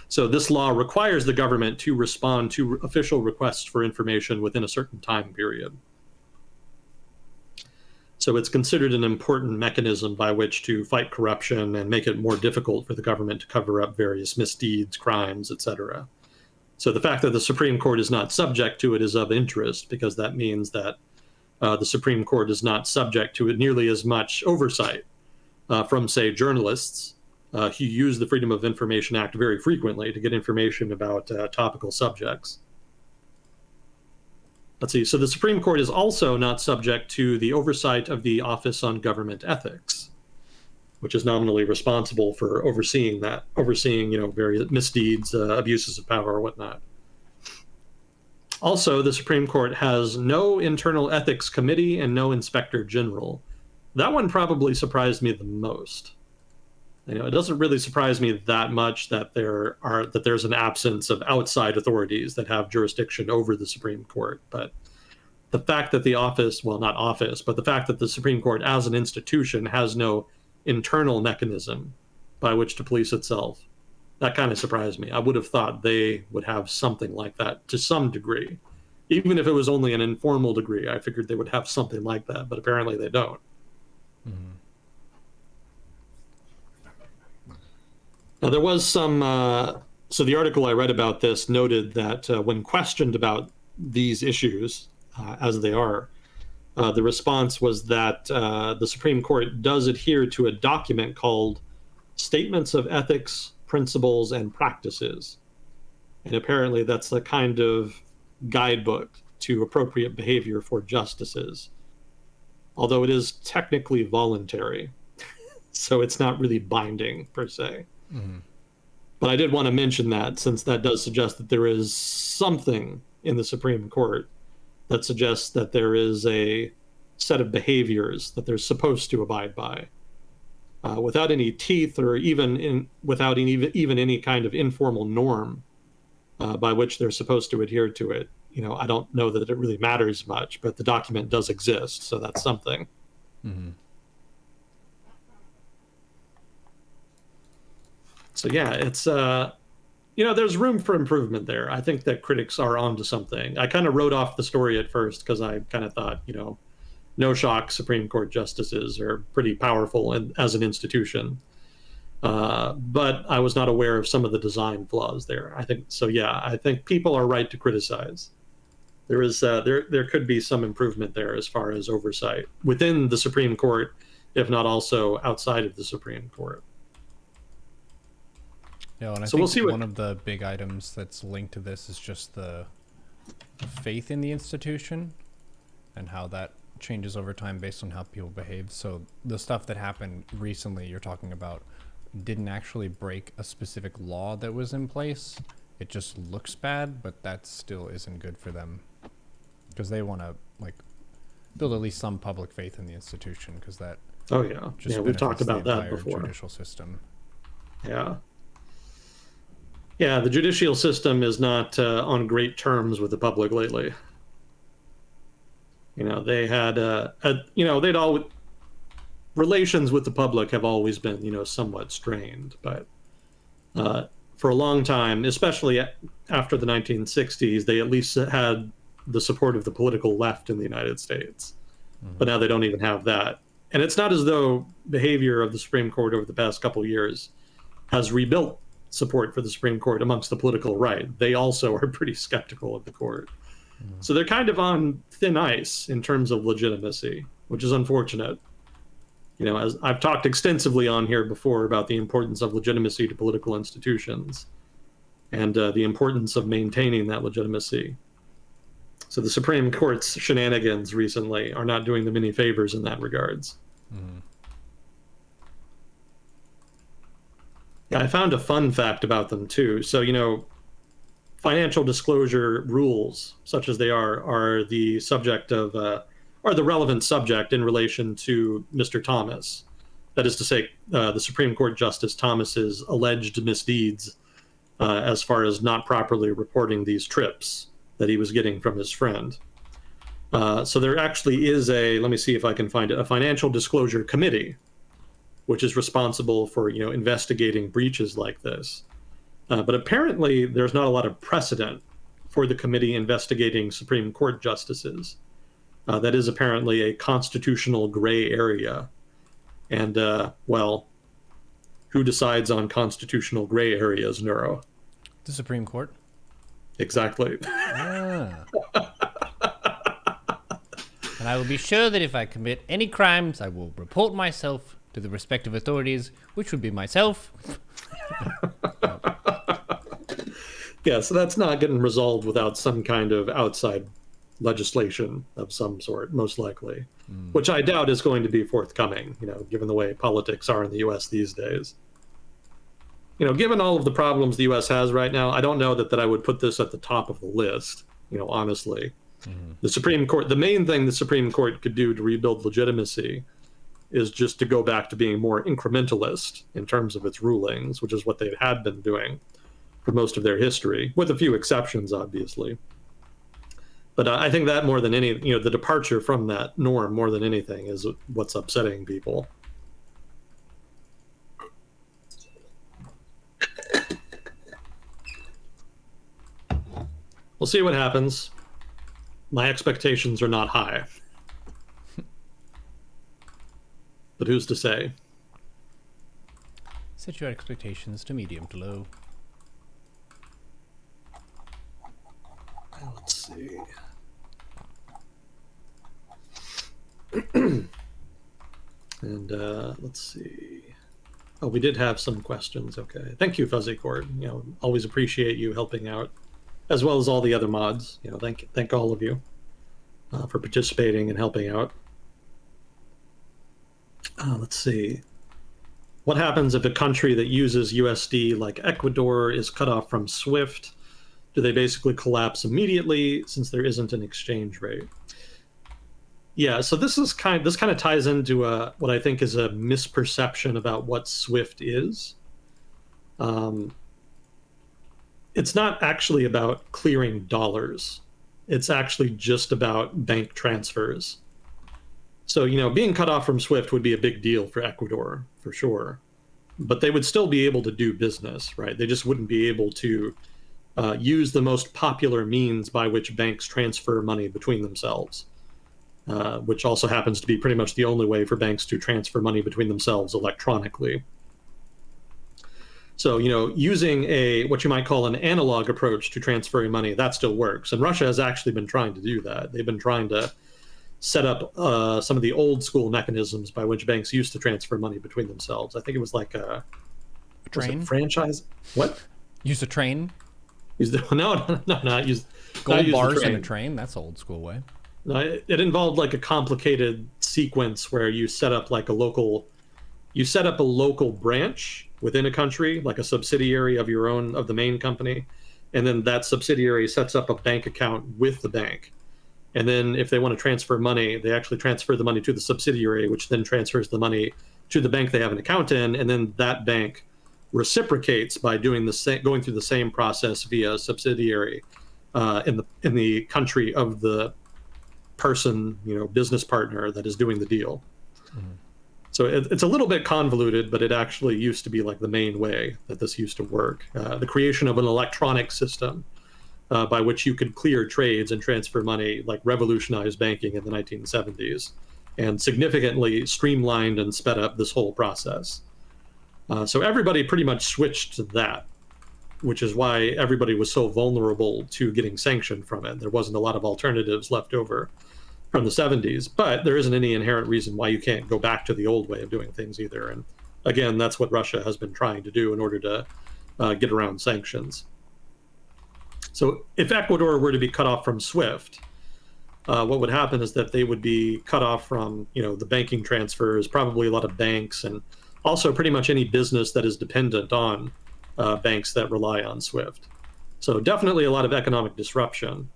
So this law requires the government to respond to official requests for information within a certain time period. So it's considered an important mechanism by which to fight corruption and make it more difficult for the government to cover up various misdeeds, crimes, etc. So the fact that the Supreme Court is not subject to it is of interest, because that means that the Supreme Court is not subject to it nearly as much oversight from, say, journalists who use the Freedom of Information Act very frequently to get information about topical subjects. Let's see. So the Supreme Court is also not subject to the oversight of the Office on Government Ethics, which is nominally responsible for overseeing various misdeeds, abuses of power, or whatnot. Also, the Supreme Court has no internal ethics committee and no inspector general. That one probably surprised me the most. It doesn't really surprise me that much that there's an absence of outside authorities that have jurisdiction over the Supreme Court. But the fact that the the fact that the Supreme Court as an institution has no internal mechanism by which to police itself, that kind of surprised me. I would have thought they would have something like that to some degree. Even if it was only an informal degree, I figured they would have something like that, but apparently they don't. Mm-hmm. Now, there was some, so the article I read about this noted that when questioned about these issues, as they are, the response was that the Supreme Court does adhere to a document called Statements of Ethics, Principles, and Practices. And apparently that's a kind of guidebook to appropriate behavior for justices, although it is technically voluntary. So it's not really binding, per se. Mm-hmm. But I did want to mention that, since that does suggest that there is something in the Supreme Court that suggests that there is a set of behaviors that they're supposed to abide by, without any teeth, or without even any kind of informal norm by which they're supposed to adhere to it. I don't know that it really matters much, but the document does exist, so that's something. Mm-hmm. So yeah, it's there's room for improvement there. I think that critics are onto something. I kind of wrote off the story at first because I kind of thought, no shock, Supreme Court justices are pretty powerful as an institution. But I was not aware of some of the design flaws there. I think people are right to criticize. There could be some improvement there as far as oversight within the Supreme Court, if not also outside of the Supreme Court. Yeah, and I think one of the big items that's linked to this is just the faith in the institution and how that changes over time based on how people behave. So the stuff that happened recently you're talking about didn't actually break a specific law that was in place. It just looks bad, but that still isn't good for them, because they want to build at least some public faith in the institution, because that we've talked about that before. Judicial system. Yeah, the judicial system is not on great terms with the public lately. They had relations with the public have always been, somewhat strained, but for a long time, especially after the 1960s, they at least had the support of the political left in the United States. Mm-hmm. But now they don't even have that. And it's not as though behavior of the Supreme Court over the past couple of years has rebuilt support for the Supreme Court amongst the political right. They also are pretty skeptical of the court. Mm-hmm. So they're kind of on thin ice in terms of legitimacy, which is unfortunate. As I've talked extensively on here before about the importance of legitimacy to political institutions and the importance of maintaining that legitimacy. So the Supreme Court's shenanigans recently are not doing them any favors in that regards. Mm-hmm. Yeah, I found a fun fact about them too. So, financial disclosure rules, such as they are the subject of, are the relevant subject in relation to Mr. Thomas. That is to say, the Supreme Court Justice Thomas's alleged misdeeds as far as not properly reporting these trips that he was getting from his friend. So there actually is let me see if I can find it, a financial disclosure committee, which is responsible for, investigating breaches like this. But apparently there's not a lot of precedent for the committee investigating Supreme Court justices. That is apparently a constitutional gray area. And, well, who decides on constitutional gray areas, Neuro? The Supreme Court. Exactly. Ah. And I will be sure that if I commit any crimes, I will report myself to the respective authorities, which would be myself. Yeah, so that's not getting resolved without some kind of outside legislation of some sort, most likely, which I doubt is going to be forthcoming, given the way politics are in the U.S. these days. Given all of the problems the U.S. has right now, I don't know that I would put this at the top of the list, honestly. The Supreme Court, the main thing the Supreme Court could do to rebuild legitimacy is just to go back to being more incrementalist in terms of its rulings, which is what they had been doing for most of their history, with a few exceptions, obviously. But I think that more than any, the departure from that norm more than anything is what's upsetting people. We'll see what happens. My expectations are not high. But who's to say? Set your expectations to medium to low. Let's see. And let's see. Oh, we did have some questions. Okay. Thank you, Fuzzy Cord. Always appreciate you helping out, as well as all the other mods. Thank all of you for participating and helping out. Let's see. What happens if a country that uses USD like Ecuador is cut off from SWIFT? Do they basically collapse immediately since there isn't an exchange rate? Yeah, so this kind of ties into what I think is a misperception about what SWIFT is. It's not actually about clearing dollars. It's actually just about bank transfers. So, being cut off from SWIFT would be a big deal for Ecuador, for sure. But they would still be able to do business, right? They just wouldn't be able to use the most popular means by which banks transfer money between themselves, which also happens to be pretty much the only way for banks to transfer money between themselves electronically. So, using what you might call an analog approach to transferring money, that still works. And Russia has actually been trying to do that. They've been trying to set up some of the old school mechanisms by which banks used to transfer money between themselves. I think it was like a train franchise. What? Use a train. Not use Gold bars in a train. That's old school way. No, it involved like a complicated sequence where you set up a local branch within a country, like a subsidiary of the main company, and then that subsidiary sets up a bank account with the bank. And then if they want to transfer money, they actually transfer the money to the subsidiary, which then transfers the money to the bank they have an account in, and then that bank reciprocates by going through the same process via subsidiary in the country of the person, business partner that is doing the deal. Mm-hmm. So it's a little bit convoluted, but it actually used to be like the main way that this used to work. The creation of an electronic system by which you could clear trades and transfer money, revolutionized banking in the 1970s, and significantly streamlined and sped up this whole process. So everybody pretty much switched to that, which is why everybody was so vulnerable to getting sanctioned from it. There wasn't a lot of alternatives left over from the 70s, but there isn't any inherent reason why you can't go back to the old way of doing things either. And again, that's what Russia has been trying to do in order to get around sanctions. So if Ecuador were to be cut off from SWIFT, what would happen is that they would be cut off from, the banking transfers, probably a lot of banks, and also pretty much any business that is dependent on banks that rely on SWIFT. So definitely a lot of economic disruption,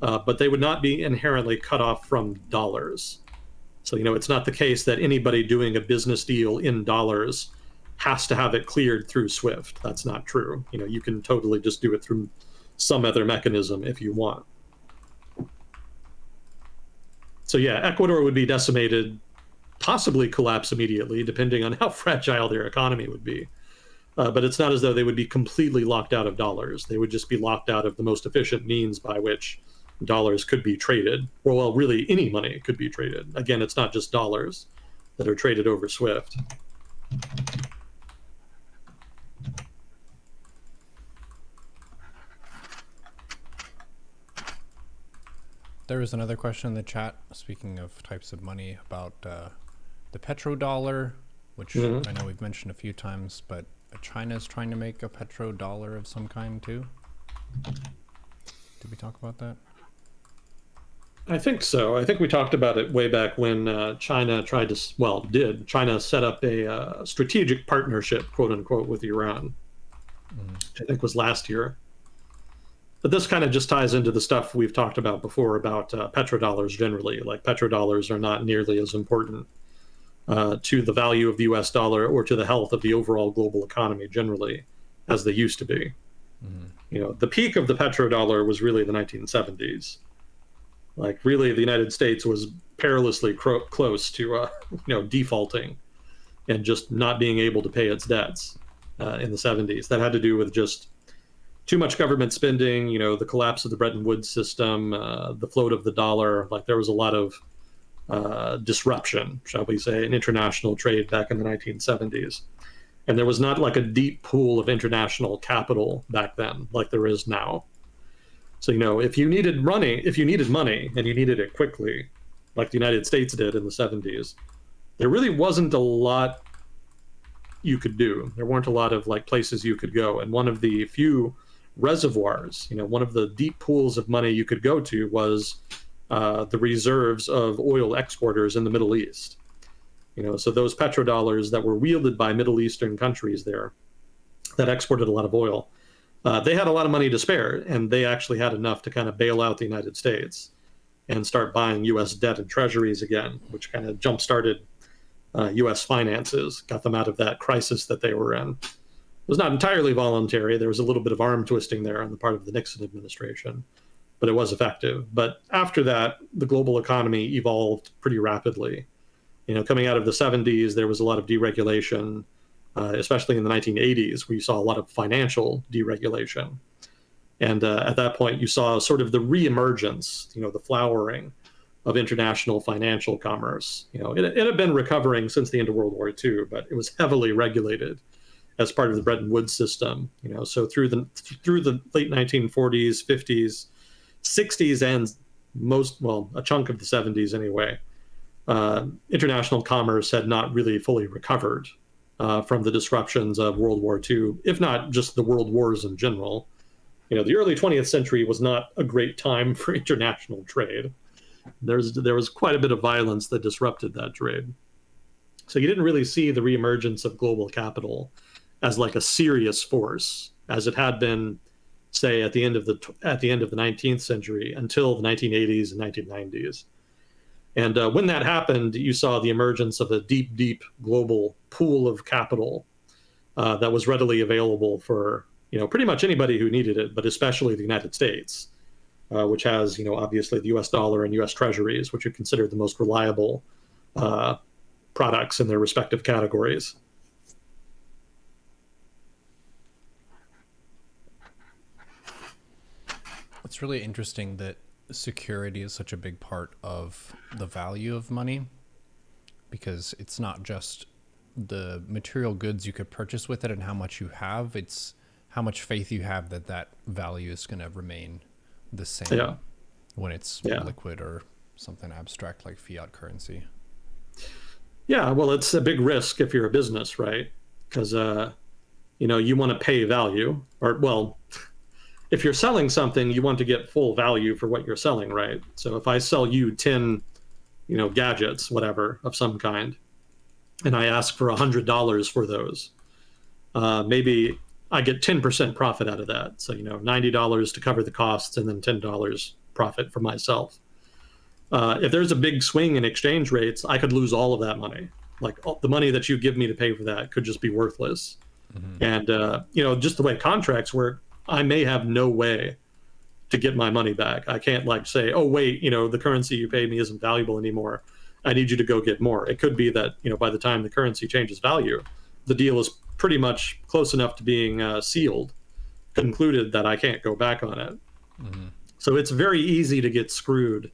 but they would not be inherently cut off from dollars. So, it's not the case that anybody doing a business deal in dollars has to have it cleared through SWIFT. That's not true. You can totally just do it through some other mechanism if you want. So yeah, Ecuador would be decimated, possibly collapse immediately, depending on how fragile their economy would be. But it's not as though they would be completely locked out of dollars. They would just be locked out of the most efficient means by which dollars could be traded. Or, well, really, any money could be traded. Again, it's not just dollars that are traded over SWIFT. There was another question in the chat, speaking of types of money, about the petrodollar, which I know we've mentioned a few times, but China's trying to make a petrodollar of some kind too. Did we talk about that? I think so. I think we talked about it way back when China tried to, well, China set up a strategic partnership, quote unquote, with Iran, which I think was last year. But this kind of just ties into the stuff we've talked about before about petrodollars generally. Like petrodollars are not nearly as important to the value of the US dollar or to the health of the overall global economy generally as they used to be. You know, the peak of the petrodollar was really the 1970s. Like really the United States was perilously close to defaulting and just not being able to pay its debts in the 70s. That had to do with just too much government spending, you know, the collapse of the Bretton Woods system, the float of the dollar. Like there was a lot of disruption, shall we say, in international trade back in the 1970s. And there was not like a deep pool of international capital back then like there is now. So, you know, if you needed money and you needed it quickly, like the United States did in the 70s, there really wasn't a lot you could do. There weren't a lot of like places you could go. And one of the few reservoirs, you know, one of the deep pools of money you could go to was the reserves of oil exporters in the Middle East. You know, so those petrodollars that were wielded by Middle Eastern countries there that exported a lot of oil, they had a lot of money to spare, and they actually had enough to kind of bail out the United States and start buying U.S. debt and treasuries again, which kind of jump-started U.S. finances, got them out of that crisis that they were in. It was not entirely voluntary. There was a little bit of arm twisting there on the part of the Nixon administration, but it was effective. But after that, the global economy evolved pretty rapidly. You know, coming out of the 70s, there was a lot of deregulation, especially in the 1980s, where you saw a lot of financial deregulation. And at that point, you saw sort of the reemergence, you know, the flowering of international financial commerce. You know, it had been recovering since the end of World War II, but it was heavily regulated as part of the Bretton Woods system. You know, so through the late 1940s, 50s, 60s, and a chunk of the 70s anyway, international commerce had not really fully recovered from the disruptions of World War II, if not just the world wars in general. You know, the early 20th century was not a great time for international trade. There was quite a bit of violence that disrupted that trade. So you didn't really see the reemergence of global capital as like a serious force, as it had been, say, at the end of the 19th century until the 1980s and 1990s. And when that happened, you saw the emergence of a deep, deep global pool of capital that was readily available for, you know, pretty much anybody who needed it, but especially the United States, which has, you know, obviously the U.S. dollar and U.S. treasuries, which are considered the most reliable products in their respective categories. It's really interesting that security is such a big part of the value of money, because it's not just the material goods you could purchase with it and how much you have, it's how much faith you have that that value is going to remain the same when it's liquid or something abstract like fiat currency. Yeah, well, it's a big risk if you're a business, right? Because you know, you want to pay value, or well, if you're selling something, you want to get full value for what you're selling, right? So if I sell you 10, you know, gadgets, whatever, of some kind, and I ask for $100 for those, maybe I get 10% profit out of that. So, you know, $90 to cover the costs and then $10 profit for myself. If there's a big swing in exchange rates, I could lose all of that money. Like the money that you give me to pay for that could just be worthless. And, you know, just the way contracts work, I may have no way to get my money back. I can't like say, oh wait, the currency you paid me isn't valuable anymore. I need you to go get more. It could be that by the time the currency changes value, the deal is pretty much close enough to being sealed, concluded, that I can't go back on it. Mm-hmm. So it's very easy to get screwed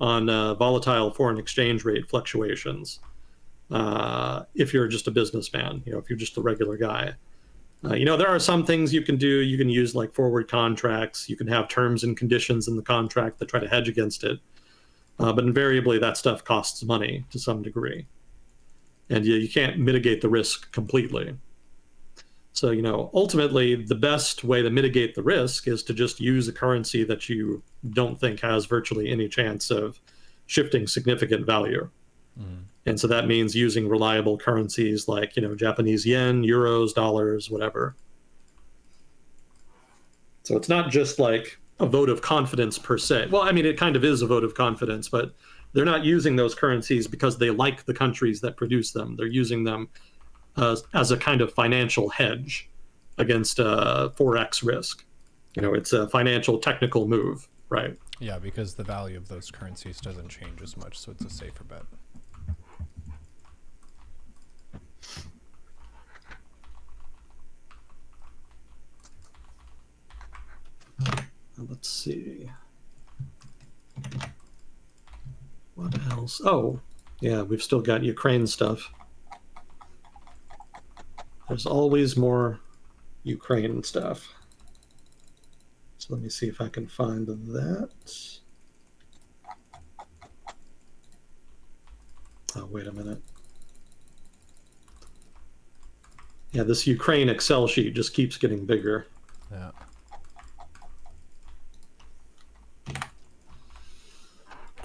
on volatile foreign exchange rate fluctuations if you're just a businessman, if you're just a regular guy. There are some things you can do. You can use like forward contracts. You can have terms and conditions in the contract that try to hedge against it. But invariably, that stuff costs money to some degree. And you can't mitigate the risk completely. So, ultimately, the best way to mitigate the risk is to just use a currency that you don't think has virtually any chance of shifting significant value. Mm. And so that means using reliable currencies like, Japanese yen, euros, dollars, whatever. So it's not just like a vote of confidence per se. Well, I mean, it kind of is a vote of confidence, but they're not using those currencies because they like the countries that produce them. They're using them as a kind of financial hedge against forex risk. It's a financial technical move, right? Yeah, because the value of those currencies doesn't change as much, so it's a safer bet. Let's see. What else? Oh, yeah, we've still got Ukraine stuff. There's always more Ukraine stuff. So let me see if I can find that. Oh, wait a minute. Yeah, this Ukraine Excel sheet just keeps getting bigger. Yeah.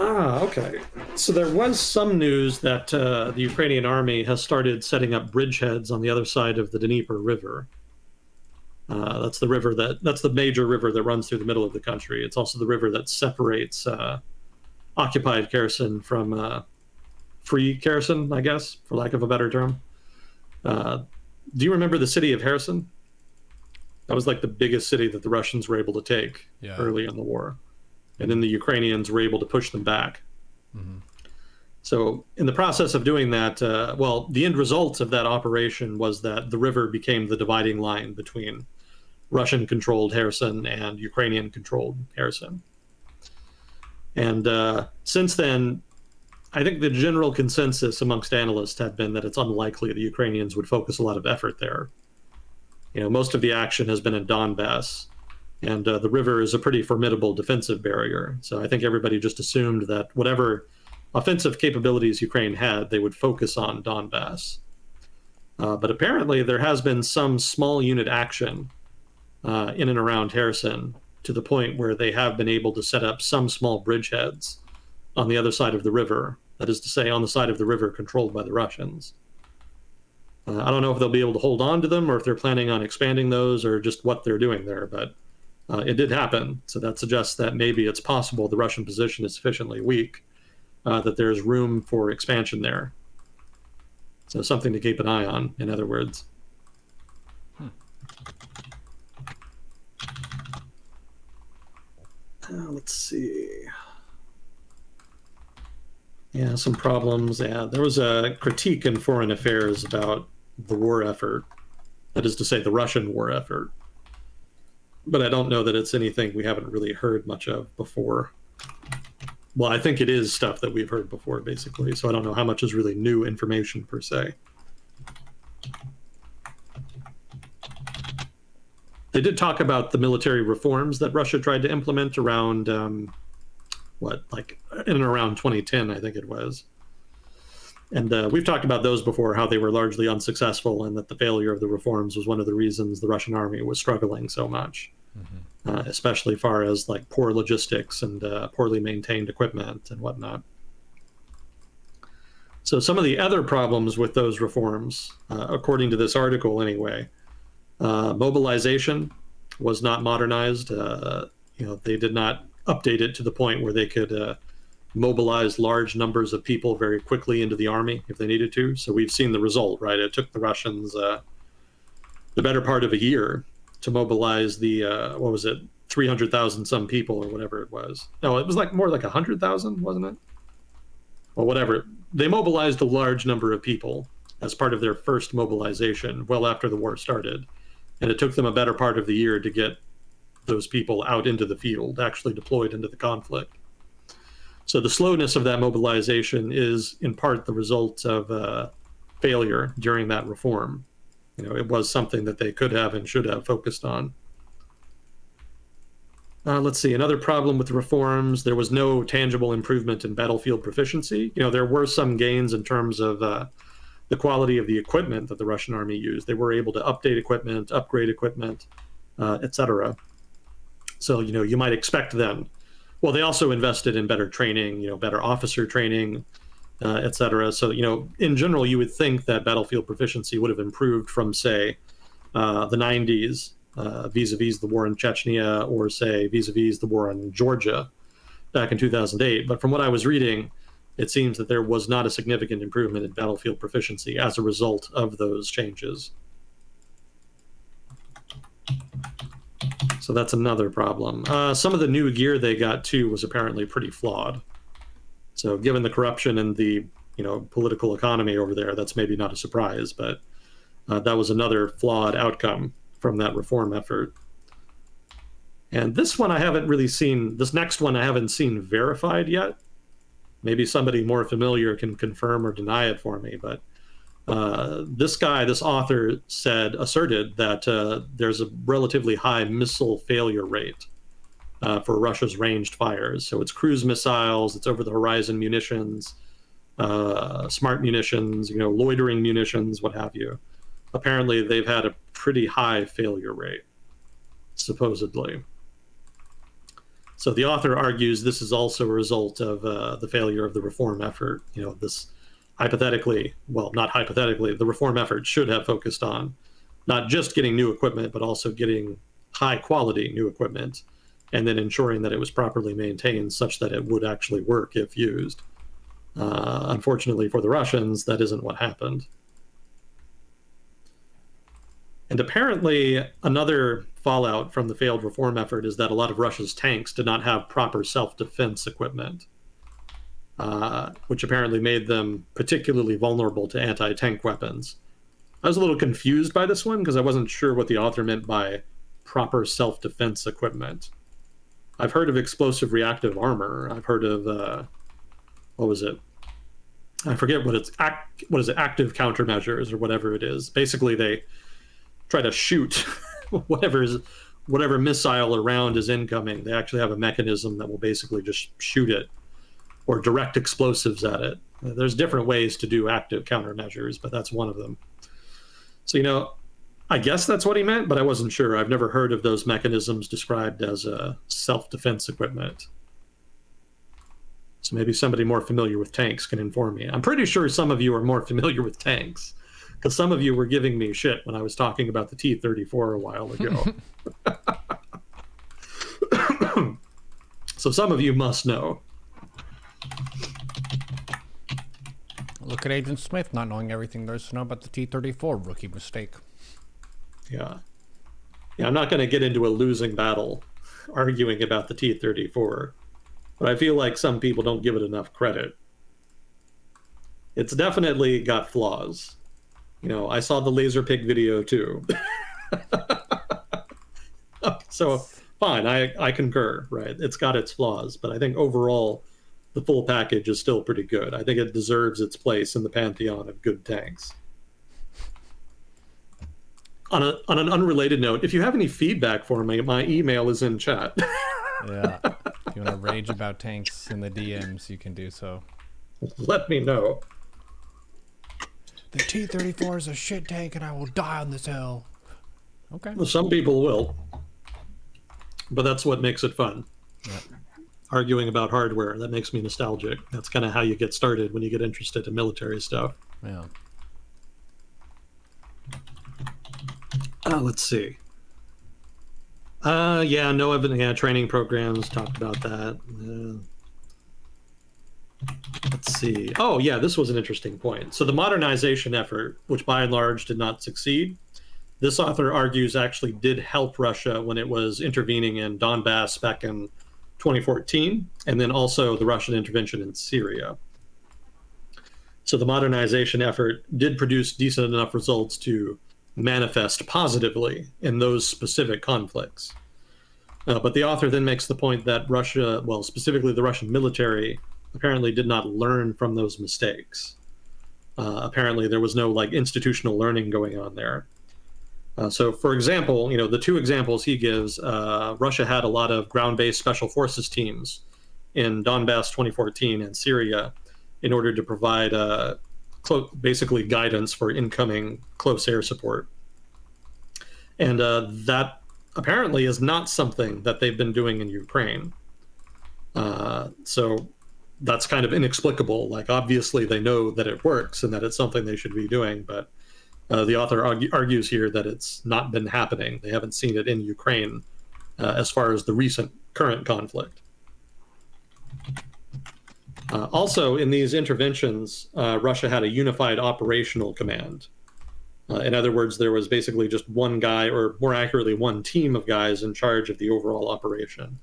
Okay. So there was some news that the Ukrainian army has started setting up bridgeheads on the other side of the Dnieper River. That's the major river that runs through the middle of the country. It's also the river that separates occupied Kherson from free Kherson, I guess, for lack of a better term. Do you remember the city of Kherson? That was like the biggest city that the Russians were able to take early in the war. And then the Ukrainians were able to push them back. Mm-hmm. So in the process of doing that, the end result of that operation was that the river became the dividing line between Russian-controlled Kherson and Ukrainian-controlled Kherson. And since then, I think the general consensus amongst analysts had been that it's unlikely the Ukrainians would focus a lot of effort there. Most of the action has been in Donbass, and the river is a pretty formidable defensive barrier. So I think everybody just assumed that whatever offensive capabilities Ukraine had, they would focus on Donbass. But apparently there has been some small unit action in and around Kherson to the point where they have been able to set up some small bridgeheads on the other side of the river. That is to say, on the side of the river controlled by the Russians. I don't know if they'll be able to hold on to them or if they're planning on expanding those or just what they're doing there, but it did happen. So that suggests that maybe it's possible the Russian position is sufficiently weak that there's room for expansion there. So something to keep an eye on, in other words. Let's see. Yeah, some problems. Yeah, there was a critique in Foreign Affairs about the war effort. That is to say, the Russian war effort. But I don't know that it's anything we haven't really heard much of before. Well, I think it is stuff that we've heard before, basically. So I don't know how much is really new information per se. They did talk about the military reforms that Russia tried to implement around, in and around 2010, I think it was. And we've talked about those before, how they were largely unsuccessful and that the failure of the reforms was one of the reasons the Russian army was struggling so much, especially far as like poor logistics and poorly maintained equipment and whatnot. So some of the other problems with those reforms, according to this article anyway, mobilization was not modernized. They did not update it to the point where they could mobilize large numbers of people very quickly into the army if they needed to. So we've seen the result, right? It took the Russians the better part of a year to mobilize the, 3 300,000 some people or whatever it was. No, it was like more like 100,000, wasn't it? Well, whatever. They mobilized a large number of people as part of their first mobilization well after the war started. And it took them a better part of the year to get those people out into the field, actually deployed into the conflict. So the slowness of that mobilization is in part the result of failure during that reform. It was something that they could have and should have focused on. Let's see, another problem with the reforms, there was no tangible improvement in battlefield proficiency. There were some gains in terms of the quality of the equipment that the Russian army used. They were able to update equipment, upgrade equipment, etc. So, you might expect them. Well, they also invested in better training, better officer training, etc. So, in general, you would think that battlefield proficiency would have improved from, say, the 90s, vis-a-vis the war in Chechnya, or say vis-a-vis the war in Georgia back in 2008. But from what I was reading, it seems that there was not a significant improvement in battlefield proficiency as a result of those changes. So that's another problem. Some of the new gear they got too was apparently pretty flawed. So given the corruption and the political economy over there, that's maybe not a surprise, but that was another flawed outcome from that reform effort. And this one I haven't really seen, this next one I haven't seen verified yet. Maybe somebody more familiar can confirm or deny it for me, but this author asserted that there's a relatively high missile failure rate for Russia's ranged fires. So it's cruise missiles, it's over-the-horizon munitions, smart munitions, loitering munitions, what have you. Apparently, they've had a pretty high failure rate, supposedly. So the author argues this is also a result of the failure of the reform effort. This hypothetically, well, not hypothetically, the reform effort should have focused on not just getting new equipment, but also getting high quality new equipment, and then ensuring that it was properly maintained such that it would actually work if used. Unfortunately for the Russians, that isn't what happened. And apparently, another fallout from the failed reform effort is that a lot of Russia's tanks did not have proper self-defense equipment, which apparently made them particularly vulnerable to anti-tank weapons. I was a little confused by this one because I wasn't sure what the author meant by proper self-defense equipment. I've heard of explosive reactive armor. I've heard of, what was it? I forget what it's, what is it, active countermeasures or whatever it is. Basically, they try to shoot whatever missile or round is incoming. They actually have a mechanism that will basically just shoot it or direct explosives at it. There's different ways to do active countermeasures, but that's one of them. So, I guess that's what he meant, but I wasn't sure. I've never heard of those mechanisms described as self-defense equipment. So maybe somebody more familiar with tanks can inform me. I'm pretty sure some of you are more familiar with tanks, because some of you were giving me shit when I was talking about the T-34 a while ago. So some of you must know. Look at Agent Smith not knowing everything there is to know about the T-34. Rookie mistake. Yeah, I'm not going to get into a losing battle arguing about the T-34, but I feel like some people don't give it enough credit. It's definitely got flaws. I saw the laser pig video too. So fine, I concur, right? It's got its flaws, but I think overall the full package is still pretty good. I think it deserves its place in the pantheon of good tanks. On an unrelated note, if you have any feedback for me, my email is in chat. Yeah. If you want to rage about tanks in the DMs, you can do so. Let me know. The T-34 is a shit tank and I will die on this hill. Okay. Well, some people will. But that's what makes it fun. Yep. Arguing about hardware, that makes me nostalgic. That's kind of how you get started when you get interested in military stuff. Yeah. Let's see. No evidence. Yeah, training programs, talked about that. Let's see. Oh, yeah, this was an interesting point. So the modernization effort, which by and large did not succeed, this author argues actually did help Russia when it was intervening in Donbass back in 2014, and then also the Russian intervention in Syria. So the modernization effort did produce decent enough results to manifest positively in those specific conflicts. But the author then makes the point that Russia, well, specifically the Russian military, apparently did not learn from those mistakes. Apparently there was no like institutional learning going on there. So, for example, the two examples he gives, Russia had a lot of ground-based special forces teams in Donbass 2014 and Syria in order to provide basically guidance for incoming close air support. And that apparently is not something that they've been doing in Ukraine. So that's kind of inexplicable. Like, obviously, they know that it works and that it's something they should be doing, but the author argues here that it's not been happening. They haven't seen it in Ukraine as far as the recent current conflict. Also, in these interventions, Russia had a unified operational command. In other words, there was basically just one guy, or more accurately, one team of guys in charge of the overall operation.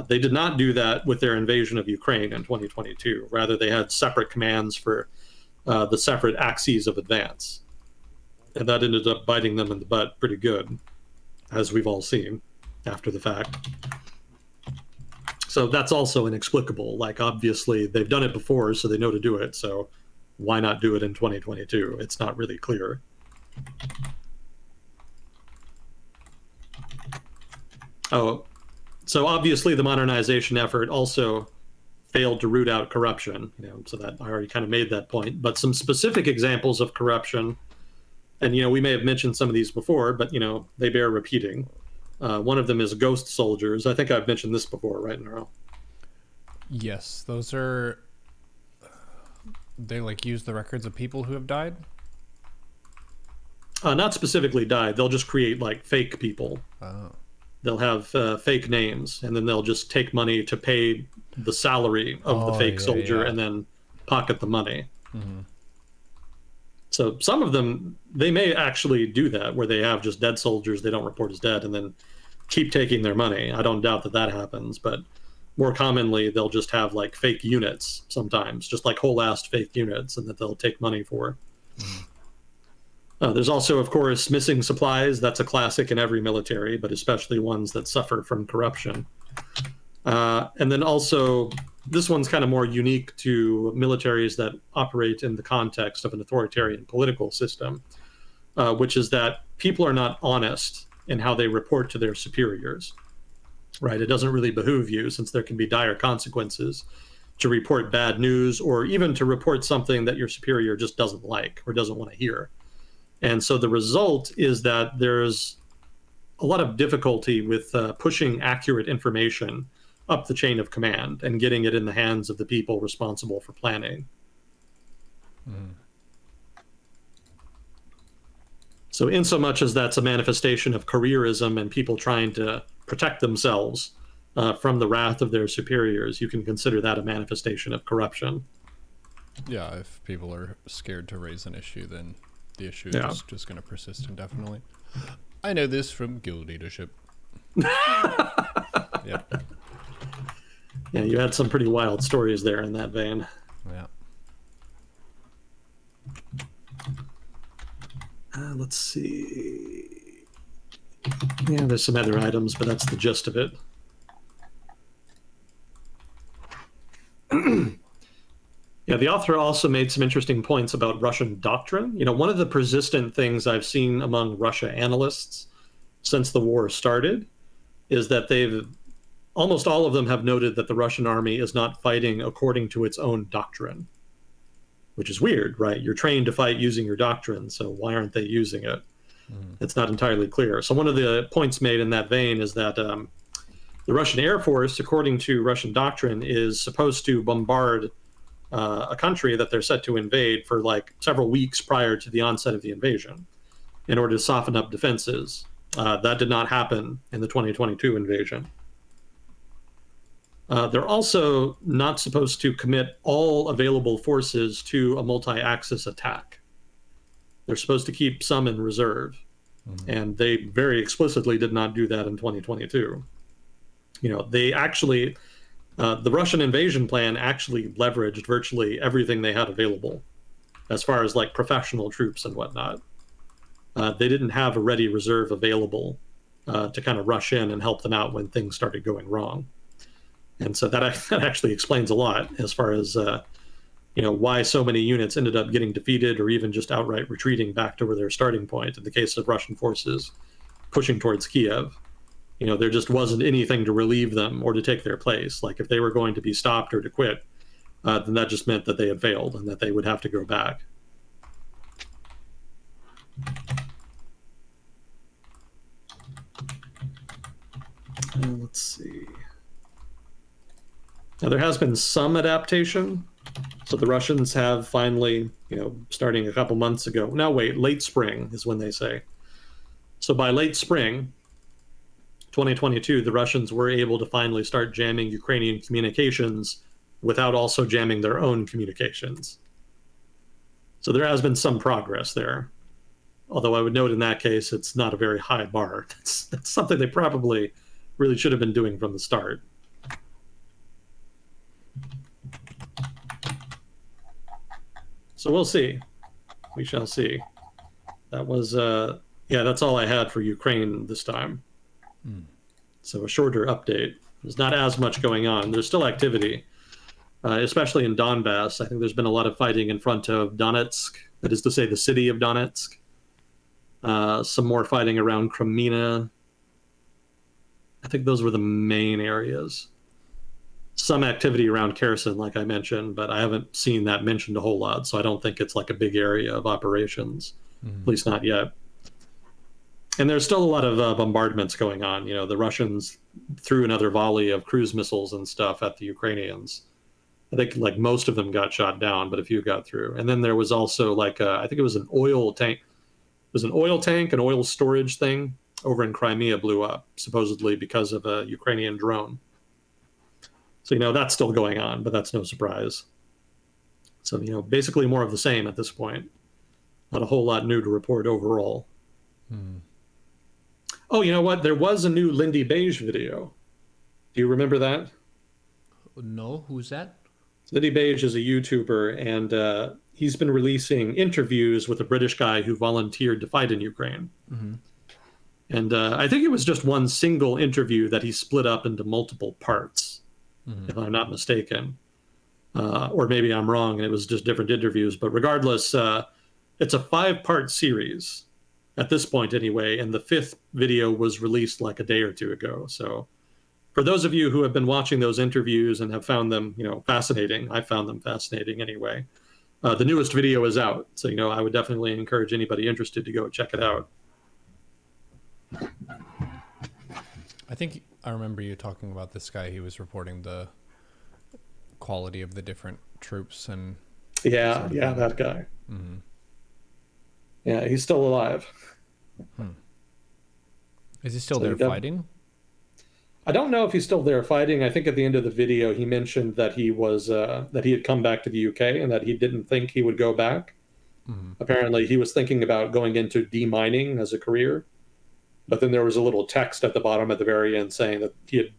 They did not do that with their invasion of Ukraine in 2022. Rather, they had separate commands for the separate axes of advance. And that ended up biting them in the butt pretty good, as we've all seen after the fact. So that's also inexplicable. Like, obviously, they've done it before, so they know to do it. So why not do it in 2022? It's not really clear. Oh, so obviously the modernization effort also failed to root out corruption. So that I already kind of made that point. But some specific examples of corruption, and we may have mentioned some of these before, but they bear repeating. One of them is ghost soldiers. I think I've mentioned this before, right, Neuro? Yes, those are. They like use the records of people who have died. Not specifically died. They'll just create like fake people. Oh. They'll have fake names, and then they'll just take money to pay the salary of the fake soldier, and then pocket the money. Mm-hmm. So some of them, they may actually do that, where they have just dead soldiers they don't report as dead, and then keep taking their money. I don't doubt that that happens, but more commonly, they'll just have like fake units sometimes, just like whole-assed fake units, and that they'll take money for. Mm. There's also, of course, missing supplies. That's a classic in every military, but especially ones that suffer from corruption. And then also, this one's kind of more unique to militaries that operate in the context of an authoritarian political system, which is that people are not honest in how they report to their superiors, right? It doesn't really behoove you, since there can be dire consequences, to report bad news, or even to report something that your superior just doesn't like or doesn't want to hear. And so the result is that there's a lot of difficulty with pushing accurate information up the chain of command and getting it in the hands of the people responsible for planning. Mm. So in so much as that's a manifestation of careerism and people trying to protect themselves from the wrath of their superiors, you can consider that a manifestation of corruption. Yeah, if people are scared to raise an issue, then the issue is just going to persist indefinitely. I know this from guild leadership. Yep. Yeah, you had some pretty wild stories there in that vein. Yeah. Let's see. Yeah, there's some other items, but that's the gist of it. Yeah, the author also made some interesting points about Russian doctrine. One of the persistent things I've seen among Russia analysts since the war started is that almost all of them have noted that the Russian army is not fighting according to its own doctrine, which is weird, right? You're trained to fight using your doctrine, so why aren't they using it? It's not entirely clear. So one of the points made in that vein is that the Russian Air Force, according to Russian doctrine, is supposed to bombard a country that they're set to invade for like several weeks prior to the onset of the invasion in order to soften up defenses. That did not happen in the 2022 invasion. They're also not supposed to commit all available forces to a multi-axis attack. They're supposed to keep some in reserve. And they very explicitly did not do that in 2022. They actually, the Russian invasion plan actually leveraged virtually everything they had available as far as like professional troops and whatnot. They didn't have a ready reserve available to kind of rush in and help them out when things started going wrong. And so that actually explains a lot as far as why so many units ended up getting defeated or even just outright retreating back to where their starting point in the case of Russian forces pushing towards Kiev. There just wasn't anything to relieve them or to take their place. Like if they were going to be stopped or to quit, then that just meant that they had failed and that they would have to go back. Let's see. Now, there has been some adaptation. So the Russians have finally, starting a couple months ago. Now, wait, late spring is when they say. So by late spring 2022, the Russians were able to finally start jamming Ukrainian communications without also jamming their own communications. So there has been some progress there. Although I would note in that case, it's not a very high bar. That's something they probably really should have been doing from the start. So we'll see. We shall see. That was, that's all I had for Ukraine this time. So a shorter update. There's not as much going on. There's still activity, especially in Donbass. I think there's been a lot of fighting in front of Donetsk, that is to say the city of Donetsk. Some more fighting around Crimea. I think those were the main areas. Some activity around Kherson, like I mentioned, but I haven't seen that mentioned a whole lot, so I don't think it's like a big area of operations, at least not yet. And there's still a lot of bombardments going on. The Russians threw another volley of cruise missiles and stuff at the Ukrainians. I think like most of them got shot down, but a few got through. And then there was also like I think it was an oil tank. It was an oil tank, an oil storage thing over in Crimea blew up, supposedly because of a Ukrainian drone. So, that's still going on, but that's no surprise. So, basically more of the same at this point. Not a whole lot new to report overall. Oh, you know what? There was a new Lindy Beige video. Do you remember that? No, who's that? Lindy Beige is a YouTuber, and he's been releasing interviews with a British guy who volunteered to fight in Ukraine. And I think it was just one single interview that he split up into multiple parts, if I'm not mistaken. Or maybe I'm wrong and it was just different interviews. But regardless, it's a 5-part series at this point anyway. And the 5th video was released like a day or two ago. So for those of you who have been watching those interviews and have found them, fascinating, I found them fascinating anyway. The newest video is out. So, I would definitely encourage anybody interested to go check it out. I think I remember you talking about this guy. He was reporting the quality of the different troops and yeah, that guy. Yeah, he's still alive. Is he still there fighting? I don't know if he's still there fighting. I think at the end of the video he mentioned that he was that he had come back to the UK and that he didn't think he would go back. Apparently he was thinking about going into demining as a career. But then there was a little text at the bottom at the very end saying that he had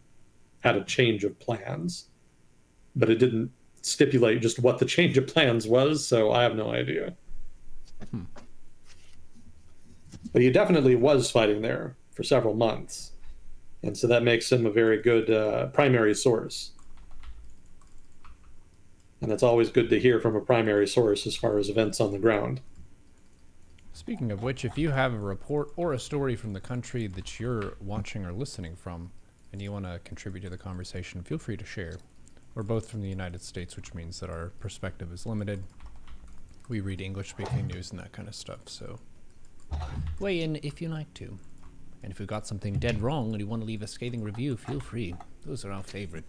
had a change of plans. But it didn't stipulate just what the change of plans was, so I have no idea. But he definitely was fighting there for several months. And so that makes him a very good primary source. And it's always good to hear from a primary source as far as events on the ground. Speaking of which, if you have a report or a story from the country that you're watching or listening from, and you want to contribute to the conversation, feel free to share. We're both from the United States, which means that our perspective is limited. We read English-speaking news and that kind of stuff, so weigh in if you like to. And if we've got something dead wrong and you want to leave a scathing review, feel free. Those are our favorite.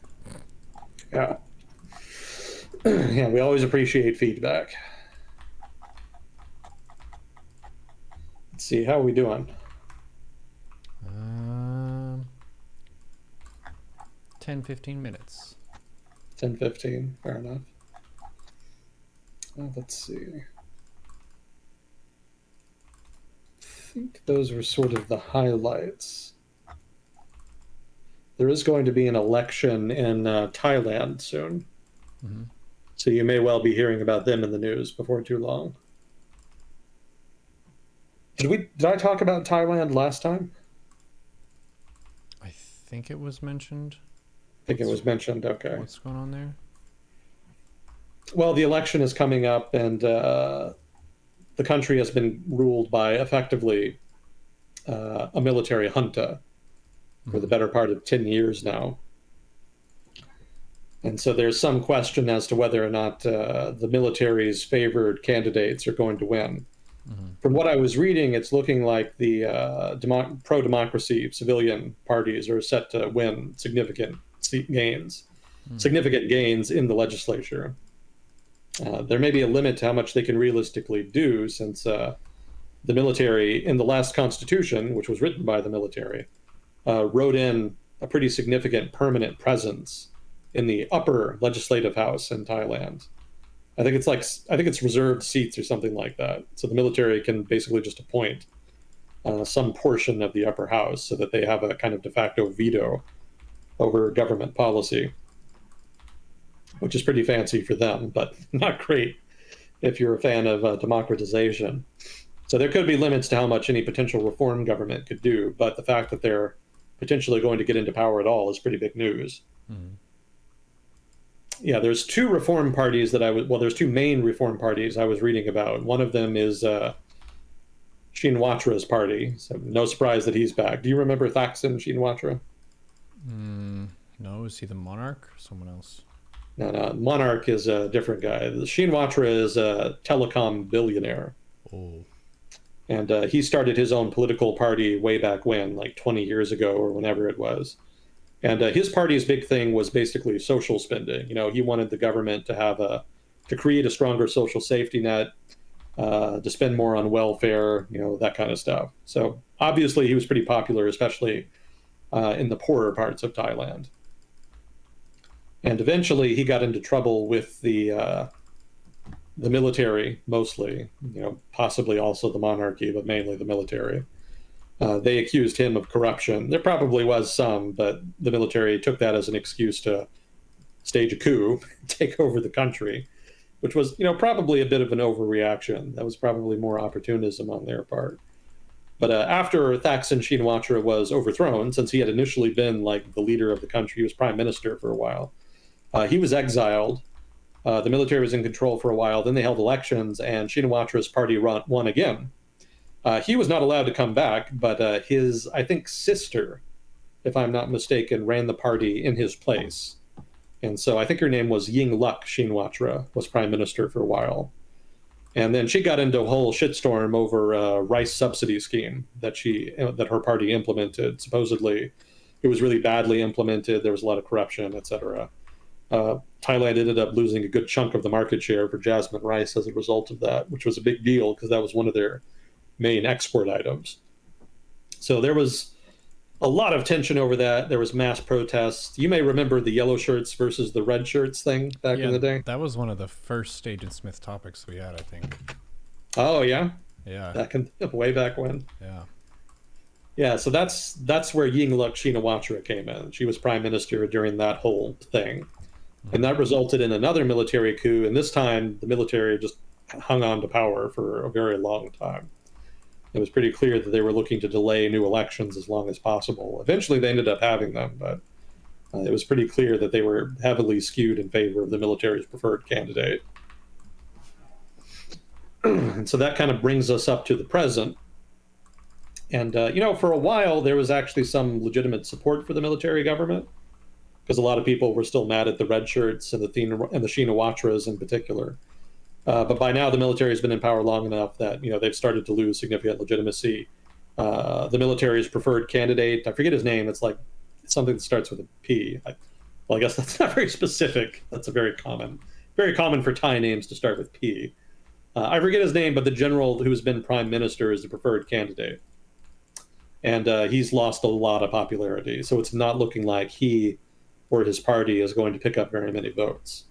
Yeah. Yeah, we always appreciate feedback. Let's see, how are we doing? 10-15 minutes. 10-15, fair enough. Let's see. think those were sort of the highlights. There is going to be an election in Thailand soon. Mm-hmm. So you may well be hearing about them in the news before too long. Did I talk about Thailand last time? I think it was mentioned. I think it was mentioned. Okay. What's going on there? Well, the election is coming up, and the country has been ruled by effectively a military junta for the better part of 10 years now. And so there's some question as to whether or not the military's favored candidates are going to win. Mm-hmm. From what I was reading, it's looking like the pro-democracy civilian parties are set to win significant gains in the legislature. There may be a limit to how much they can realistically do, since the military, in the last constitution, which was written by the military, wrote in a pretty significant permanent presence in the upper legislative house in Thailand. I think it's reserved seats or something like that. So the military can basically just appoint some portion of the upper house so that they have a kind of de facto veto over government policy, which is pretty fancy for them, but not great if you're a fan of democratization. So there could be limits to how much any potential reform government could do, but the fact that they're potentially going to get into power at all is pretty big news. Mm-hmm. Yeah, there's two reform parties there's two main reform parties I was reading about. One of them is Shinawatра's party, so no surprise that he's back. Do you remember Thaksin Shinawatra? No, is he the monarch or someone else? No, Monarch is a different guy. Shinawatra is a telecom billionaire. Oh. And he started his own political party way back when, like 20 years ago or whenever it was. And his party's big thing was basically social spending. You know, he wanted the government to create a stronger social safety net, to spend more on welfare, you know, that kind of stuff. So obviously he was pretty popular, especially in the poorer parts of Thailand. And eventually he got into trouble with the military, mostly, you know, possibly also the monarchy, but mainly the military. They accused him of corruption. There probably was some, but the military took that as an excuse to stage a coup, take over the country, which was, you know, probably a bit of an overreaction. That was probably more opportunism on their part. But after Thaksin Shinawatra was overthrown, since he had initially been like the leader of the country, he was prime minister for a while, he was exiled. The military was in control for a while. Then they held elections, and Shinawatra's party won again. He was not allowed to come back, but his, I think, sister, if I'm not mistaken, ran the party in his place. And so I think her name was Yingluck Shinawatra, was prime minister for a while. And then she got into a whole shitstorm over a rice subsidy scheme that her party implemented. Supposedly, it was really badly implemented. There was a lot of corruption, etc. Thailand ended up losing a good chunk of the market share for jasmine rice as a result of that, which was a big deal because that was one of their main export items. So there was a lot of tension over that. There was mass protests. You may remember the yellow shirts versus the red shirts thing back in the day. That was one of the first Agent Smith topics we had, I think. Oh yeah, Yeah. Way back when. Yeah. Yeah, so that's where Yingluck Shinawatra came in. She was prime minister during that whole thing. And that resulted in another military coup, and this time the military just hung on to power for a very long time. It was pretty clear that they were looking to delay new elections as long as possible. Eventually they ended up having them, but it was pretty clear that they were heavily skewed in favor of the military's preferred candidate. And so that kind of brings us up to the present. And, you know, for a while there was actually some legitimate support for the military government, because a lot of people were still mad at the red shirts and the Shinawatras in particular. But by now, the military has been in power long enough that, you know, they've started to lose significant legitimacy. The military's preferred candidate, I forget his name. It's something that starts with a P. Well, I guess that's not very specific. That's very common for Thai names to start with P. I forget his name, but the general who's been prime minister is the preferred candidate. And he's lost a lot of popularity. So it's not looking like he or his party is going to pick up very many votes.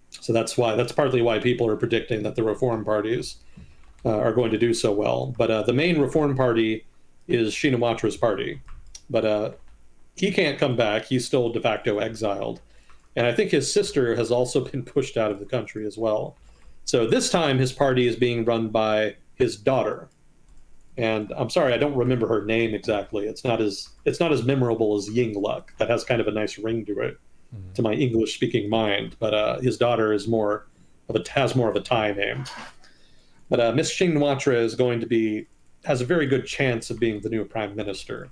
So that's partly why people are predicting that the reform parties are going to do so well. But the main Reform Party is Srinawatra's party. But he can't come back. He's still de facto exiled. And I think his sister has also been pushed out of the country as well. So this time his party is being run by his daughter. And I'm sorry, I don't remember her name exactly. It's not as memorable as Yingluck. That has kind of a nice ring to it, to my English speaking mind. But his daughter is more of a has more of a Thai name. But Miss Shinawatra is going to be has a very good chance of being the new prime minister,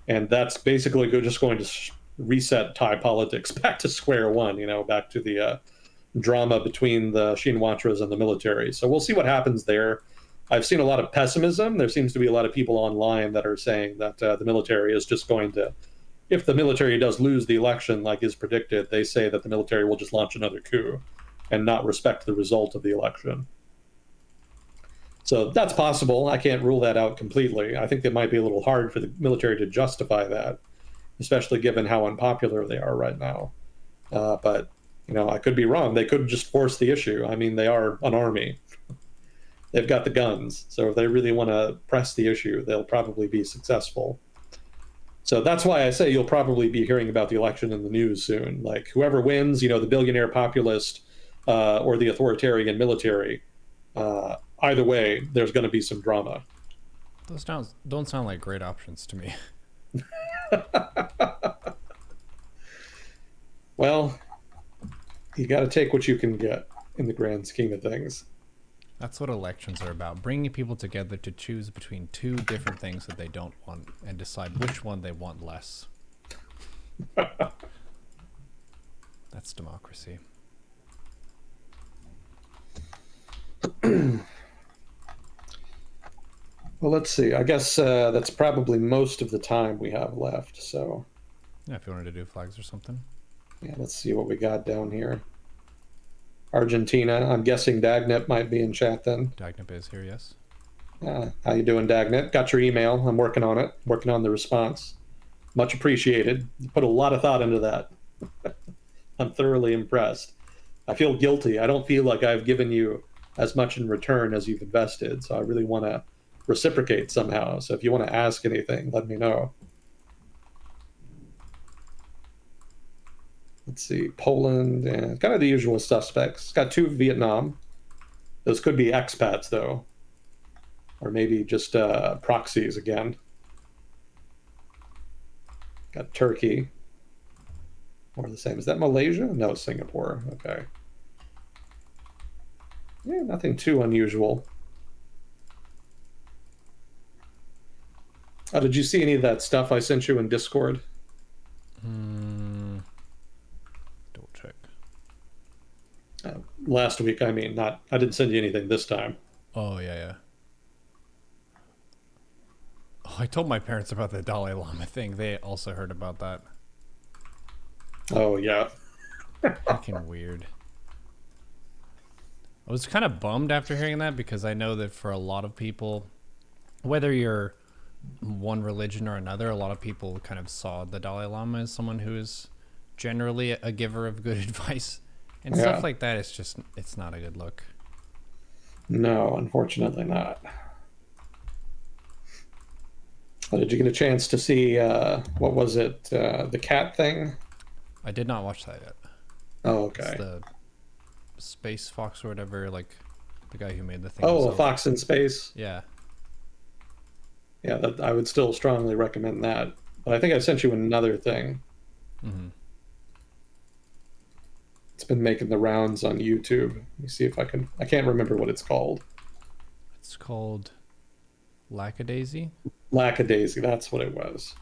and that's basically just going to reset Thai politics back to square one. Back to the drama between the Shinawatras and the military. So we'll see what happens there. I've seen a lot of pessimism. There seems to be a lot of people online that are saying that the military is just going to, if the military does lose the election like is predicted, they say that the military will just launch another coup and not respect the result of the election. So that's possible. I can't rule that out completely. I think it might be a little hard for the military to justify that, especially given how unpopular they are right now. But I could be wrong. They could just force the issue. I mean, they are an army. They've got the guns. So if they really want to press the issue, they'll probably be successful. So that's why I say you'll probably be hearing about the election in the news soon. Like whoever wins, the billionaire populist or the authoritarian military, either way, there's going to be some drama. Those don't sound like great options to me. Well, you got to take what you can get in the grand scheme of things. That's what elections are about, bringing people together to choose between two different things that they don't want and decide which one they want less. That's democracy. Well, let's see. I guess that's probably most of the time we have left. So, Yeah, if you wanted to do flags or something. yeah, let's see what we got down here. Argentina. I'm guessing Dagnip might be in chat then. Dagnip is here, yes. How you doing, Dagnip? Got your email. I'm working on it. Working on the response. Much appreciated. You put a lot of thought into that. I'm thoroughly impressed. I feel guilty. I don't feel like I've given you as much in return as you've invested. So I really want to reciprocate somehow. So if you want to ask anything, let me know. Let's see, Poland and kind of the usual suspects. Got two Vietnam. Those could be expats though, or maybe just proxies again. Got Turkey. More the same. Is that Malaysia? No, Singapore. Okay. Yeah, nothing too unusual. Did you see any of that stuff I sent you in Discord? Double check. Last week, I mean, not. I didn't send you anything this time. Oh, yeah. Oh, I told my parents about the Dalai Lama thing. They also heard about that. Oh, yeah. Fucking weird. I was kind of bummed after hearing that because I know that for a lot of people, whether you're one religion or another, a lot of people kind of saw the Dalai Lama as someone who is generally a giver of good advice. And stuff like that, it's not a good look. No, unfortunately not. Did you get a chance to see, what was it, the cat thing? I did not watch that yet. Oh, okay. It's the Space Fox or whatever, like the guy who made the thing. Oh, himself. Fox in Space? Yeah. Yeah, I would still strongly recommend that. But I think I sent you another thing. Mm-hmm. It's been making the rounds on YouTube. Let me see if I can't remember what it's called. It's called Lackadaisy. Lackadaisy, that's what it was.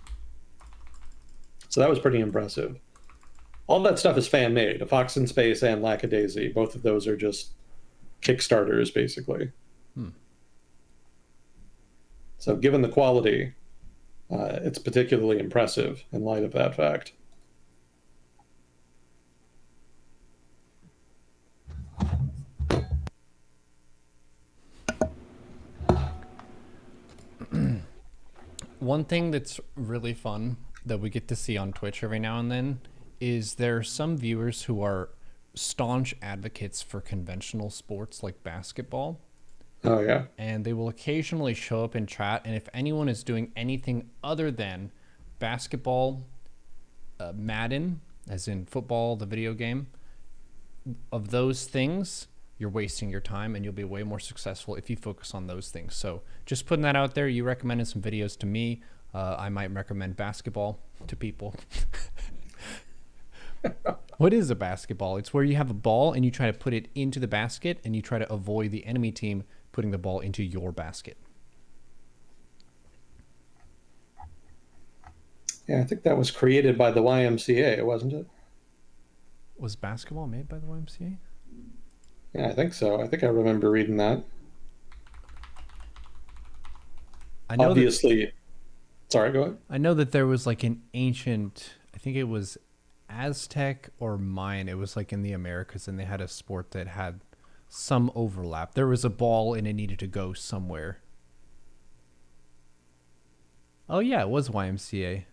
So that was pretty impressive. All that stuff is fan made. A Fox in Space and Lackadaisy, both of those are just Kickstarters, basically. So given the quality, it's particularly impressive in light of that fact. One thing that's really fun that we get to see on Twitch every now and then is there are some viewers who are staunch advocates for conventional sports like basketball. Oh yeah. and they will occasionally show up in chat. And if anyone is doing anything other than basketball, Madden, as in football, the video game, of those things, you're wasting your time and you'll be way more successful if you focus on those things. So just putting that out there. You recommended some videos to me. I might recommend basketball to people. What is a basketball? It's where you have a ball and you try to put it into the basket and you try to avoid the enemy team putting the ball into your basket. Yeah, I think that was created by the YMCA, wasn't it? Was basketball made by the YMCA? Yeah, I think so. I think I remember reading that. I know that Obviously, sorry, go ahead. I know that there was like an ancient, I think it was Aztec or Mayan. It was like in the Americas, and they had a sport that had some overlap. There was a ball and it needed to go somewhere. Oh yeah, it was YMCA.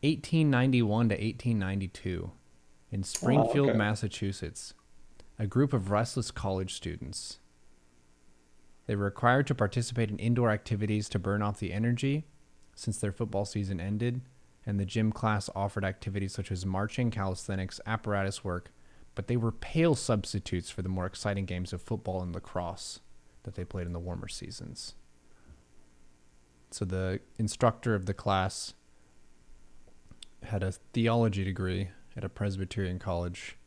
1891 to 1892 in Oh, Springfield, okay. Massachusetts. A group of restless college students. They were required to participate in indoor activities to burn off the energy since their football season ended, and the gym class offered activities such as marching, calisthenics, apparatus work, but they were pale substitutes for the more exciting games of football and lacrosse that they played in the warmer seasons. So the instructor of the class had a theology degree at a Presbyterian college.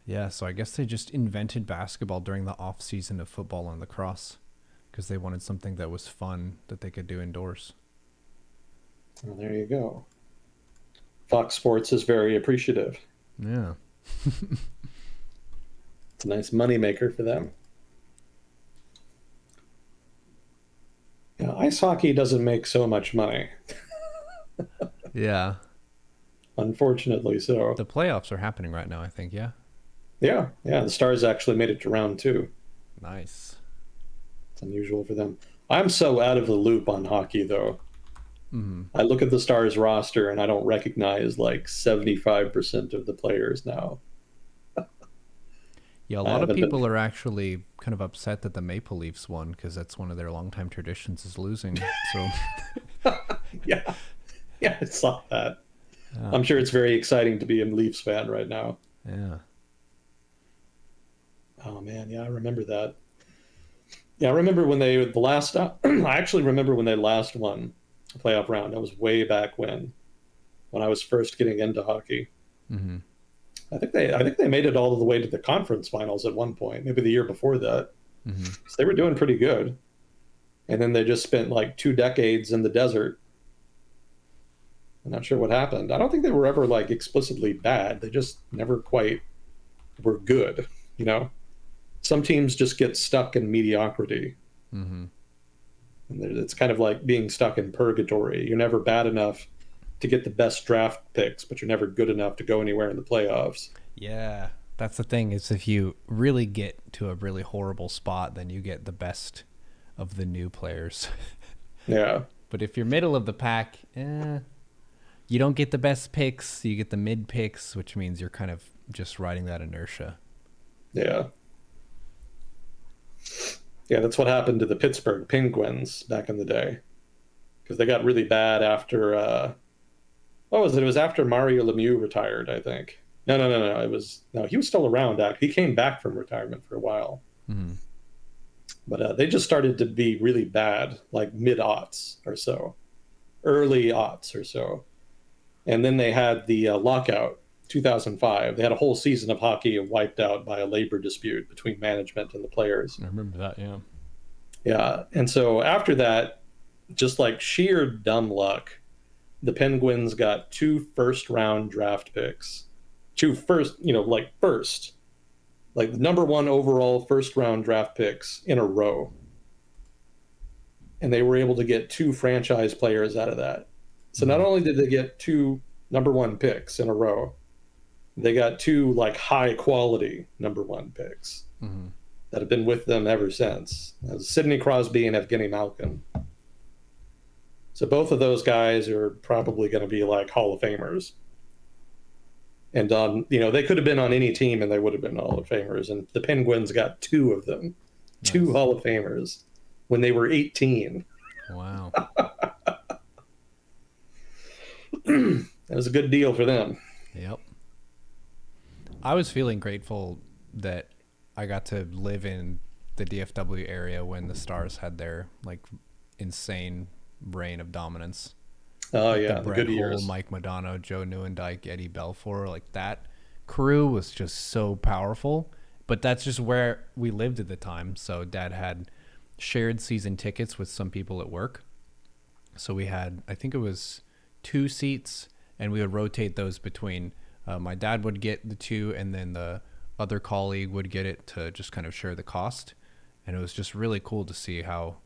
Yeah, so I guess they just invented basketball during the off season of football and lacrosse because they wanted something that was fun that they could do indoors. Well, there you go. Fox Sports is very appreciative. Yeah. It's a nice moneymaker for them. Yeah, ice hockey doesn't make so much money, Yeah. unfortunately. So, The playoffs are happening right now, I think. Yeah. yeah, yeah, the Stars actually made it to round two. Nice. It's unusual for them. I'm so out of the loop on hockey, though. Mm. I look at the Stars roster and I don't recognize like 75% of the players now. Yeah, a I lot of haven't been. people are actually kind of upset that the Maple Leafs won because that's one of their longtime traditions is losing. So, Yeah, yeah, I saw that. yeah. I'm sure it's very exciting to be a Leafs fan right now. Yeah. Oh man, yeah, I remember that. Yeah, I remember when they the last. I actually remember when they last won a playoff round. That was way back when I was first getting into hockey. Mm-hmm. I think they made it all the way to the conference finals at one point, maybe the year before that. Mm-hmm. So they were doing pretty good, and then they just spent like 2 decades in the desert. I'm not sure what happened. I don't think they were ever like explicitly bad. They just never quite were good. You know, some teams just get stuck in mediocrity. Mm-hmm. And it's kind of like being stuck in purgatory. You're never bad enough to get the best draft picks, but you're never good enough to go anywhere in the playoffs. Yeah. That's the thing is if you really get to a really horrible spot, then you get the best of the new players. Yeah, But if you're middle of the pack, you don't get the best picks. You get the mid picks, which means you're kind of just riding that inertia. yeah, yeah. That's what happened to the Pittsburgh Penguins back in the day because they got really bad after. What was it? It was after Mario Lemieux retired, I think. No, no, no, no. It was no. He was still around. He came back from retirement for a while, Mm-hmm. but they just started to be really bad, like mid aughts or so, early aughts or so. And then they had the lockout 2005. They had a whole season of hockey wiped out by a labor dispute between management and the players. I remember that, yeah. Yeah, and so after that, just like sheer dumb luck, the Penguins got two first round draft picks, two first, like first, like the number one overall first round draft picks in a row, and they were able to get two franchise players out of that. So not Mm-hmm. only did they get two number one picks in a row, they got two like high quality number one picks Mm-hmm. that have been with them ever since. Sidney Crosby and Evgeny Malkin. So both of those guys are probably going to be like Hall of Famers. And they could have been on any team and they would have been Hall of Famers. And the Penguins got two of them, two Nice. Hall of Famers when they were 18. Wow. That was a good deal for them. Yep. I was feeling grateful that I got to live in the DFW area when the Stars had their like insane reign of dominance. Oh Like the yeah, the Brett good Hull, years. Mike Modano, Joe Newendike, Eddie Belfour, like that crew was just so powerful. But that's just where we lived at the time. So Dad had shared season tickets with some people at work. So we had, I think it was 2 seats, and we would rotate those between. My dad would get the two, and then the other colleague would get it to just kind of share the cost. And it was just really cool to see how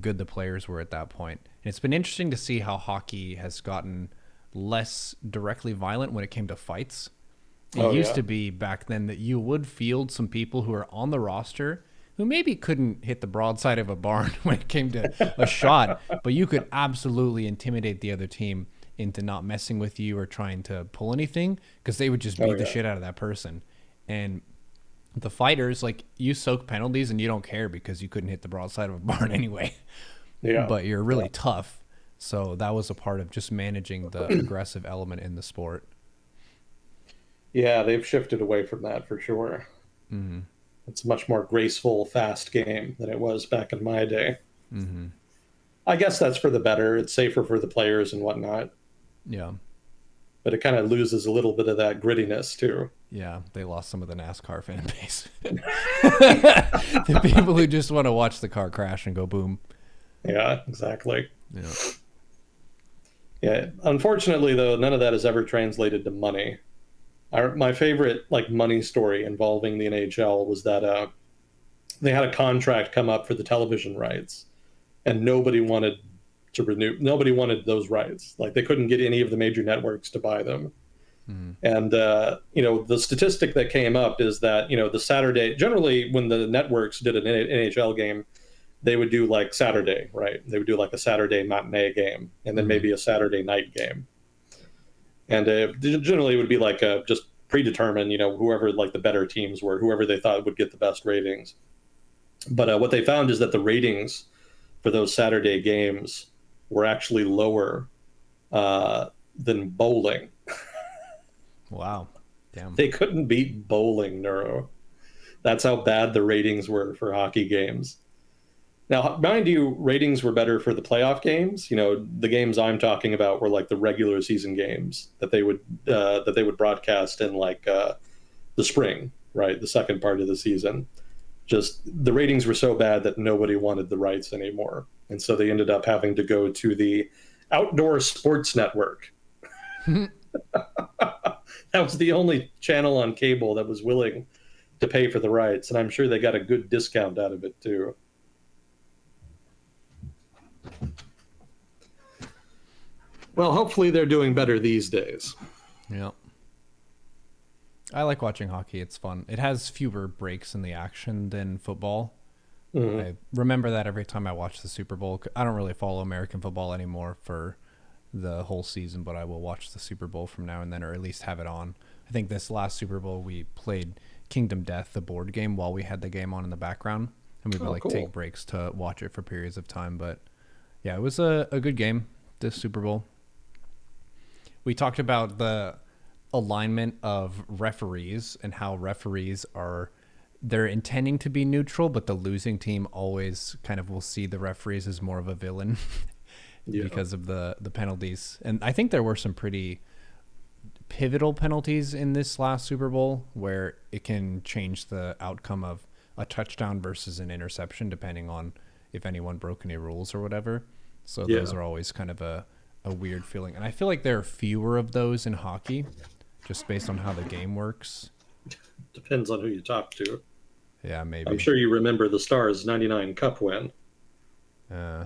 good the players were at that point. And it's been interesting to see how hockey has gotten less directly violent when it came to fights. It Oh used yeah. to be back then that you would field some people who are on the roster who maybe couldn't hit the broadside of a barn when it came to a shot, but you could absolutely intimidate the other team into not messing with you or trying to pull anything because they would just Oh beat the yeah. shit out of that person. And the fighters, like, you soak penalties and you don't care because you couldn't hit the broadside of a barn anyway, Yeah. but you're really Yeah. tough. So that was a part of just managing the aggressive element in the sport. Yeah, they've shifted away from that for sure. Mm-hmm. It's a much more graceful, fast game than it was back in my day. Mm-hmm. I guess that's for the better. It's safer for the players and whatnot, Yeah. but it kind of loses a little bit of that grittiness too. Yeah, they lost some of the NASCAR fan base. The people who just want to watch the car crash and go boom. Yeah, exactly. Yeah. Yeah, unfortunately though, none of that has ever translated to money. My favorite like money story involving the NHL was that they had a contract come up for the television rights, and nobody wanted to renew. Nobody wanted those rights. Like they couldn't get any of the major networks to buy them. Mm. And the statistic that came up is that the Saturday generally when the networks did an NHL game, they would do like Saturday, right? They would do like a Saturday matinee game, and then Mm. maybe a Saturday night game. And generally it would be like just predetermined, whoever like the better teams were, whoever they thought would get the best ratings. But what they found is that the ratings for those Saturday games were actually lower than bowling. Wow. Damn. They couldn't beat bowling, Neuro. That's how bad the ratings were for hockey games. Now, mind you, ratings were better for the playoff games. The games I'm talking about were like the regular season games that they would broadcast in like the spring, right? The second part of the season. Just the ratings were so bad that nobody wanted the rights anymore, and so they ended up having to go to the Outdoor Sports Network. That was the only channel on cable that was willing to pay for the rights, and I'm sure they got a good discount out of it too. Well, hopefully they're doing better these days. Yeah. I like watching hockey. It's fun. It has fewer breaks in the action than football. Mhm. I remember that every time I watch the Super Bowl. I don't really follow American football anymore for the whole season, but I will watch the Super Bowl from now and then, or at least have it on. I think this last Super Bowl we played Kingdom Death, the board game, while we had the game on in the background, and we would Oh, like cool. take breaks to watch it for periods of time. But yeah, it was a good game, this Super Bowl. We talked about the alignment of referees and how referees are, they're intending to be neutral, but the losing team always kind of will see the referees as more of a villain Yeah. because of the penalties. And I think there were some pretty pivotal penalties in this last Super Bowl where it can change the outcome of a touchdown versus an interception depending on if anyone broke any rules or whatever. So Yeah. those are always kind of a weird feeling. And I feel like there are fewer of those in hockey just based on how the game works. Depends on who you talk to. Yeah, maybe. I'm sure you remember the Stars '99 Cup win. Uh,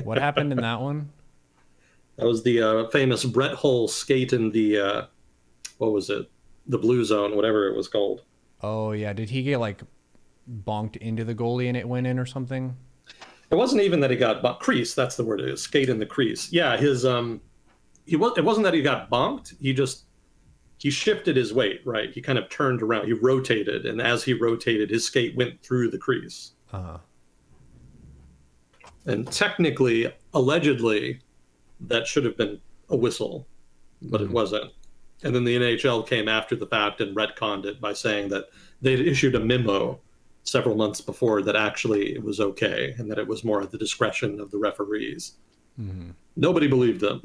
what happened in that one? That was the famous Brett Hull skate in the what was it? The blue zone, whatever it was called. Oh, yeah. Did he get like bonked into the goalie and it went in or something? It wasn't even that he got crease. That's the word. It is skate in the crease. Yeah, his he was. It wasn't that he got bonked. He just he shifted his weight, right? He kind of turned around, he rotated, and as he rotated, his skate went through the crease. Uh-huh. And technically, allegedly, that should have been a whistle, but it wasn't. And then the NHL came after the fact and retconned it by saying that they'd issued a memo several months before that actually it was okay and that it was more at the discretion of the referees. Nobody believed them.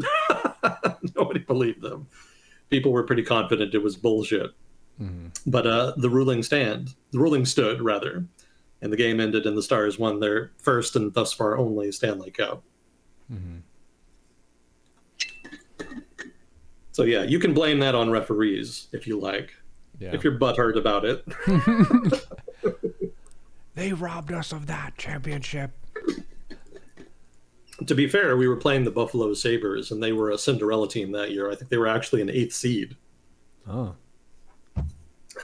Nobody believed them. People were pretty confident it was bullshit. But the ruling stood, rather, and the game ended and the Stars won their first and thus far only Stanley Cup. So yeah, you can blame that on referees if you like, if you're butthurt about it. They robbed us of that championship. To be fair, we were playing the Buffalo Sabres, and they were a Cinderella team that year. I think they were actually an 8th seed. Oh. And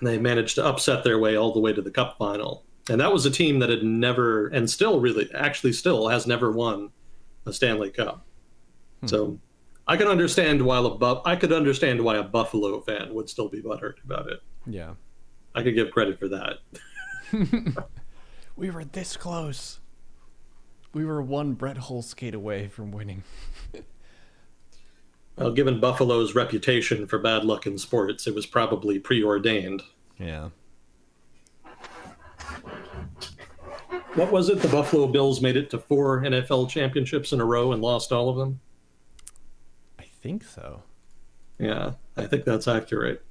they managed to upset their way all the way to the Cup final. And that was a team that had never, and still has never won a Stanley Cup. So I can understand why a Buffalo fan would still be butthurt about it. Yeah. I could give credit for that. We were this close. We were one Brett Hull skate away from winning. Well, given Buffalo's reputation for bad luck in sports, it was probably preordained. Yeah. What was it? The Buffalo Bills made it to 4 NFL championships in a row and lost all of them? I think so. Yeah, I think that's accurate.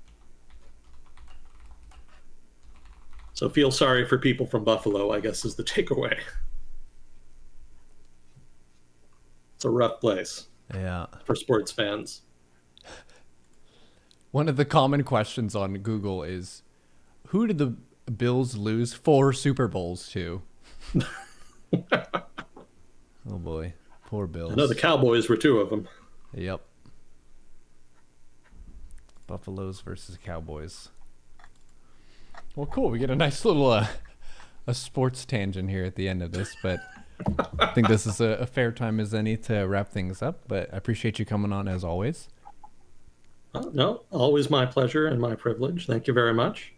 So feel sorry for people from Buffalo, I guess, is the takeaway. It's a rough place. Yeah. For sports fans. One of the common questions on Google is, who did the Bills lose 4 Super Bowls to? Oh boy. Poor Bills. I know the Cowboys were 2 of them. Yep. Buffaloes versus Cowboys. Well, cool. We get a nice little a sports tangent here at the end of this, but I think this is a fair time as any to wrap things up. But I appreciate you coming on as always. No, always my pleasure and my privilege. Thank you very much.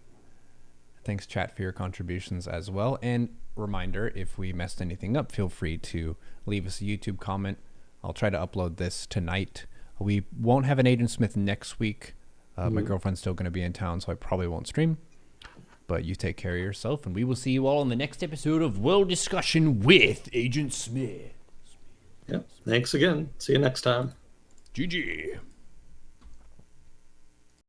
Thanks, chat, for your contributions as well. And reminder, if we messed anything up, feel free to leave us a YouTube comment. I'll try to upload this tonight. We won't have an Agent Smith next week. My girlfriend's still going to be in town, so I probably won't stream. But you take care of yourself, and we will see you all in the next episode of World Discussion with Agent Smith. Yep. Thanks again. See you next time. GG.